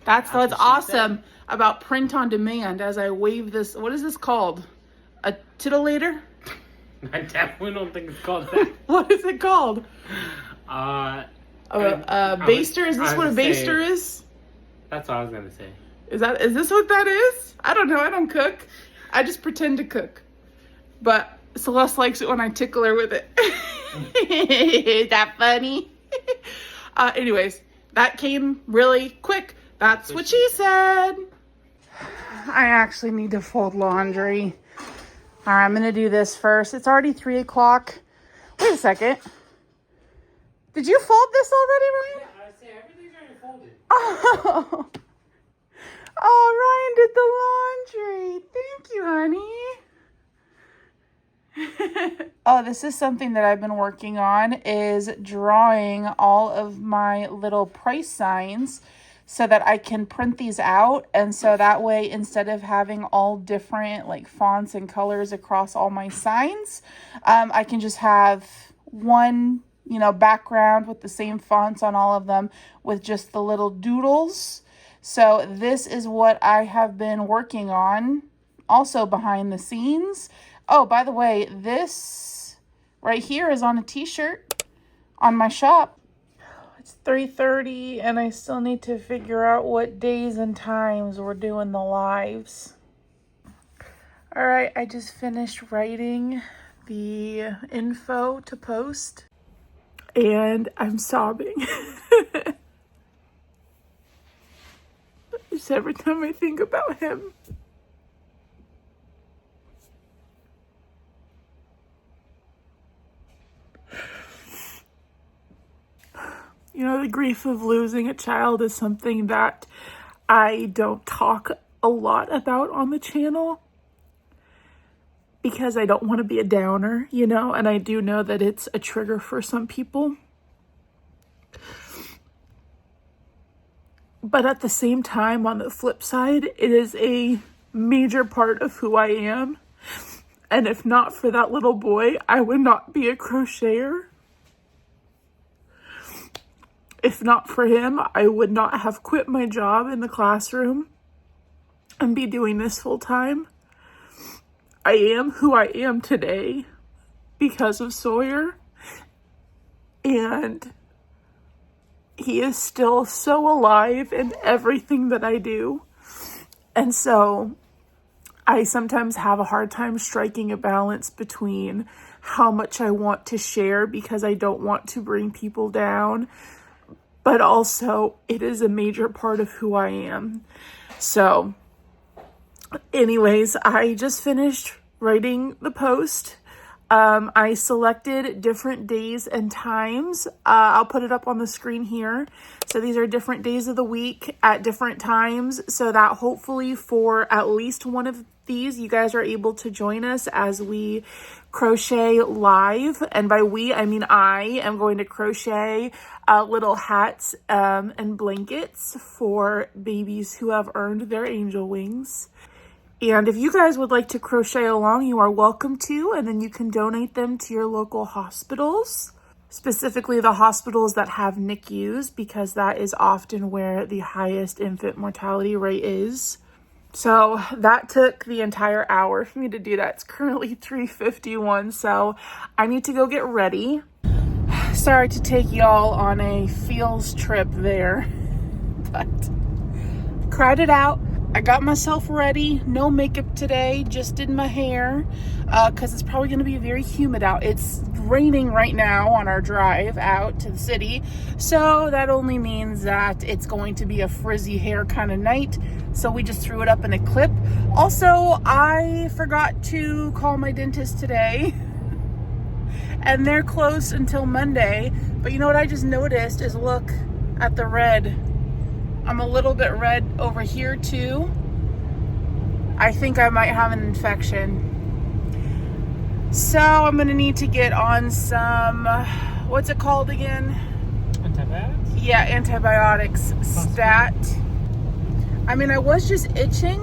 That's what's awesome about print on demand. As I wave this, what is this called? A titillator? I definitely don't think it's called that. What is it called? A baster? Is this what a baster is? That's what I was gonna say. Is this what that is? I don't know. I don't cook. I just pretend to cook. But Celeste likes it when I tickle her with it. Is that funny? Anyways, that came really quick. That's what she said. I actually need to fold laundry. All right, I'm going to do this first. It's already 3 o'clock. Wait a second. Did you fold this already, Ryan? Yeah, I say everything's already folded. Oh, Ryan did the laundry. Thank you, honey. Oh, this is something that I've been working on, is drawing all of my little price signs so that I can print these out. And so that way, instead of having all different like fonts and colors across all my signs, I can just have one, background with the same fonts on all of them with just the little doodles. So this is what I have been working on also behind the scenes. Oh, by the way, this right here is on a t-shirt on my shop. It's 3:30 and I still need to figure out what days and times we're doing the lives. All right, I just finished writing the info to post and I'm sobbing. Just every time I think about him. The grief of losing a child is something that I don't talk a lot about on the channel because I don't want to be a downer, and I do know that it's a trigger for some people. But at the same time, on the flip side, it is a major part of who I am. And if not for that little boy, I would not be a crocheter. If not for him, I would not have quit my job in the classroom and be doing this full time. I am who I am today because of Sawyer. And he is still so alive in everything that I do. And so I sometimes have a hard time striking a balance between how much I want to share because I don't want to bring people down, but also it is a major part of who I am. So anyways, I just finished writing the post. I selected different days and times. I'll put it up on the screen here. So these are different days of the week at different times, so that hopefully for at least one of these, you guys are able to join us as we crochet live. And by we, I mean I am going to crochet little hats and blankets for babies who have earned their angel wings. And if you guys would like to crochet along, you are welcome to, and then you can donate them to your local hospitals, specifically the hospitals that have NICUs, because that is often where the highest infant mortality rate is. So that took the entire hour for me to do that. It's currently 3:51, so I need to go get ready. Sorry to take y'all on a feels trip there, but cried it out. I got myself ready, no makeup today, just did my hair, because it's probably going to be very humid out. It's raining right now on our drive out to the city, so that only means that it's going to be a frizzy hair kind of night, so we just threw it up in a clip. Also, I forgot to call my dentist today, and they're closed until Monday, but you know what I just noticed is look at the red. I'm a little bit red over here too. I think I might have an infection. So I'm gonna need to get on some, what's it called again? Antibiotics? Yeah, antibiotics. Stat. I mean, I was just itching,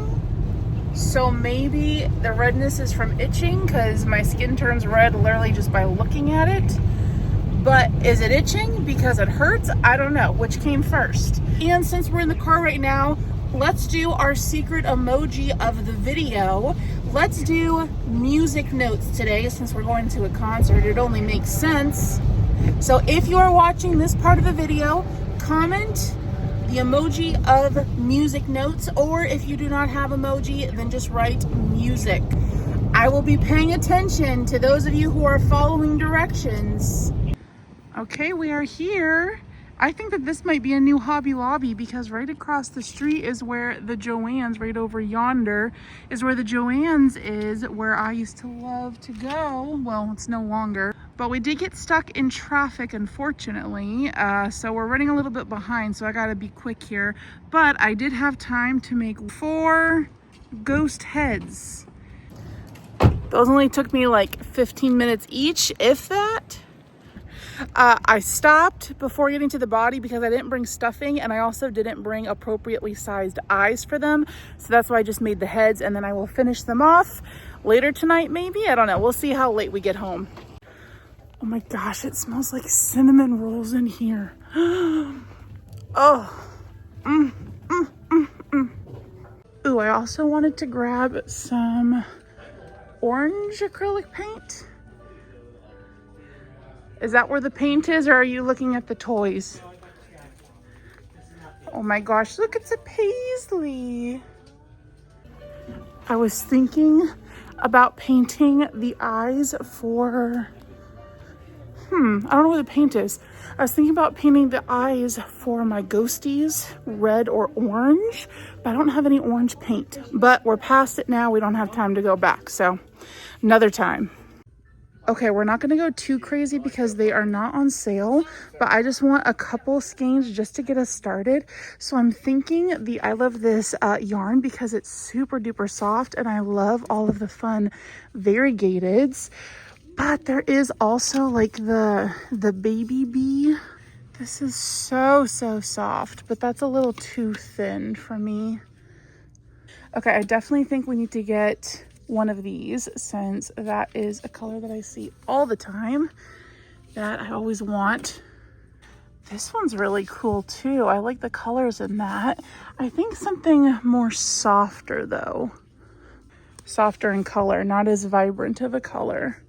so maybe the redness is from itching because my skin turns red literally just by looking at it. But is it itching because it hurts? I don't know. Which came first? And since we're in the car right now, let's do our secret emoji of the video. Let's do music notes today since we're going to a concert. It only makes sense. So if you are watching this part of the video, comment the emoji of music notes, or if you do not have emoji, then just write music. I will be paying attention to those of you who are following directions. Okay, we are here. I think that this might be a new Hobby Lobby because right across the street is where the Joann's, right over yonder, is where the Joann's is, where I used to love to go. Well, it's no longer. But we did get stuck in traffic, unfortunately. So we're running a little bit behind, so I gotta be quick here. But I did have time to make 4 ghost heads. Those only took me like 15 minutes each, if that. I stopped before getting to the body because I didn't bring stuffing, and I also didn't bring appropriately sized eyes for them. So that's why I just made the heads, and then I will finish them off later tonight, maybe. I don't know. We'll see how late we get home. Oh my gosh, it smells like cinnamon rolls in here. Oh. Ooh, I also wanted to grab some orange acrylic paint. Is that where the paint is, or are you looking at the toys? Oh my gosh, look, it's a paisley. I was thinking about painting the eyes for, I don't know where the paint is. I was thinking about painting the eyes for my ghosties, red or orange, but I don't have any orange paint. But we're past it now, we don't have time to go back, so another time. Okay, we're not gonna go too crazy because they are not on sale, but I just want a couple skeins just to get us started. So I'm thinking I love this yarn because it's super duper soft, and I love all of the fun variegateds. But there is also like the baby bee. This is so soft, but that's a little too thin for me. Okay, I definitely think we need to get one of these, since that is a color that I see all the time that I always want. This one's really cool too. I like the colors in that. I think something more softer though. Softer in color, not as vibrant of a color.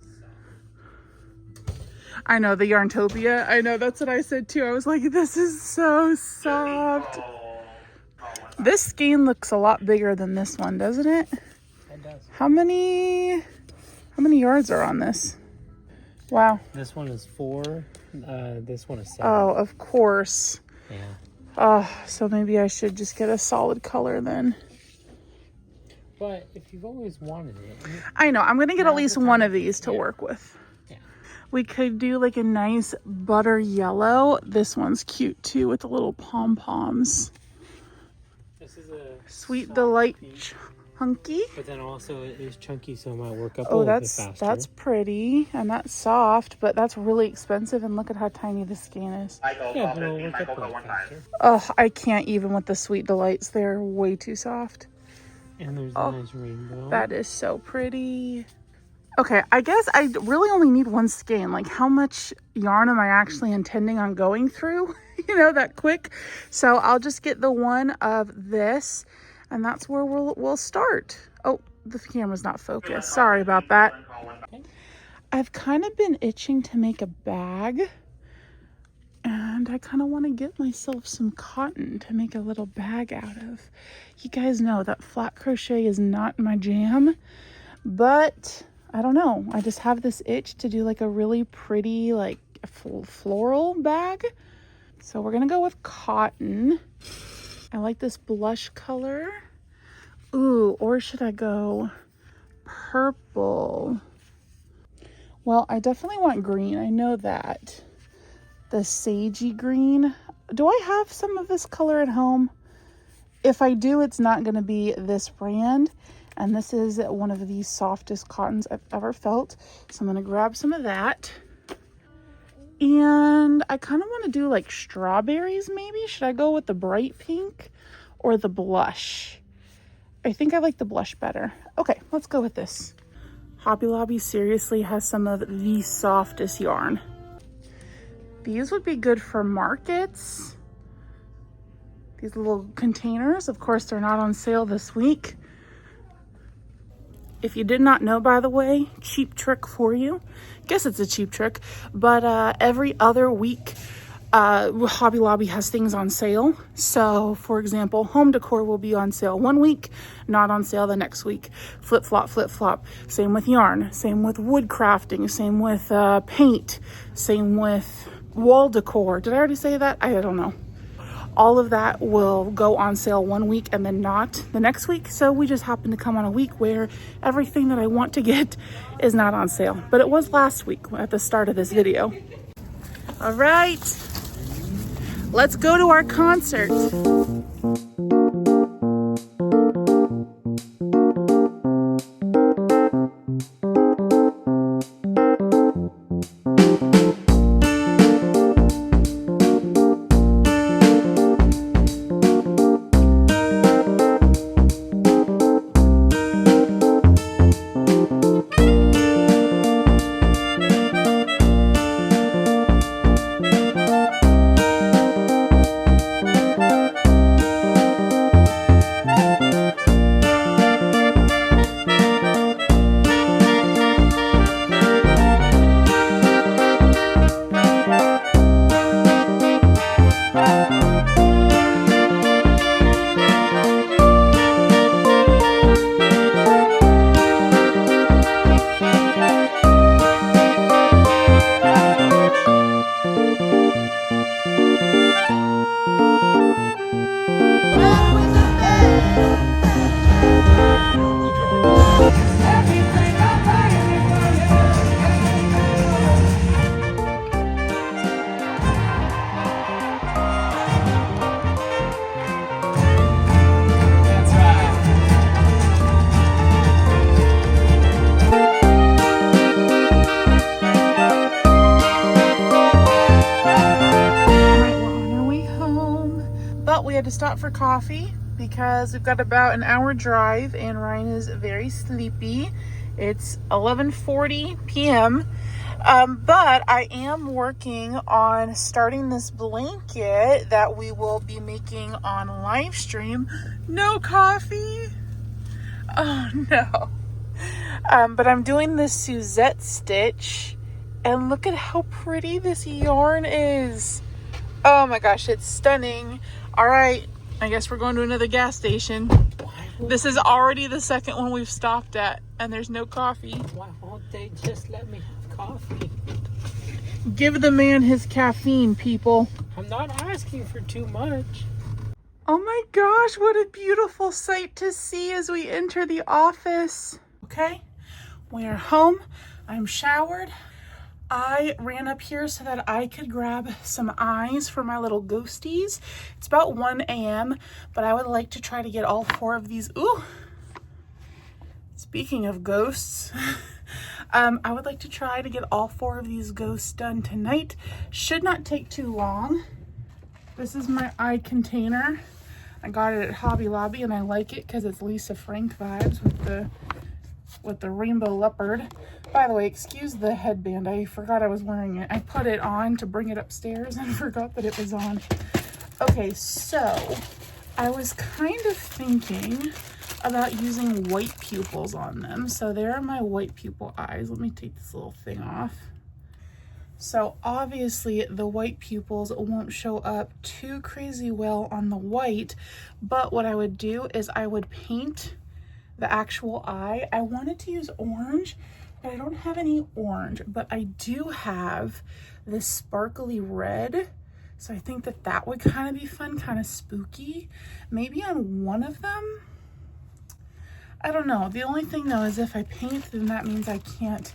I know, the Yarntopia. I know, that's what I said too. I was like, this is so soft. This skein looks a lot bigger than this one, doesn't it? How many yards are on this? Wow. This one is 4. This one is 7. Oh, of course. Yeah. Oh, so maybe I should just get a solid color then. But if you've always wanted it, I know. I'm gonna get at Now's least the one time. of these to Yeah. work with. Yeah. We could do like a nice butter yellow. This one's cute too with the little pom-poms. This is a Sweet soft Delight piece, Chunky. but then also it is chunky, so it might work up a Oh, little bit faster. that's pretty and that's soft, but that's really expensive. And look at how tiny the skein is. Yeah, but it'll work up a little faster. Oh, I can't even with the Sweet Delights. They're way too soft. And there's a nice rainbow. That is so pretty. Okay, I guess I really only need one skein. Like, how much yarn am I actually intending on going through? You know, that quick. So I'll just get the one of this, and that's where we'll start. Oh, the camera's not focused. Sorry about that. I've kind of been itching to make a bag, and I kind of want to get myself some cotton to make a little bag out of. You guys know that flat crochet is not my jam, but I don't know. I just have this itch to do like a really pretty, like floral bag. So we're gonna go with cotton. I like this blush color. Ooh, or should I go purple? Well, I definitely want green. I know that. The sagey green. Do I have some of this color at home? If I do, it's not gonna be this brand. And this is one of the softest cottons I've ever felt. So I'm gonna grab some of that. And I kind of want to do like strawberries maybe. Should I go with the bright pink or the blush? I think I like the blush better. Okay, let's go with this. Hobby Lobby seriously has some of the softest yarn. These would be good for markets. These little containers, of course, they're not on sale this week. If you did not know, by the way, cheap trick for you. Guess it's a cheap trick, but every other week, Hobby Lobby has things on sale. So, for example, home decor will be on sale one week, not on sale the next week. Flip flop, flip flop. Same with yarn, same with wood crafting, same with paint, same with wall decor. Did I already say that? I don't know. All of that will go on sale one week and then not the next week. So we just happen to come on a week where everything that I want to get is not on sale. But it was last week at the start of this video. All right, let's go to our concert. We had to stop for coffee because we've got about an hour drive and Ryan is very sleepy. It's 11:40 p.m. But I am working on starting this blanket that we will be making on Livestream. No coffee. Oh no. But I'm doing this Suzette stitch and look at how pretty this yarn is. Oh my gosh, it's stunning. All right, I guess we're going to another gas station. This is already the second one we've stopped at, and there's no coffee. Why won't they just let me have coffee? Give the man his caffeine, people. I'm not asking for too much. Oh my gosh, what a beautiful sight to see as we enter the office. Okay, we are home. I'm showered. I ran up here so that I could grab some eyes for my little ghosties. It's about 1 a.m., but I would like to try to get all 4 of these. Ooh, speaking of ghosts, I would like to try to get all 4 of these ghosts done tonight. Should not take too long. This is my eye container. I got it at Hobby Lobby and I like it because it's Lisa Frank vibes with the rainbow leopard. By the way, excuse the headband. I forgot I was wearing it. I put it on to bring it upstairs and forgot that it was on. Okay, so I was kind of thinking about using white pupils on them. So there are my white pupil eyes. Let me take this little thing off. So obviously the white pupils won't show up too crazy well on the white, but what I would do is I would paint the actual eye. I wanted to use orange, but I don't have any orange, but I do have this sparkly red. So I think that that would kind of be fun, kind of spooky. Maybe on one of them. I don't know. The only thing though is if I paint, then that means I can't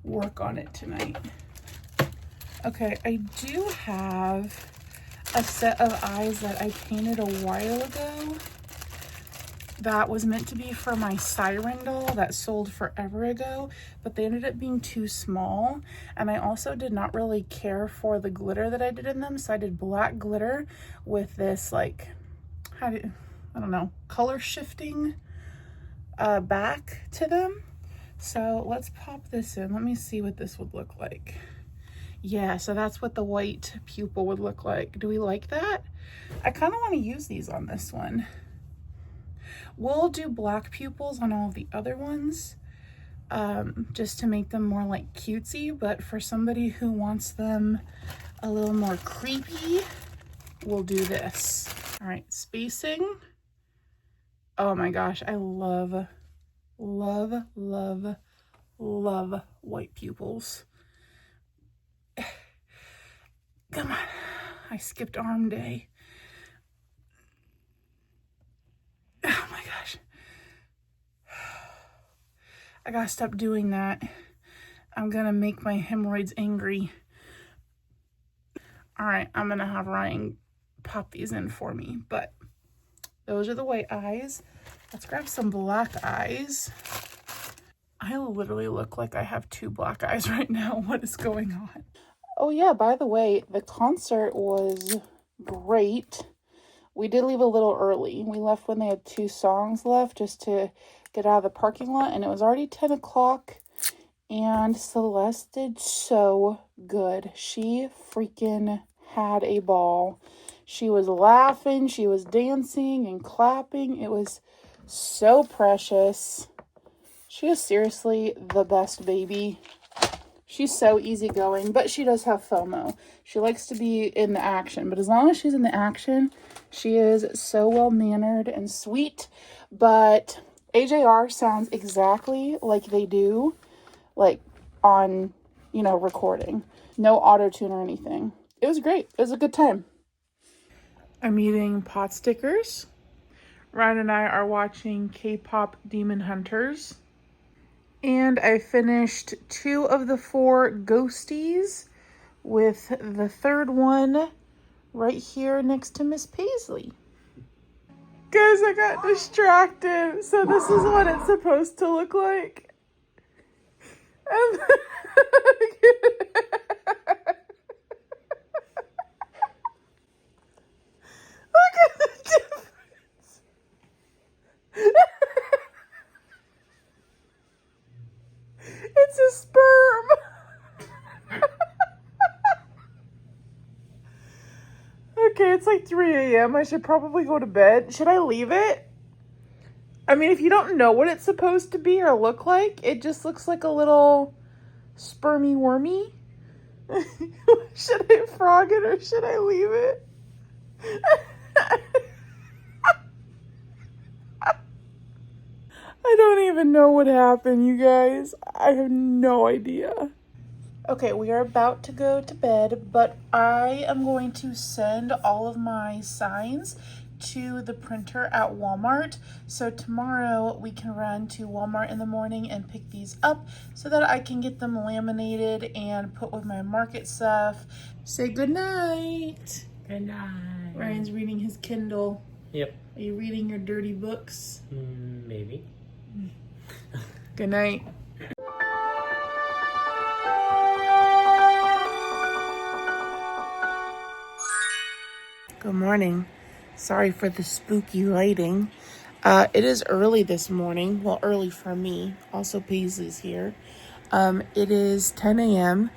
work on it tonight. Okay, I do have a set of eyes that I painted a while ago that was meant to be for my siren doll that sold forever ago, but they ended up being too small. And I also did not really care for the glitter that I did in them, so I did black glitter with this like, I don't know, color shifting back to them. So let's pop this in. Let me see what this would look like. Yeah, so that's what the white pupil would look like. Do we like that? I kind of want to use these on this one. We'll do black pupils on all of the other ones, just to make them more like cutesy, but for somebody who wants them a little more creepy, we'll do this. All right, spacing. Oh my gosh, I love, love, love, love white pupils. Come on, I skipped arm day. Oh my gosh. I gotta stop doing that. I'm gonna make my hemorrhoids angry. All right, I'm gonna have Ryan pop these in for me, but those are the white eyes. Let's grab some black eyes. I literally look like I have 2 black eyes right now. What is going on? Oh yeah, by the way, the concert was great. We did leave a little early. We left when they had 2 songs left just to get out of the parking lot, and it was already 10 o'clock, and Celeste did so good. She freaking had a ball. She was laughing, she was dancing and clapping. It was so precious. She is seriously the best baby. She's so easygoing, but she does have FOMO. She likes to be in the action, but as long as she's in the action, she is so well-mannered and sweet. But AJR sounds exactly like they do, like on, you know, recording. No auto-tune or anything. It was great. It was a good time. I'm eating pot stickers. Ryan and I are watching K-pop Demon Hunters. And I finished 2 of the 4 ghosties with the 3rd one right here next to Miss Paisley. Guys, I got distracted. So this is what it's supposed to look like. And look at the difference. It's a sperm. Okay, it's like 3 a.m. I should probably go to bed. Should I leave it? I mean, if you don't know what it's supposed to be or look like, it just looks like a little spermy wormy. Should I frog it or should I leave it? I don't even know what happened, you guys. I have no idea. Okay, we are about to go to bed, but I am going to send all of my signs to the printer at Walmart. So tomorrow we can run to Walmart in the morning and pick these up so that I can get them laminated and put with my market stuff. Say good night. Good night. Ryan's reading his Kindle. Yep. Are you reading your dirty books? Maybe. Good night. Good morning. Sorry for the spooky lighting. It is early this morning. Well, early for me. Also, Paisley's here. It is 10 a.m.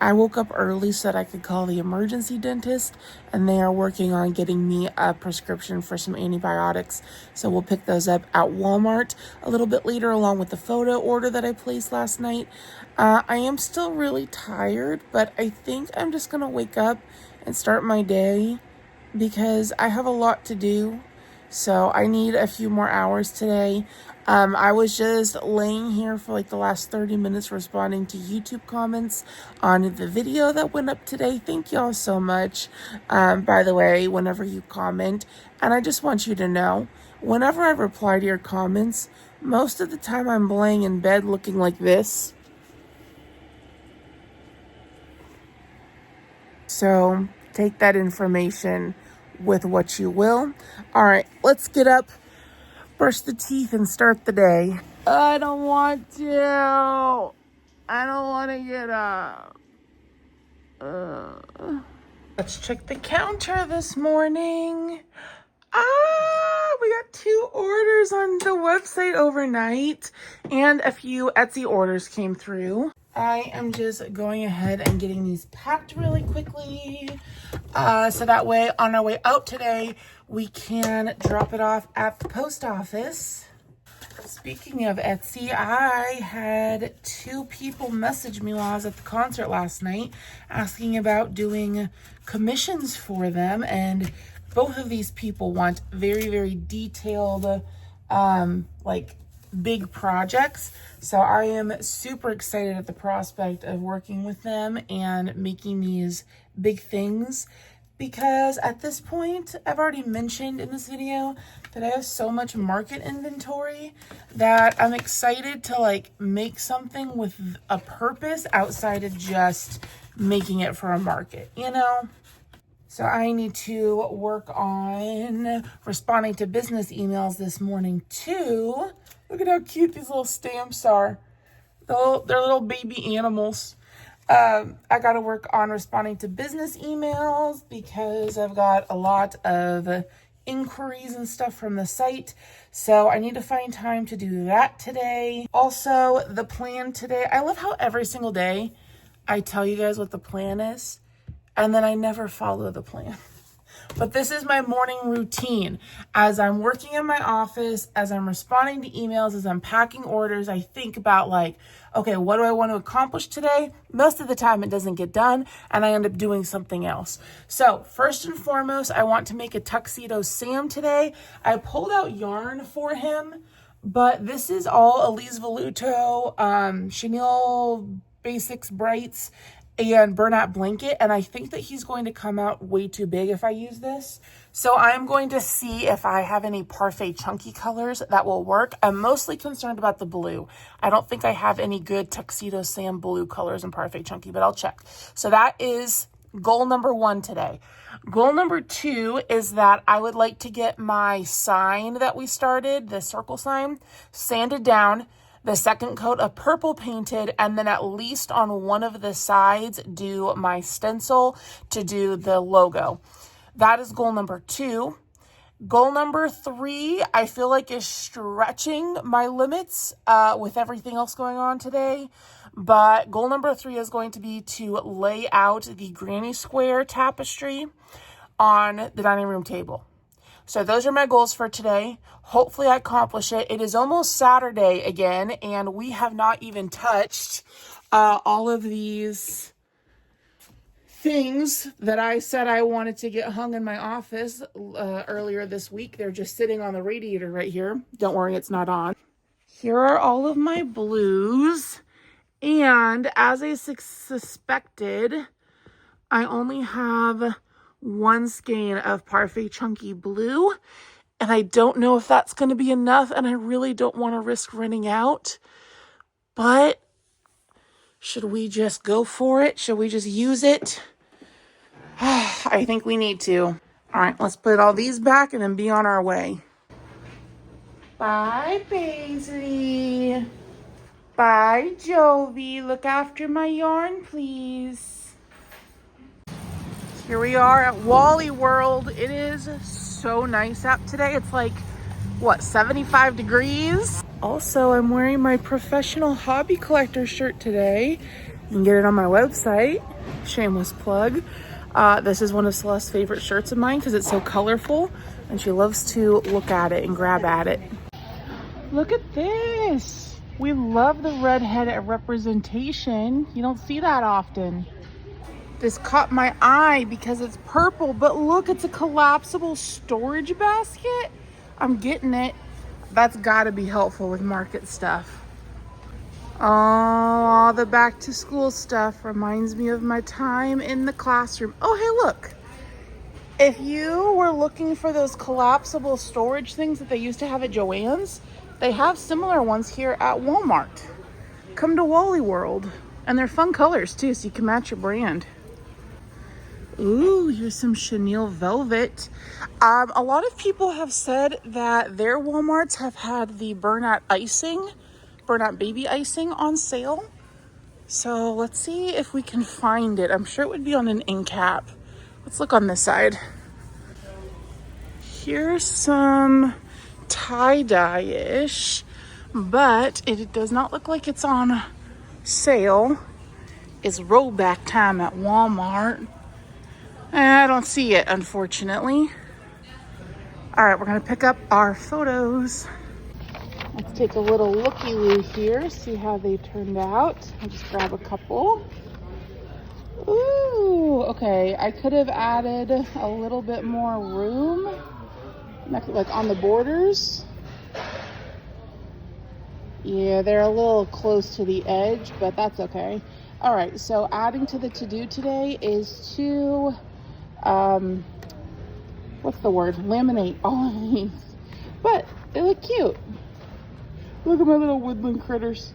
I woke up early so that I could call the emergency dentist, and they are working on getting me a prescription for some antibiotics. So we'll pick those up at Walmart a little bit later, along with the photo order that I placed last night. I am still really tired, but I think I'm just going to wake up and start my day because I have a lot to do. So I need a few more hours today. I was just laying here for like the last 30 minutes responding to YouTube comments on the video that went up today. Thank y'all so much. By the way, whenever you comment, and I just want you to know, whenever I reply to your comments, most of the time I'm laying in bed looking like this. So take that information with what you will. All right, let's get up, brush the teeth, and start the day. I don't want to. I don't want to get up. Let's check the counter this morning. We got 2 orders on the website overnight, and a few Etsy orders came through. I am just going ahead and getting these packed really quickly. So that way, on our way out today, we can drop it off at the post office. Speaking of Etsy, I had 2 people message me while I was at the concert last night asking about doing commissions for them, and both of these people want very, very detailed, like big projects. So I am super excited at the prospect of working with them and making these big things, because at this point, I've already mentioned in this video that I have so much market inventory that I'm excited to like make something with a purpose outside of just making it for a market, you know? So I need to work on responding to business emails this morning too. Look at how cute these little stamps are. They're little baby animals. I got to work on responding to business emails because I've got a lot of inquiries and stuff from the site. So I need to find time to do that today. Also, the plan today. I love how every single day I tell you guys what the plan is, and then I never follow the plan. But this is my morning routine. As I'm working in my office, as I'm responding to emails, as I'm packing orders, I think about like, okay, what do I want to accomplish today? Most of the time it doesn't get done and I end up doing something else. So first and foremost, I want to make a tuxedo Sam today. I pulled out yarn for him, but this is all Elise Voluto, Chenille Basics Brights, and burnout blanket, and I think that he's going to come out way too big if I use this. So I'm going to see if I have any Parfait chunky colors that will work. I'm mostly concerned about the blue. I don't think I have any good Tuxedo Sam blue colors in Parfait chunky, but I'll check. So that is goal number 1 today. Goal number 2 is that I would like to get my sign that we started, the circle sign, sanded down, the second coat of purple painted, and then at least on one of the sides do my stencil to do the logo. That is goal number 2. Goal number 3, I feel like is stretching my limits with everything else going on today. But goal number 3 is going to be to lay out the granny square tapestry on the dining room table. So those are my goals for today. Hopefully I accomplish it. It is almost Saturday again, and we have not even touched all of these things that I said I wanted to get hung in my office earlier this week. They're just sitting on the radiator right here. Don't worry, it's not on. Here are all of my blues. And as I suspected, I only have one skein of Parfait Chunky Blue. And I don't know if that's going to be enough, and I really don't want to risk running out. But should we just go for it? Should we just use it? I think we need to. All right, let's put all these back and then be on our way. Bye, Paisley. Bye, Jovi. Look after my yarn, please. Here we are at Wally World. It is so nice out today. It's like, what, 75 degrees? Also, I'm wearing my professional hobby collector shirt today. You can get it on my website. Shameless plug. This is one of Celeste's favorite shirts of mine because it's so colorful and she loves to look at it and grab at it. Look at this. We love the redhead representation. You don't see that often. This caught my eye because it's purple, but look, it's a collapsible storage basket. I'm getting it. That's gotta be helpful with market stuff. Oh, all the back to school stuff reminds me of my time in the classroom. Oh, hey, look. If you were looking for those collapsible storage things that they used to have at Joann's, they have similar ones here at Walmart. Come to Wally World. And they're fun colors too, so you can match your brand. Ooh, here's some chenille velvet. A lot of people have said that their Walmarts have had the burnout baby icing on sale. So let's see if we can find it. I'm sure it would be on an end cap. Let's look on this side. Here's some tie-dye-ish, but it does not look like it's on sale. It's rollback time at Walmart. I don't see it, unfortunately. All right, we're gonna pick up our photos. Let's take a little looky-loo here, see how they turned out. I'll just grab a couple. Ooh, okay. I could have added a little bit more room, like on the borders. Yeah, they're a little close to the edge, but that's okay. All right, so adding to the to-do today is to what's the word? Laminate all of these. But they look cute. Look at my little woodland critters.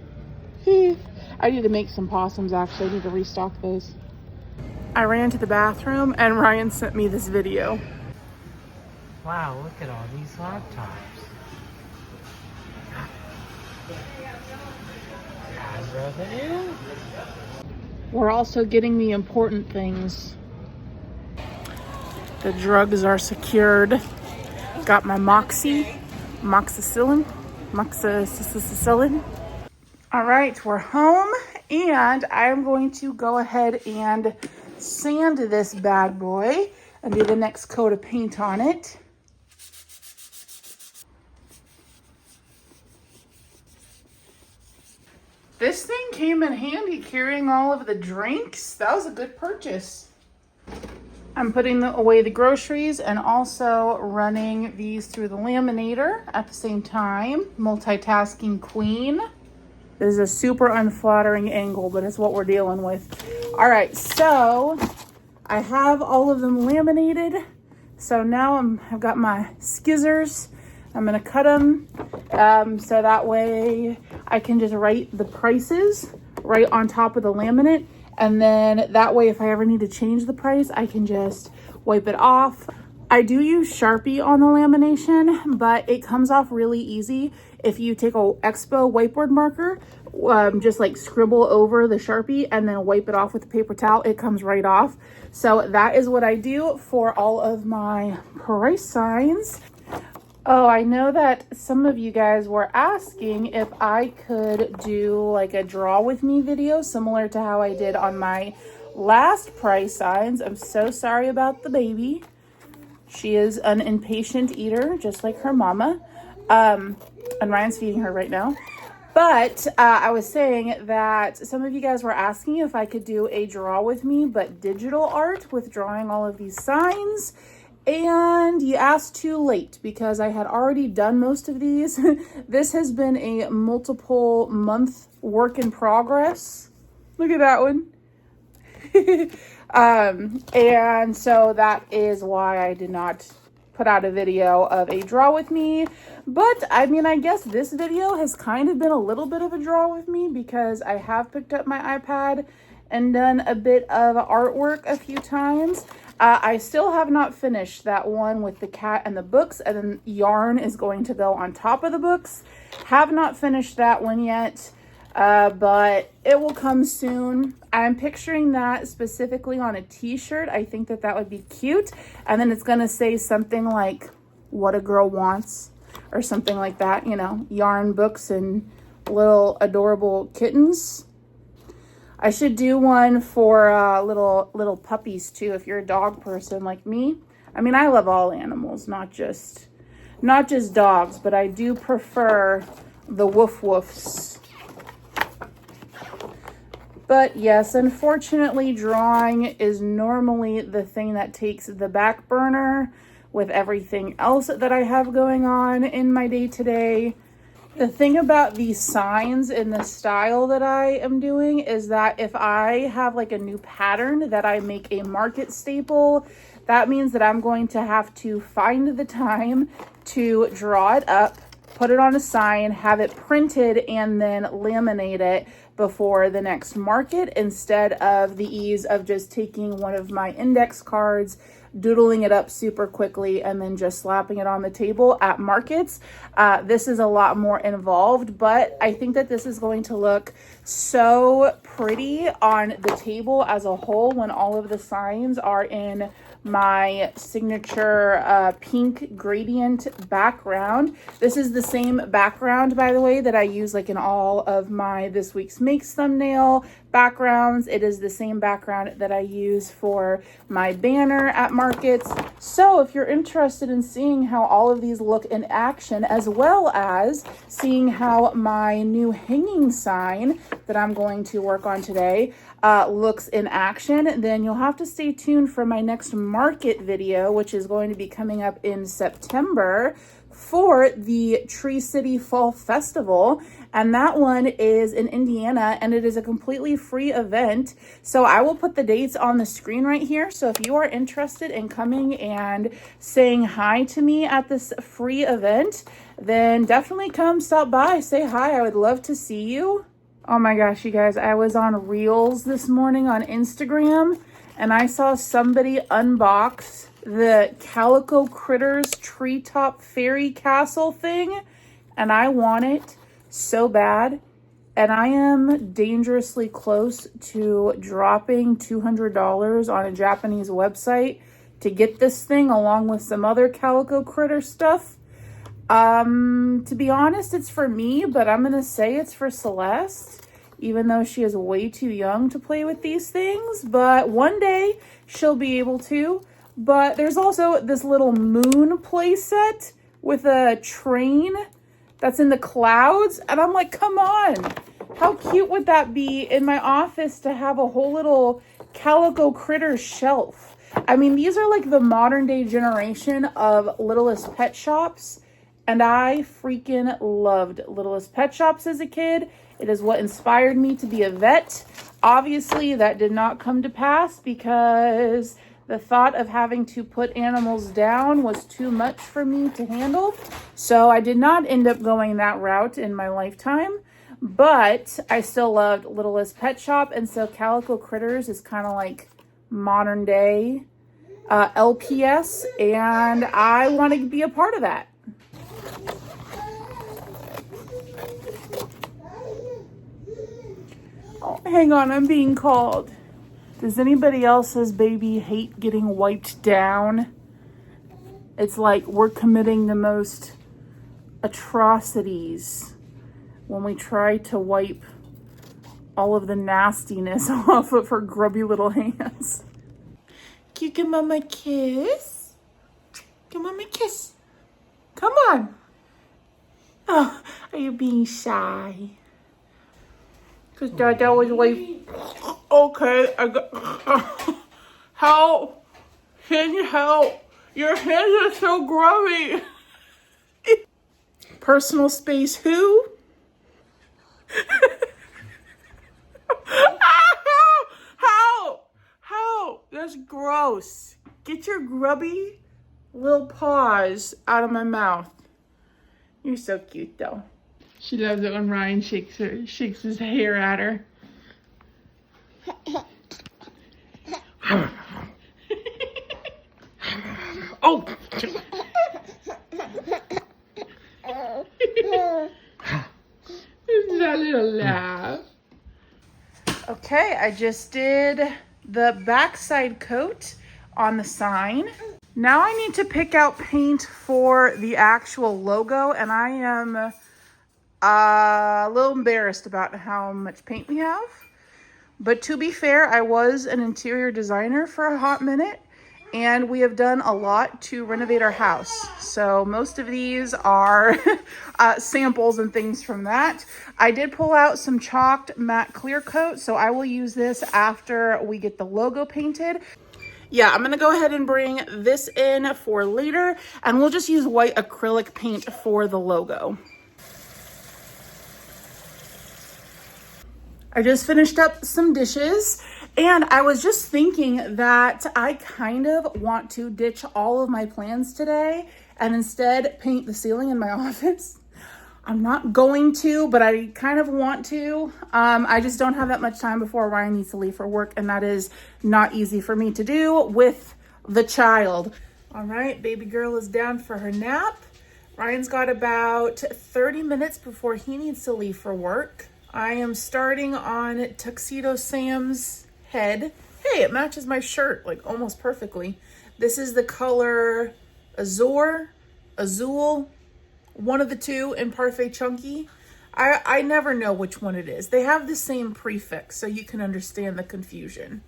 I need to make some possums, actually. I need to restock those. I ran to the bathroom and Ryan sent me this video. Wow, look at all these laptops. As revenue. We're also getting the important things. The drugs are secured. Got my moxicillin. All right, we're home and I'm going to go ahead and sand this bad boy and do the next coat of paint on it. This thing came in handy carrying all of the drinks. That was a good purchase. I'm putting away the groceries and also running these through the laminator at the same time. Multitasking queen. This is a super unflattering angle, but it's what we're dealing with. All right, so I have all of them laminated. So now I've got my skizzers. I'm gonna cut them so that way I can just write the prices right on top of the laminate. And then that way, if I ever need to change the price, I can just wipe it off. I do use Sharpie on the lamination, but it comes off really easy. If you take a Expo whiteboard marker, just like scribble over the Sharpie and then wipe it off with a paper towel, it comes right off. So that is what I do for all of my price signs. Oh, I know that some of you guys were asking if I could do like a draw with me video similar to how I did on my last price signs. I'm so sorry about the baby. She is an impatient eater, just like her mama. And Ryan's feeding her right now. But I was saying that some of you guys were asking if I could do a draw with me, but digital art with drawing all of these signs. And you asked too late because I had already done most of these. This has been a multiple month work in progress. Look at that one. And so that is why I did not put out a video of a draw with me. But I mean, I guess this video has kind of been a little bit of a draw with me because I have picked up my iPad and done a bit of artwork a few times. I still have not finished that one with the cat and the books, and then yarn is going to go on top of the books. Have not finished that one yet, but it will come soon. I'm picturing that specifically on a t-shirt. I think that that would be cute. And then it's going to say something like, what a girl wants, or something like that, you know, yarn, books, and little adorable kittens. I should do one for little puppies too, if you're a dog person like me. I mean, I love all animals, not just dogs, but I do prefer the woof woofs. But yes, unfortunately, drawing is normally the thing that takes the back burner with everything else that I have going on in my day-to-day. The thing about these signs in the style that I am doing is that if I have like a new pattern that I make a market staple, that means that I'm going to have to find the time to draw it up, put it on a sign, have it printed, and then laminate it before the next market, instead of the ease of just taking one of my index cards, doodling it up super quickly, and then just slapping it on the table at markets. This is a lot more involved, but I think that this is going to look so pretty on the table as a whole when all of the signs are in my signature pink gradient background. This is the same background, by the way, that I use like in all of my This Week's Makes thumbnail backgrounds. It is the same background that I use for my banner at markets. So if you're interested in seeing how all of these look in action, as well as seeing how my new hanging sign that I'm going to work on today looks in action, then you'll have to stay tuned for my next market video, which is going to be coming up in September for the Tree City Fall Festival. And that one is in Indiana, and it is a completely free event. So I will put the dates on the screen right here. So if you are interested in coming and saying hi to me at this free event, then definitely come stop by, say hi. I would love to see you. Oh my gosh, you guys, I was on Reels this morning on Instagram, and I saw somebody unbox the Calico Critters Treetop Fairy Castle thing, and I want it so bad. And I am dangerously close to dropping $200 on a Japanese website to get this thing, along with some other Calico Critter stuff. To be honest, it's for me, but I'm gonna say it's for Celeste, even though she is way too young to play with these things. But one day she'll be able to. But there's also this little moon play set with a train that's in the clouds, and I'm like, come on, how cute would that be in my office to have a whole little Calico Critter shelf? I mean, these are like the modern day generation of Littlest Pet Shops. And I freaking loved Littlest Pet Shops as a kid. It is what inspired me to be a vet. Obviously, that did not come to pass because the thought of having to put animals down was too much for me to handle. So I did not end up going that route in my lifetime. But I still loved Littlest Pet Shop. And so Calico Critters is kind of like modern day LPS. And I want to be a part of that. Oh, hang on, I'm being called. Does anybody else's baby hate getting wiped down? It's like we're committing the most atrocities when we try to wipe all of the nastiness off of her grubby little hands. Can you give Mama a kiss? Give Mama a kiss. Come on. Oh, are you being shy? Because Dada was like, okay, I got, help, can you help? Your hands are so grubby. Personal space who? Help, That's gross. Get your grubby little paws out of my mouth. You're so cute though. She loves it when Ryan shakes his hair at her. Oh! That little laugh. Okay, I just did the backside coat on the sign. Now I need to pick out paint for the actual logo, and I am a little embarrassed about how much paint we have. But to be fair, I was an interior designer for a hot minute, and we have done a lot to renovate our house. So most of these are samples and things from that. I did pull out some chalked matte clear coat, so I will use this after we get the logo painted. Yeah, I'm gonna go ahead and bring this in for later, and we'll just use white acrylic paint for the logo. I just finished up some dishes, and I was just thinking that I kind of want to ditch all of my plans today and instead paint the ceiling in my office. I'm not going to, but I kind of want to. I just don't have that much time before Ryan needs to leave for work, and that is not easy for me to do with the child. All right, baby girl is down for her nap. Ryan's got about 30 minutes before he needs to leave for work. I am starting on Tuxedo Sam's head. Hey, it matches my shirt like almost perfectly. This is the color Azure, Azul, one of the two in Parfait Chunky. I never know which one it is. They have the same prefix, so you can understand the confusion.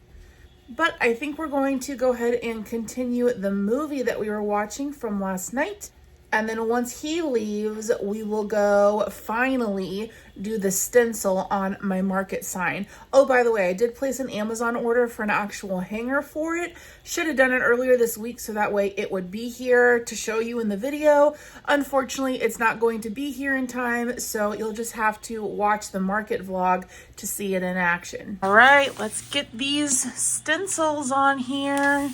But I think we're going to go ahead and continue the movie that we were watching from last night. And then once he leaves, we will go finally do the stencil on my market sign. Oh, by the way, I did place an Amazon order for an actual hanger for it. Should have done it earlier this week so that way it would be here to show you in the video. Unfortunately, it's not going to be here in time, so you'll just have to watch the market vlog to see it in action. All right, let's get these stencils on here.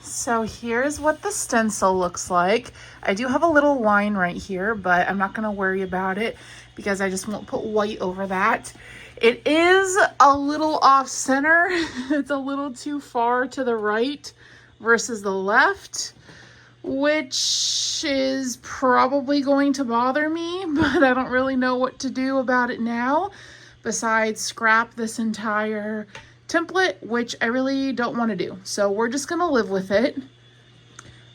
So here's what the stencil looks like. I do have a little line right here, but I'm not gonna worry about it because I just won't put white over that. It is a little off center. It's a little too far to the right versus the left, which is probably going to bother me, but I don't really know what to do about it now besides scrap this entire template, which I really don't want to do. So we're just going to live with it.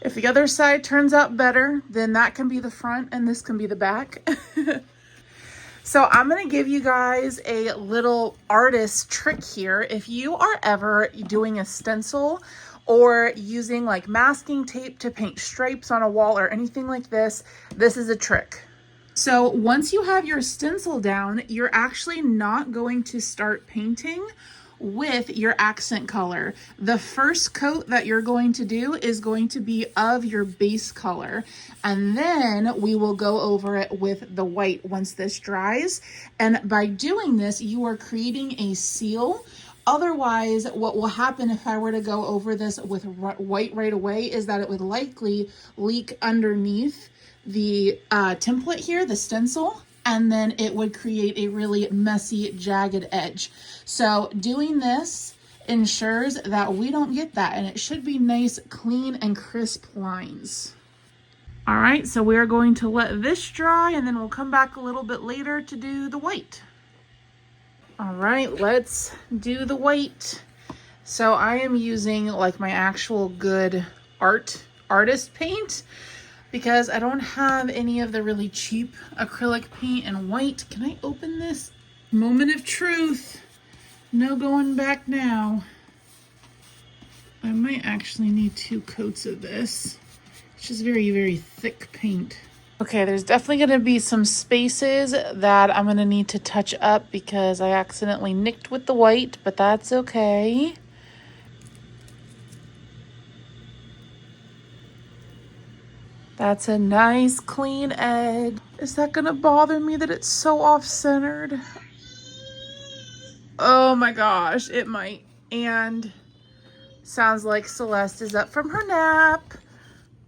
If the other side turns out better, then that can be the front and this can be the back. So I'm going to give you guys a little artist trick here. If you are ever doing a stencil or using like masking tape to paint stripes on a wall or anything like this, this is a trick. So once you have your stencil down, you're actually not going to start painting with your accent color. The first coat that you're going to do is going to be of your base color, and then we will go over it with the white once this dries. And by doing this, you are creating a seal. Otherwise, what will happen if I were to go over this with white right away is that it would likely leak underneath the template here, the stencil, and then it would create a really messy, jagged edge. So doing this ensures that we don't get that, and it should be nice, clean, and crisp lines. All right, so we are going to let this dry, and then we'll come back a little bit later to do the white. All right, let's do the white. So I am using like my actual good artist paint, because I don't have any of the really cheap acrylic paint and white. Can I open this? Moment of truth. No going back now. I might actually need 2 coats of this. It's just very, very thick paint. Okay, there's definitely gonna be some spaces that I'm gonna need to touch up because I accidentally nicked with the white, but that's okay. That's a nice clean edge. Is that gonna bother me that it's so off-centered? Oh my gosh, it might. And sounds like Celeste is up from her nap.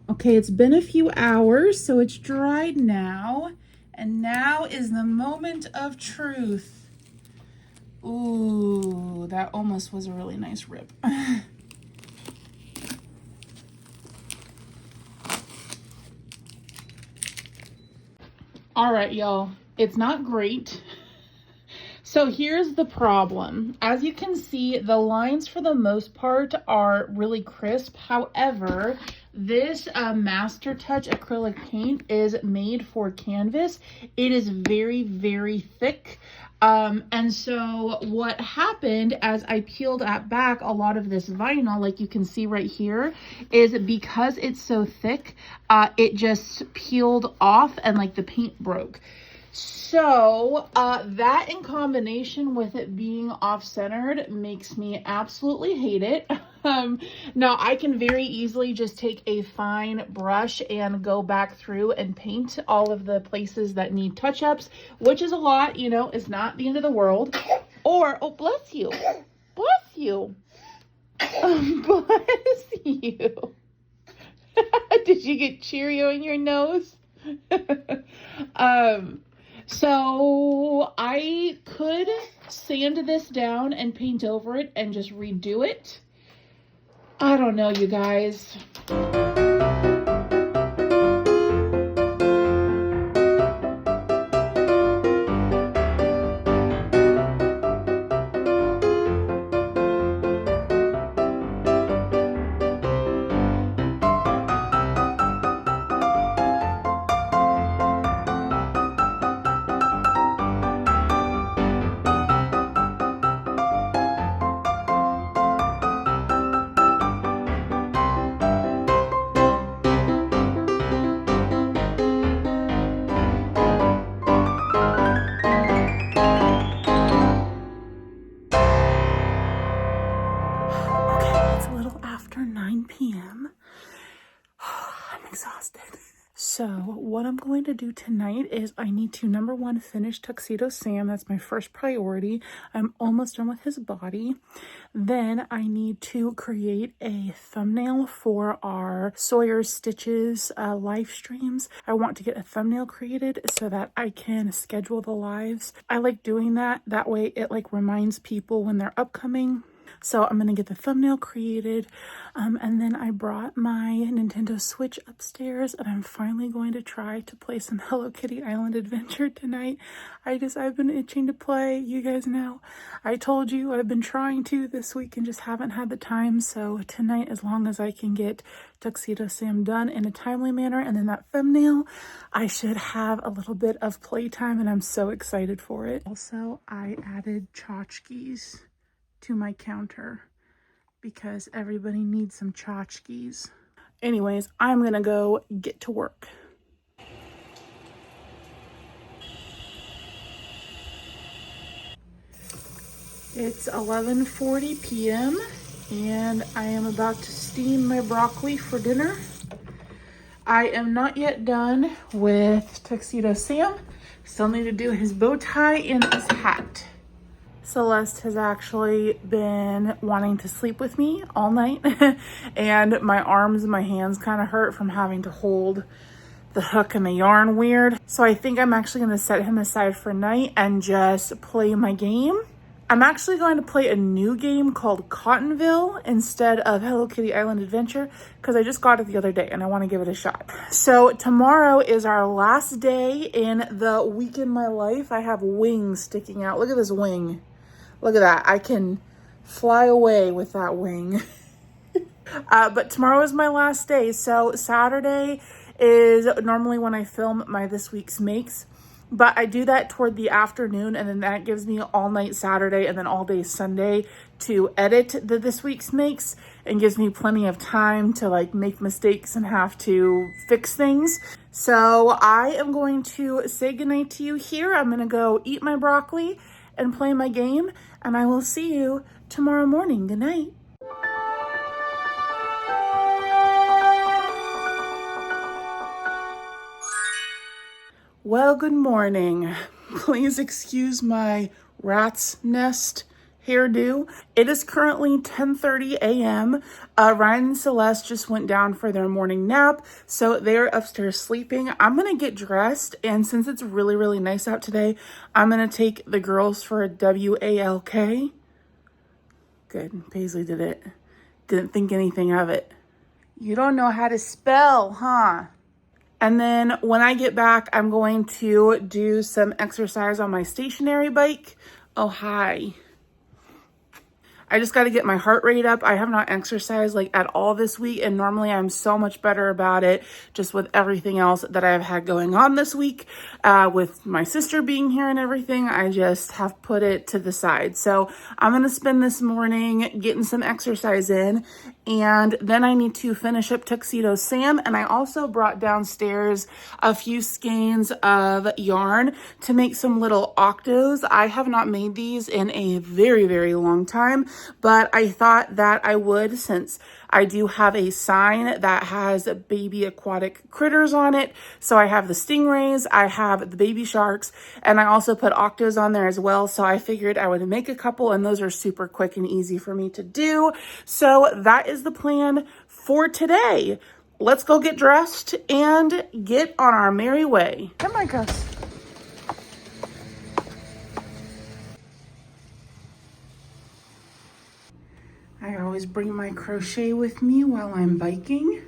Okay, it's been a few hours, so it's dried now. And now is the moment of truth. Ooh, that almost was a really nice rip. All right, y'all, it's not great. So here's the problem. As you can see, the lines for the most part are really crisp. However, this Master Touch acrylic paint is made for canvas. It is very, very thick. And so what happened as I peeled back a lot of this vinyl, like you can see right here, is because it's so thick, it just peeled off and like the paint broke. So that in combination with it being off-centered makes me absolutely hate it. Now I can very easily just take a fine brush and go back through and paint all of the places that need touch-ups, which is a lot, you know, it's not the end of the world. Or, oh, bless you. Bless you. Bless you. Did you get Cheerio in your nose? So I could sand this down and paint over it and just redo it. I don't know, you guys. After 9 p.m. I'm exhausted. So what I'm going to do tonight is I need to, number one, finish Tuxedo Sam. That's my first priority. I'm almost done with his body. Then I need to create a thumbnail for our Sawyer Stitches live streams. I want to get a thumbnail created so that I can schedule the lives. I like doing that. That way it like reminds people when they're upcoming. So I'm going to get the thumbnail created, and then I brought my Nintendo Switch upstairs, and I'm finally going to try to play some Hello Kitty Island Adventure tonight. I've been itching to play, you guys know. I told you I've been trying to this week and just haven't had the time, so tonight, as long as I can get Tuxedo Sam done in a timely manner, and then that thumbnail, I should have a little bit of playtime, and I'm so excited for it. Also, I added tchotchkes to my counter because everybody needs some tchotchkes. Anyways, I'm gonna go get to work. It's 11:40 p.m. and I am about to steam my broccoli for dinner. I am not yet done with Tuxedo Sam. Still need to do his bow tie and his hat. Celeste has actually been wanting to sleep with me all night and my arms and my hands kind of hurt from having to hold the hook and the yarn weird. So I think I'm actually going to set him aside for night and just play my game. I'm actually going to play a new game called Cottonville instead of Hello Kitty Island Adventure because I just got it the other day and I want to give it a shot. So tomorrow is our last day in the week in my life. I have wings sticking out. Look at this wing. Look at that. I can fly away with that wing. But tomorrow is my last day. So Saturday is normally when I film my this week's makes. But I do that toward the afternoon, and then that gives me all night Saturday and then all day Sunday to edit the this week's makes, and gives me plenty of time to like make mistakes and have to fix things. So I am going to say goodnight to you here. I'm going to go eat my broccoli and play my game, and I will see you tomorrow morning. Good night. Well, good morning. Please excuse my rat's nest hairdo. It is currently 10:30 a.m. Ryan and Celeste just went down for their morning nap, so they're upstairs sleeping. I'm gonna get dressed, and since it's really, really nice out today, I'm gonna take the girls for a WALK. Good, Paisley did it. Didn't think anything of it. You don't know how to spell, huh? And then when I get back, I'm going to do some exercise on my stationary bike. Oh, hi. I just got to get my heart rate up. I have not exercised like at all this week, and normally I'm so much better about it just with everything else that I've had going on this week. With my sister being here and everything, I just have put it to the side. So I'm going to spend this morning getting some exercise in, and then I need to finish up Tuxedo Sam. And I also brought downstairs a few skeins of yarn to make some little octos. I have not made these in a very, very long time, but I thought that I would, since I do have a sign that has baby aquatic critters on it. So I have the stingrays, I have the baby sharks, and I also put octos on there as well. So I figured I would make a couple, and those are super quick and easy for me to do. So that is the plan for today. Let's go get dressed and get on our merry way. Come on, Gus. I always bring my crochet with me while I'm biking.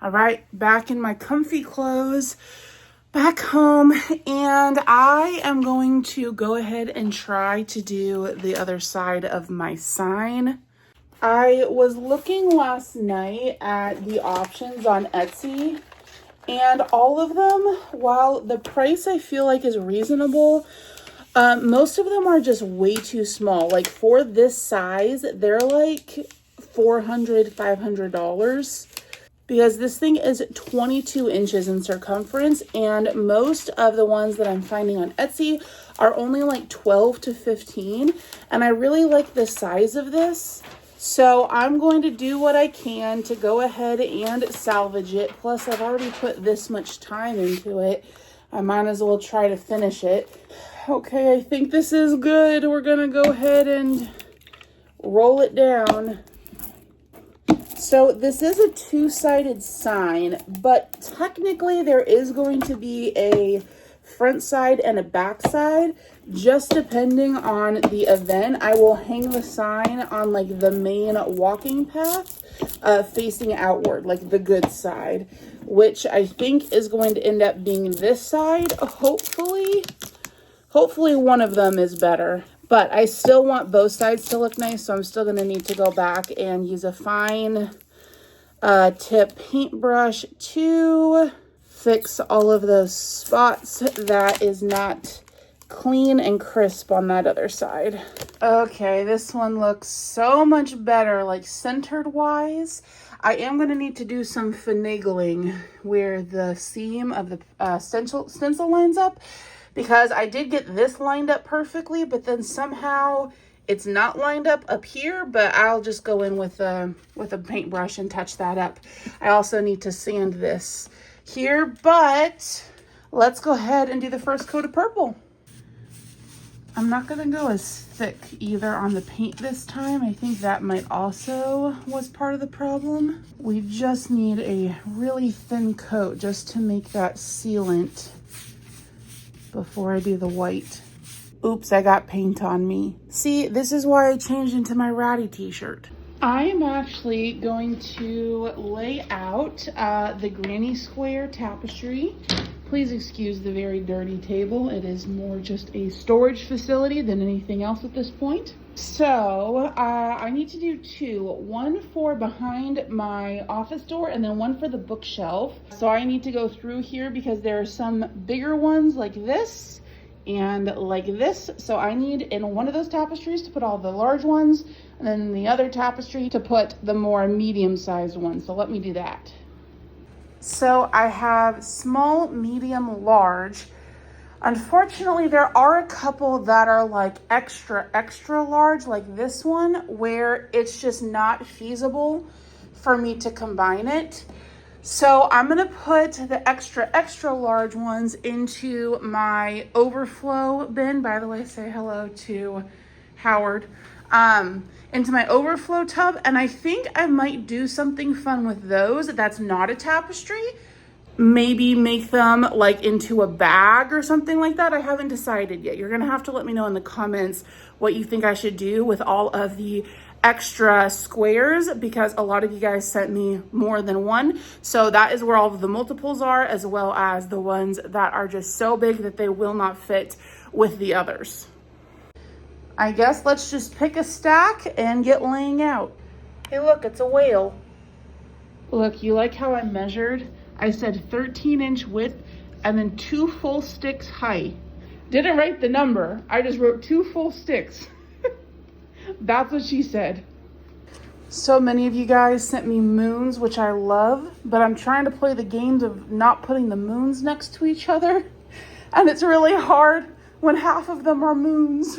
All right, back in my comfy clothes, back home, and I am going to go ahead and try to do the other side of my sign. I was looking last night at the options on Etsy, and all of them, while the price I feel like is reasonable, most of them are just way too small. Like for this size, they're like $400, $500, because this thing is 22 inches in circumference, and most of the ones that I'm finding on Etsy are only like 12 to 15, and I really like the size of this. So I'm going to do what I can to go ahead and salvage it. Plus, I've already put this much time into it. I might as well try to finish it. Okay, I think this is good. We're gonna go ahead and roll it down. So this is a two-sided sign, but technically there is going to be a front side and a back side, just depending on the event. I will hang the sign on like the main walking path, facing outward, like the good side, which I think is going to end up being this side, hopefully. Hopefully one of them is better, but I still want both sides to look nice, so I'm still going to need to go back and use a fine tip paintbrush to fix all of those spots that is not clean and crisp on that other side. Okay, this one looks so much better, like centered wise. I am going to need to do some finagling where the seam of the stencil lines up, because I did get this lined up perfectly, but then somehow it's not lined up here, but I'll just go in with a paintbrush and touch that up. I also need to sand this here, but let's go ahead and do the first coat of purple. I'm not gonna go as thick either on the paint this time. I think that might also was part of the problem. We just need a really thin coat just to make that sealant before I do the white. Oops, I got paint on me. See, this is why I changed into my ratty t-shirt. I am actually going to lay out the granny square tapestry. Please excuse the very dirty table. It is more just a storage facility than anything else at this point. So I need to do two, one for behind my office door and then one for the bookshelf. So I need to go through here because there are some bigger ones like this and like this. So I need in one of those tapestries to put all the large ones, and then in the other tapestry to put the more medium-sized ones. So let me do that. So I have small, medium, large. Unfortunately, there are a couple that are like extra large, like this one, where it's just not feasible for me to combine it. So I'm gonna put the extra large ones into my overflow bin. By the way, say hello to Howard, into my overflow tub. And I think I might do something fun with those. That's not a tapestry. Maybe make them like into a bag or something like that. I haven't decided yet. You're gonna have to let me know in the comments what you think I should do with all of the extra squares, because a lot of you guys sent me more than one. So that is where all of the multiples are, as well as the ones that are just so big that they will not fit with the others. I guess let's just pick a stack and get laying out. Hey, look, it's a whale. Look, you like how I measured? I said 13-inch width and then 2 full sticks height. Didn't write the number. I just wrote 2 full sticks. That's what she said. So many of you guys sent me moons, which I love, but I'm trying to play the games of not putting the moons next to each other. And it's really hard when half of them are moons.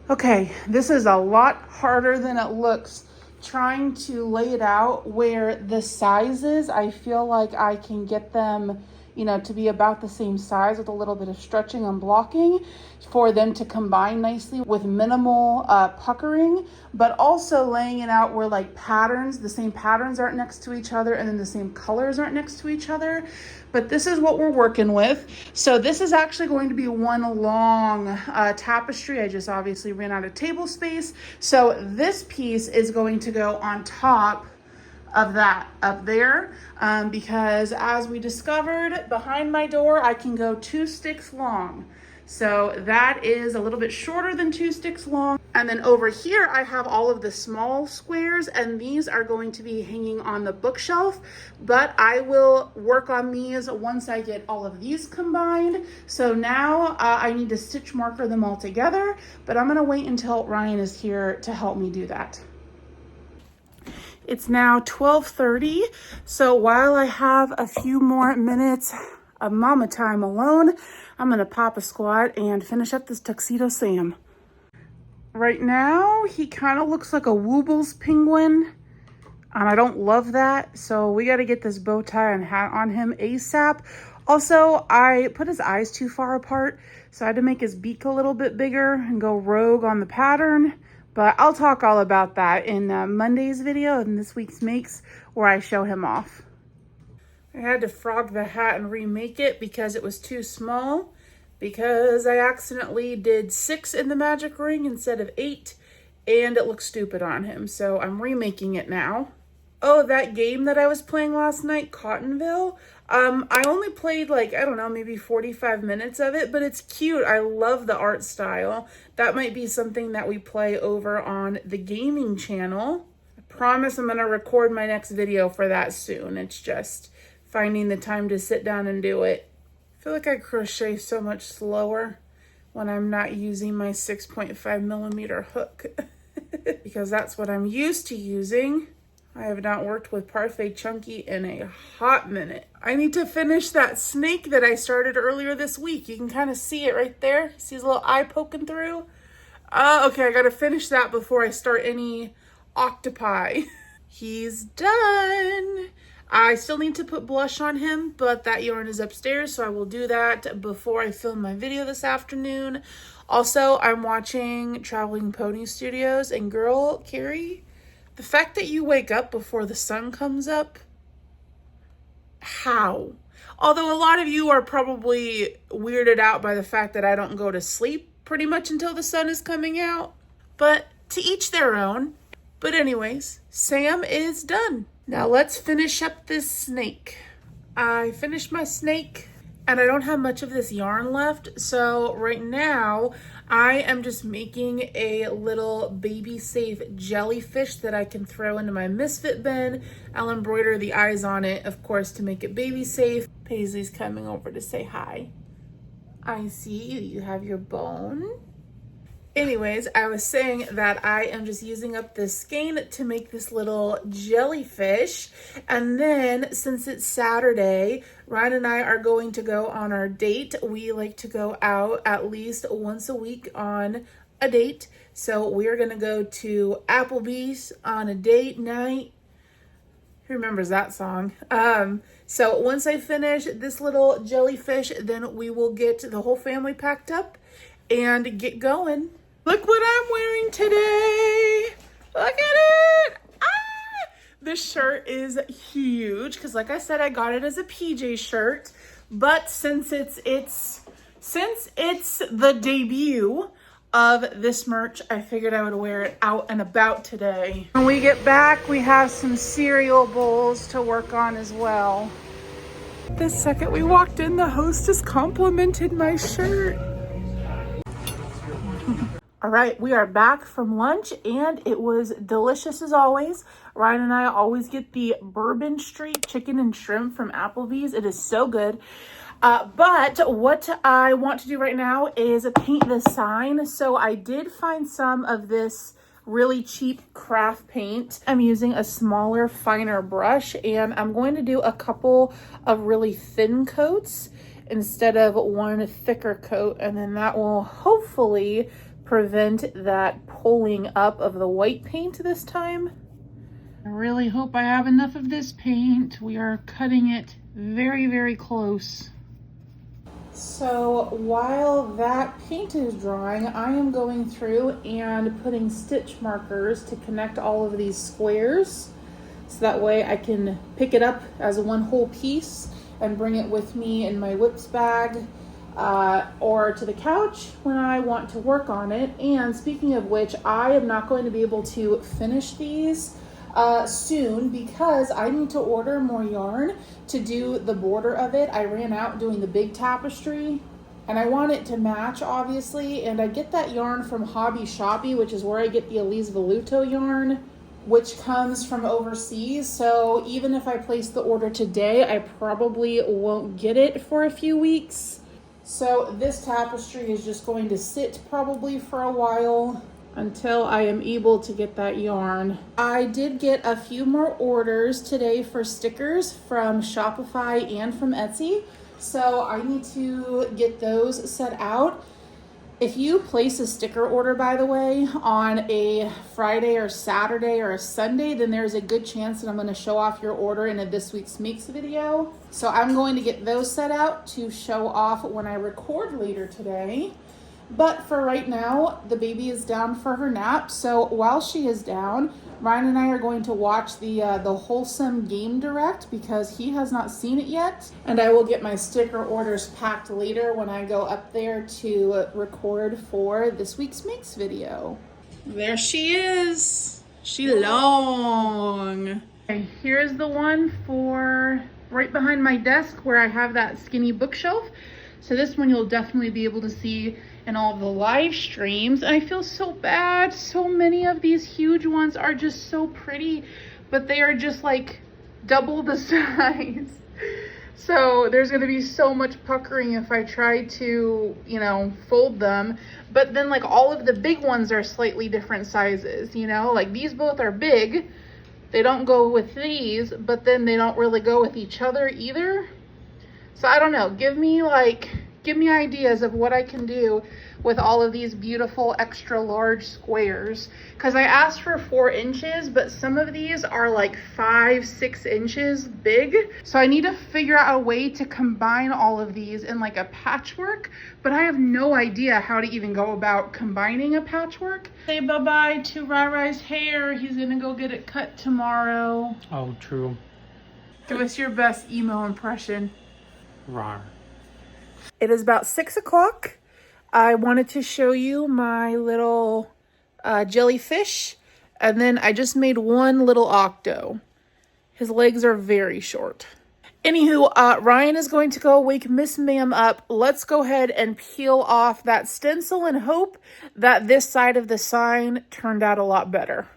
Okay, this is a lot harder than it looks. Trying to lay it out where the sizes, I feel like I can get them, you know, to be about the same size with a little bit of stretching and blocking for them to combine nicely with minimal puckering, but also laying it out where like patterns, the same patterns aren't next to each other and then the same colors aren't next to each other. But this is what we're working with. So this is actually going to be one long tapestry. I just obviously ran out of table space. So this piece is going to go on top of that up there, because as we discovered behind my door, I can go 2 sticks long. So that is a little bit shorter than 2 sticks long. And then over here, I have all of the small squares, and these are going to be hanging on the bookshelf, but I will work on these once I get all of these combined. So now I need to stitch marker them all together, but I'm gonna wait until Ryan is here to help me do that. It's now 12:30, so while I have a few more minutes of mama time alone, I'm gonna pop a squat and finish up this Tuxedo Sam. Right now, he kind of looks like a Woobles penguin, and I don't love that, so we gotta get this bow tie and hat on him ASAP. Also, I put his eyes too far apart, so I had to make his beak a little bit bigger and go rogue on the pattern. But I'll talk all about that in Monday's video and this week's makes, where I show him off. I had to frog the hat and remake it because it was too small, because I accidentally did 6 in the magic ring instead of 8, and it looks stupid on him. So I'm remaking it now. Oh, that game that I was playing last night, Cottonville, I only played like, I don't know, maybe 45 minutes of it, but it's cute. I love the art style. That might be something that we play over on the gaming channel. I promise I'm gonna record my next video for that soon. It's just finding the time to sit down and do it. I feel like I crochet so much slower when I'm not using my 6.5mm hook because that's what I'm used to using. I have not worked with Parfait Chunky in a hot minute. I need to finish that snake that I started earlier this week. You can kind of see it right there. See his little eye poking through? Okay, I gotta finish that before I start any octopi. He's done. I still need to put blush on him, but that yarn is upstairs, so I will do that before I film my video this afternoon. Also, I'm watching Traveling Pony Studios, and girl, Carrie, the fact that you wake up before the sun comes up, how? Although a lot of you are probably weirded out by the fact that I don't go to sleep pretty much until the sun is coming out, but to each their own. But anyways, Sam is done. Now let's finish up this snake. I finished my snake and I don't have much of this yarn left. So right now I am just making a little baby safe jellyfish that I can throw into my misfit bin. I'll embroider the eyes on it, of course, to make it baby safe. Paisley's coming over to say hi. I see you, you have your bone. Anyways, I was saying that I am just using up this skein to make this little jellyfish. And then since it's Saturday, Ryan and I are going to go on our date. We like to go out at least once a week on a date. So we're gonna go to Applebee's on a date night. Who remembers that song? So once I finish this little jellyfish, then we will get the whole family packed up and get going. Look what I'm wearing today. Look at it. Ah! This shirt is huge because like I said, I got it as a PJ shirt, but since it's the debut of this merch, I figured I would wear it out and about today. When we get back, we have some cereal bowls to work on as well. The second we walked in, the hostess complimented my shirt. All right, we are back from lunch and it was delicious as always. Ryan and I always get the Bourbon Street chicken and shrimp from Applebee's. It is so good. But what I want to do right now is paint the sign. So I did find some of this really cheap craft paint. I'm using a smaller, finer brush, and I'm going to do a couple of really thin coats instead of one thicker coat, and then that will hopefully prevent that pulling up of the white paint this time. I really hope I have enough of this paint. We are cutting it very, very close. So while that paint is drying, I am going through and putting stitch markers to connect all of these squares. So that way I can pick it up as one whole piece and bring it with me in my whips bag or to the couch when I want to work on it. And speaking of which, I am not going to be able to finish these soon because I need to order more yarn to do the border of it. I ran out doing the big tapestry and I want it to match obviously, and I get that yarn from Hobby Shoppy, which is where I get the Elise Voluto yarn, which comes from overseas. So even if I place the order today, I probably won't get it for a few weeks. So this tapestry is just going to sit probably for a while until I am able to get that yarn. I did get a few more orders today for stickers from Shopify and from Etsy, so I need to get those set out. If you place a sticker order, by the way, on a Friday or Saturday or a Sunday, then there's a good chance that I'm going to show off your order in a This Week's Makes video. So I'm going to get those set out to show off when I record later today. But for right now, the baby is down for her nap. So while she is down, Ryan and I are going to watch the Wholesome Game Direct because he has not seen it yet. And I will get my sticker orders packed later when I go up there to record for This Week's Makes video. There she is. She long. Okay, here's the one for right behind my desk where I have that skinny bookshelf. So this one you'll definitely be able to see in all of the live streams. And I feel so bad. So many of these huge ones are just so pretty, but they are just like double the size. So there's going to be so much puckering if I try to, you know, fold them. But then like all of the big ones are slightly different sizes, you know, like these both are big. They don't go with these, but then they don't really go with each other either. So I don't know, give me ideas of what I can do with all of these beautiful extra large squares. Because I asked for 4 inches, but some of these are like 5-6 inches big. So I need to figure out a way to combine all of these in like a patchwork, but I have no idea how to even go about combining a patchwork. Say bye-bye to Rai's hair. He's gonna go get it cut tomorrow. Oh, true. Give us your best emo impression. Rar. It is about 6 o'clock. I wanted to show you my little jellyfish, and then I just made one little octo. His legs are very short. Anywho, Ryan is going to go wake Miss Ma'am up. Let's go ahead and peel off that stencil and hope that this side of the sign turned out a lot better.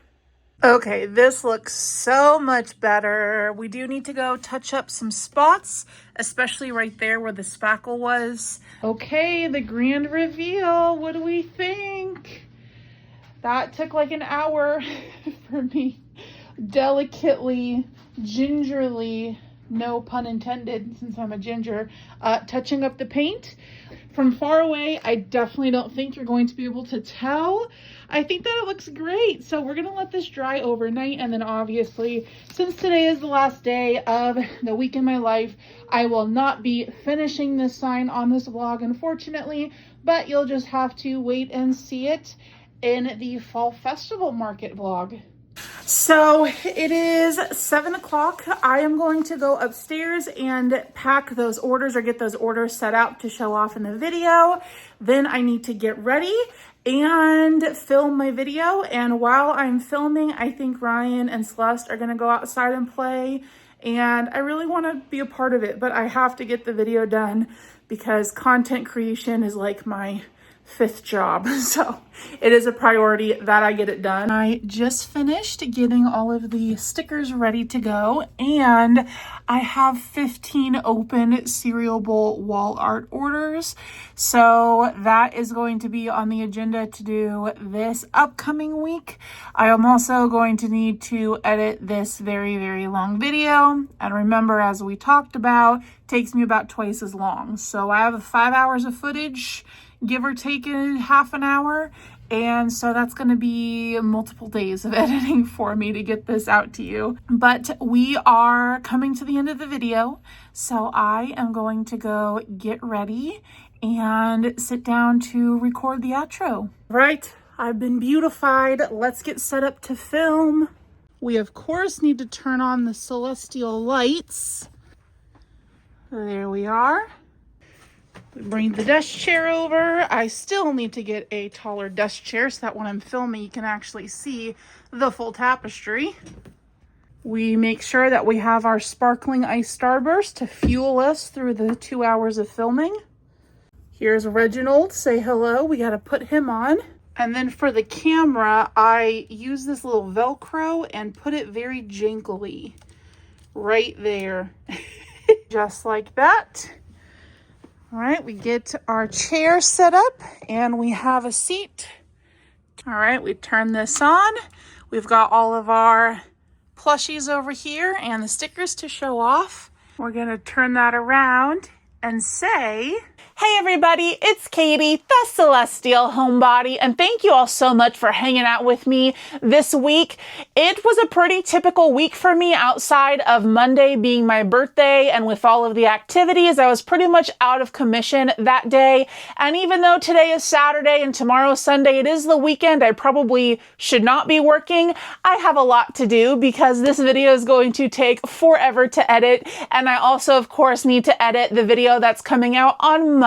Okay, this looks so much better. We do need to go touch up some spots, especially right there where the spackle was. Okay, the grand reveal. What do we think? That took like an hour for me. Delicately, gingerly, no pun intended since I'm a ginger, touching up the paint. From far away, I definitely don't think you're going to be able to tell. I think that it looks great. So we're going to let this dry overnight. And then obviously, since today is the last day of the week in my life, I will not be finishing this sign on this vlog, unfortunately. but you'll just have to wait and see it in the Fall Festival Market vlog. So it is 7 o'clock. I am going to go upstairs and pack those orders or get those orders set out to show off in the video. Then I need to get ready and film my video. And while I'm filming, I think Ryan and Celeste are gonna go outside and play. And I really wanna be a part of it, but I have to get the video done because content creation is like my 5th job. So it is a priority that I get it done. I just finished getting all of the stickers ready to go, and I have 15 open cereal bowl wall art orders. So that is going to be on the agenda to do this upcoming week. I am also going to need to edit this very, very long video. And remember, as we talked about, it takes me about twice as long. So I have 5 hours of footage, give or take in half an hour. And so that's going to be multiple days of editing for me to get this out to you. But we are coming to the end of the video. So I am going to go get ready and sit down to record the outro. Right, I've been beautified. Let's get set up to film. We of course need to turn on the celestial lights. There we are. Bring the desk chair over. I still need to get a taller desk chair so that when I'm filming you can actually see the full tapestry. We make sure that we have our sparkling ice starburst to fuel us through the 2 hours of filming. Here's Reginald, say hello. We got to put him on. And then for the camera, I use this little Velcro and put it very jingly right there. Just like that. All right, we get our chair set up and we have a seat. All right, we turn this on. We've got all of our plushies over here and the stickers to show off. We're gonna turn that around and say, hey everybody, it's Katie, the Celestial Homebody, and thank you all so much for hanging out with me this week. It was a pretty typical week for me outside of Monday being my birthday, and with all of the activities, I was pretty much out of commission that day. And even though today is Saturday and tomorrow is Sunday, it is the weekend, I probably should not be working. I have a lot to do because this video is going to take forever to edit, and I also, of course, need to edit the video that's coming out on Monday.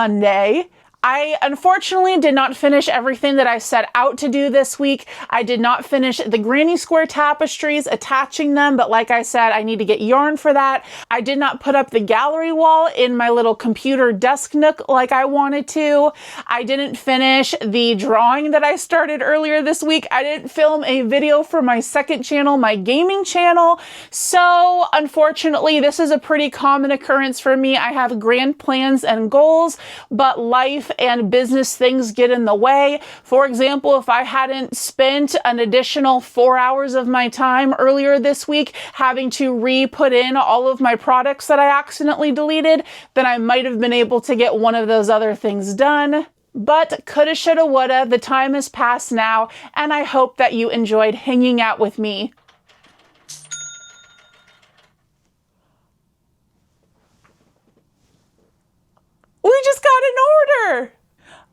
I unfortunately did not finish everything that I set out to do this week. I did not finish the granny square tapestries, attaching them, but like I said, I need to get yarn for that. I did not put up the gallery wall in my little computer desk nook like I wanted to. I didn't finish the drawing that I started earlier this week. I didn't film a video for my second channel, my gaming channel. So unfortunately, this is a pretty common occurrence for me. I have grand plans and goals, but life and business things get in the way. For example, if I hadn't spent an additional 4 hours of my time earlier this week having to re-put in all of my products that I accidentally deleted, then I might have been able to get one of those other things done. But coulda, shoulda, woulda, the time has passed now, and I hope that you enjoyed hanging out with me. We just got an order!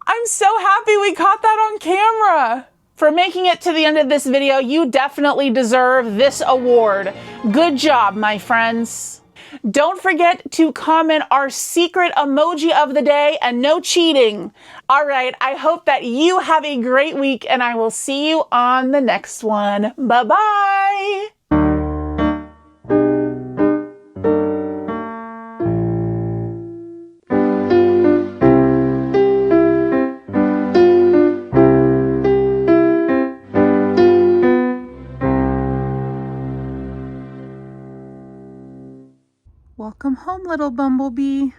I'm so happy we caught that on camera. For making it to the end of this video, you definitely deserve this award. Good job, my friends. Don't forget to comment our secret emoji of the day and no cheating. All right, I hope that you have a great week and I will see you on the next one. Bye-bye. Welcome home, little bumblebee.